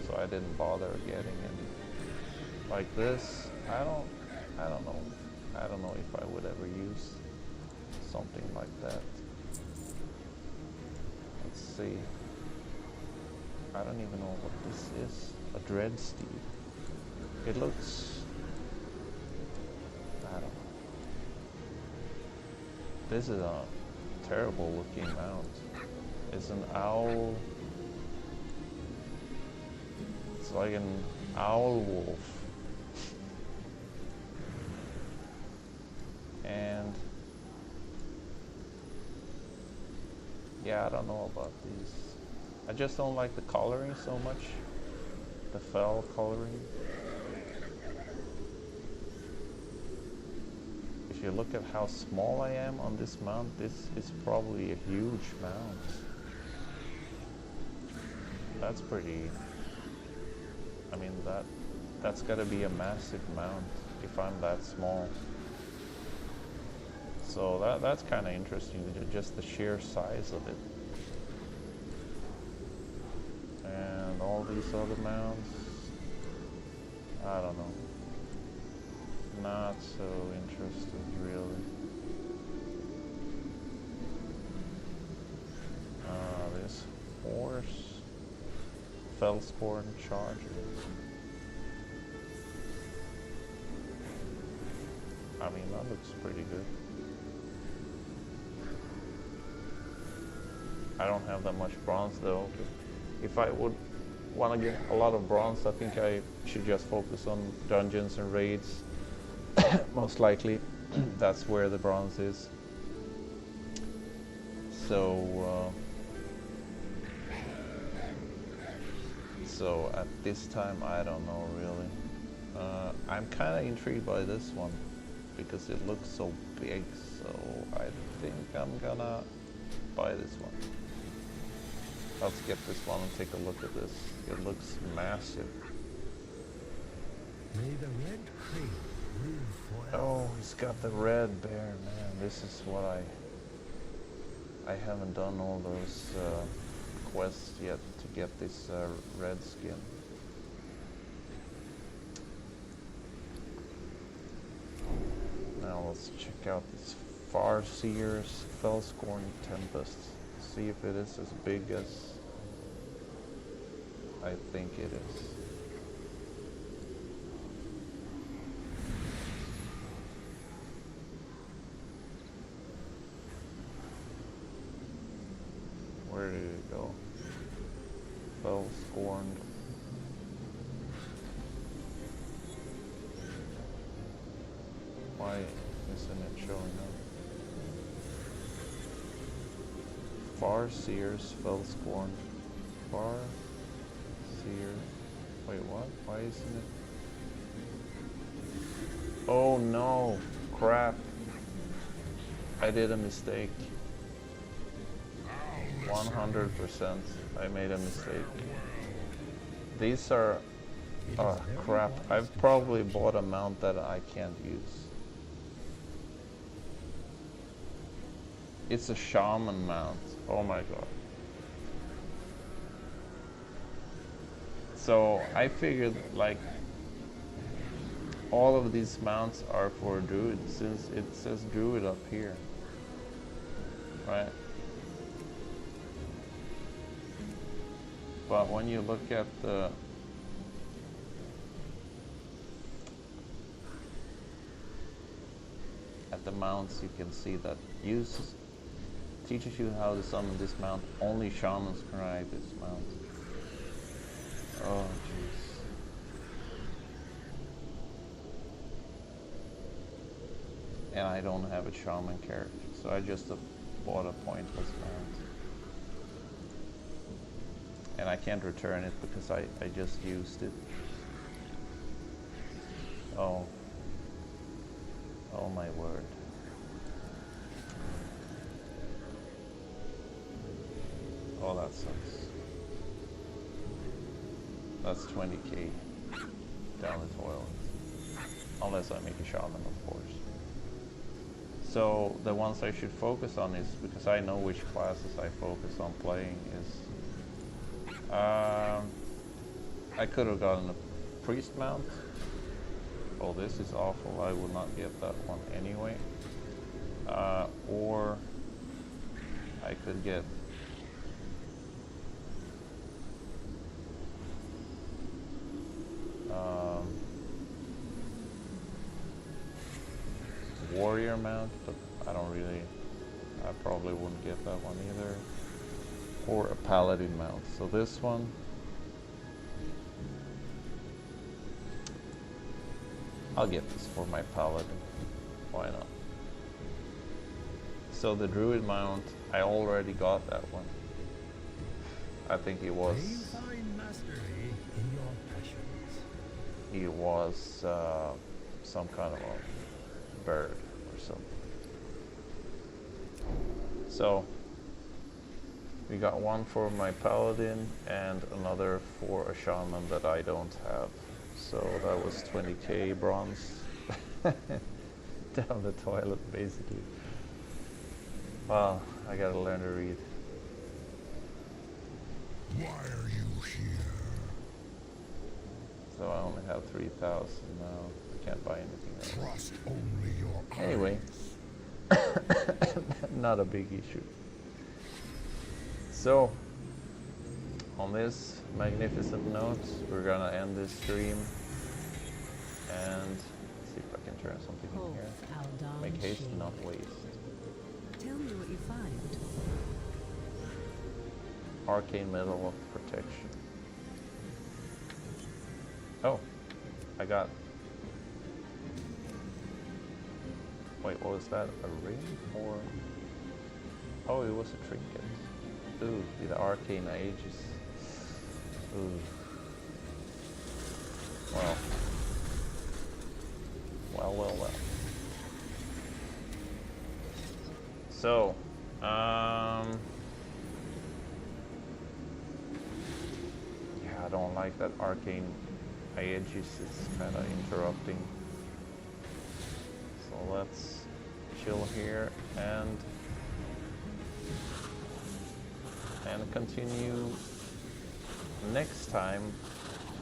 [SPEAKER 1] so I didn't bother getting any. Like this, I don't know. I don't know if I would ever use something like that. Let's see. I don't even know what this is. A dread steed. It looks, I don't know. This is a terrible looking mount. It's an owl. It's like an owl wolf. And yeah, I don't know about these. I just don't like the coloring so much. The fell coloring. If you look at how small I am on this mount, this is probably a huge mount. That's pretty, I mean, that's gotta be a massive mount if I'm that small. So that's kind of interesting, just the sheer size of it. And all these other mounts, I don't know. Not so interested, really. This horse, Fellscorn Charger. I mean, that looks pretty good. I don't have that much bronze though. If I would want to get a lot of bronze, I think I should just focus on dungeons and raids. Most likely, that's where the bronze is. So at this time, I don't know really. I'm kind of intrigued by this one because it looks so big. So I think I'm gonna buy this one. Let's get this one and take a look at this. It looks massive.
[SPEAKER 3] May the red crane live forever.
[SPEAKER 1] Oh, he's got the red bear, man. This is what I haven't done all those quests yet to get this red skin. Now let's check out this Farseer's Fellscorn Tempest. See if it is as big as I think it is. Where did it go? Fellscorn. Why isn't it showing up? Farseer's Fellscorn. Farseer. Wait, what? Why isn't it? Oh no! Crap! I did a mistake. 100%. I made a mistake. These are... oh crap. I've probably bought a mount that I can't use. It's a shaman mount. Oh my god. So I figured like all of these mounts are for druid since it says druid up here. Right? But when you look at the mounts, you can see that teaches you how to summon this mount. Only shamans can ride this mount. Oh jeez. and I don't have a shaman character, so I just bought a pointless mount. And I can't return it because I just used it. Oh. Oh my word. Oh, that sucks. That's 20k down the toilet. Unless I make a shaman, of course. So the ones I should focus on is, because I know which classes I focus on playing, is I could have gotten a priest mount. Oh, this is awful. I will not get that one anyway. Or I could get warrior mount, but I probably wouldn't get that one either. Or a paladin mount. So this one, I'll get this for my paladin. Why not? So the druid mount, I already got that one. I think it was. He was some kind of a bird or something. So we got one for my paladin and another for a shaman that I don't have. So that was 20k bronze down the toilet, basically. Well, I gotta learn to read.
[SPEAKER 3] Why are you here?
[SPEAKER 1] So I only have 3,000 now. I can't buy anything else.
[SPEAKER 3] Trust only your eyes.
[SPEAKER 1] Anyway, not a big issue. So, on this magnificent note, we're gonna end this stream and see if I can turn something in here. Make haste, not waste.
[SPEAKER 2] Tell me what you find.
[SPEAKER 1] Arcane Medal of Protection. Oh, I got. Wait, what was that? A ring or? Oh, it was a trinket. Ooh, the arcane ages. Ooh. Well. Well. So, yeah, I don't like that arcane ages. It's kind of interrupting. So let's chill here and continue next time,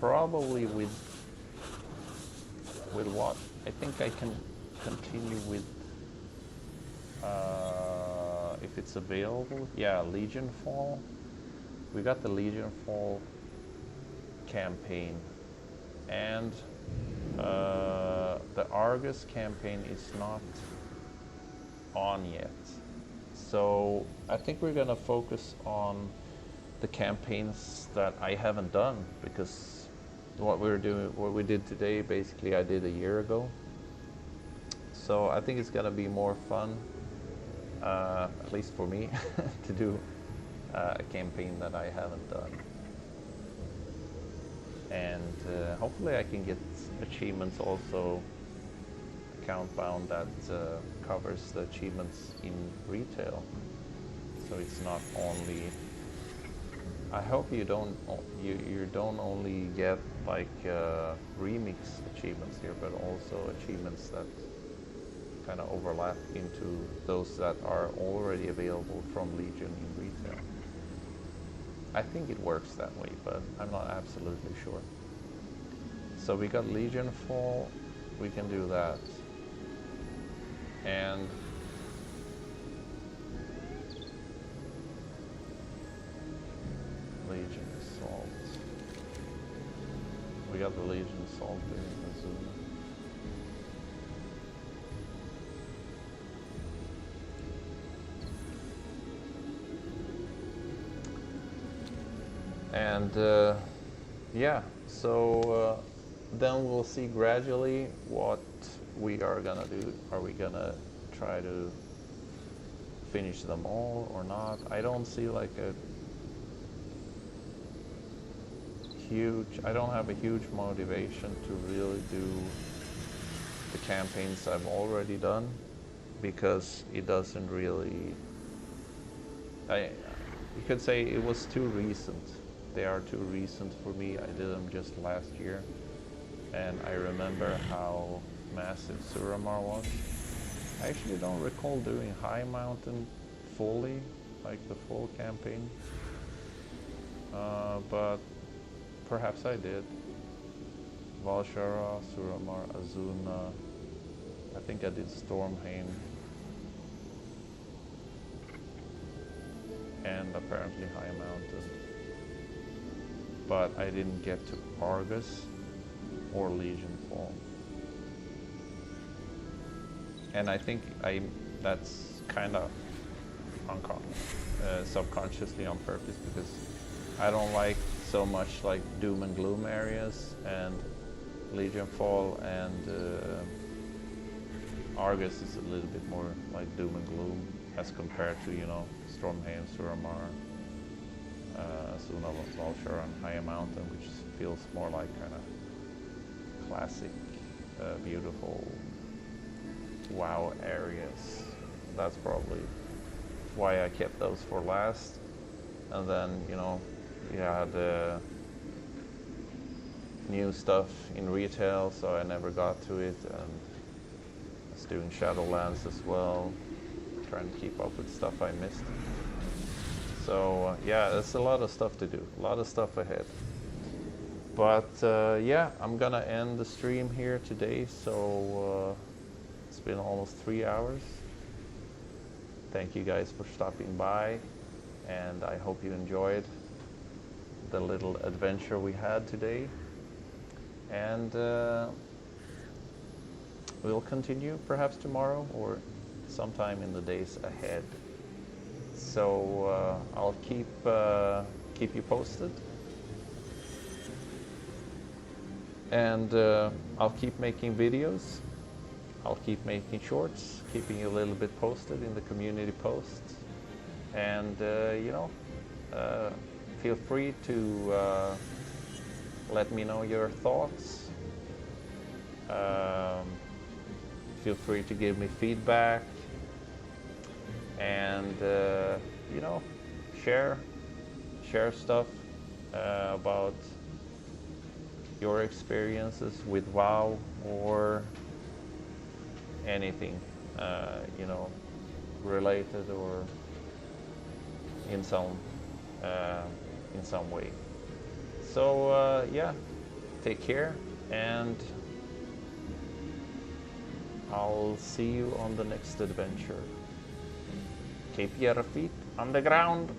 [SPEAKER 1] probably with what? I think I can continue with if it's available. Yeah, Legion Fall. We got the Legion Fall campaign, and the Argus campaign is not on yet. So I think we're gonna focus on the campaigns that I haven't done, because what we did today, basically I did a year ago. So I think it's gonna be more fun, at least for me, to do a campaign that I haven't done. And hopefully I can get achievements also, account bound, that covers the achievements in retail. So it's not only, I hope you don't only get like remix achievements here, but also achievements that kind of overlap into those that are already available from Legion in retail. I think it works that way, but I'm not absolutely sure. So we got Legion Fall, we can do that. And Legion Assault. We got the Legion Assault in Azuma. And yeah, so then we'll see gradually what we are gonna do. Are we gonna try to finish them all or not? I don't see like a huge, I don't have a huge motivation to really do the campaigns I've already done, because it doesn't really, you could say it was too recent. They are too recent for me. I did them just last year, and I remember how massive Suramar was. I actually don't recall doing High Mountain fully, like the full campaign, but perhaps I did. Valshara, Suramar, Azuna, I think I did Stormheim, and apparently High Mountain. But I didn't get to Argus or Legion Fall. And I think that's kind of subconsciously on purpose, because I don't like so much like doom and gloom areas, and Legion Fall and Argus is a little bit more like doom and gloom as compared to, you know, Stormheim, Suramar, Azuna, Valshara, and High Mountain, which feels more like kind of classic, beautiful WoW areas. That's probably why I kept those for last. And then, you know, you had new stuff in retail, so I never got to it. And I was doing Shadowlands as well, trying to keep up with stuff I missed. So yeah, there's a lot of stuff to do, a lot of stuff ahead. But yeah, I'm gonna end the stream here today, so it's been almost 3 hours. Thank you guys for stopping by, and I hope you enjoyed the little adventure we had today. And we'll continue perhaps tomorrow or sometime in the days ahead. So I'll keep you posted, and I'll keep making videos. I'll keep making shorts, keeping you a little bit posted in the community posts, and you know, feel free to let me know your thoughts. Feel free to give me feedback, and you know, share stuff about your experiences with WoW or anything, you know, related or in some way. So yeah, take care, and I'll see you on the next adventure. Keep your feet on the ground.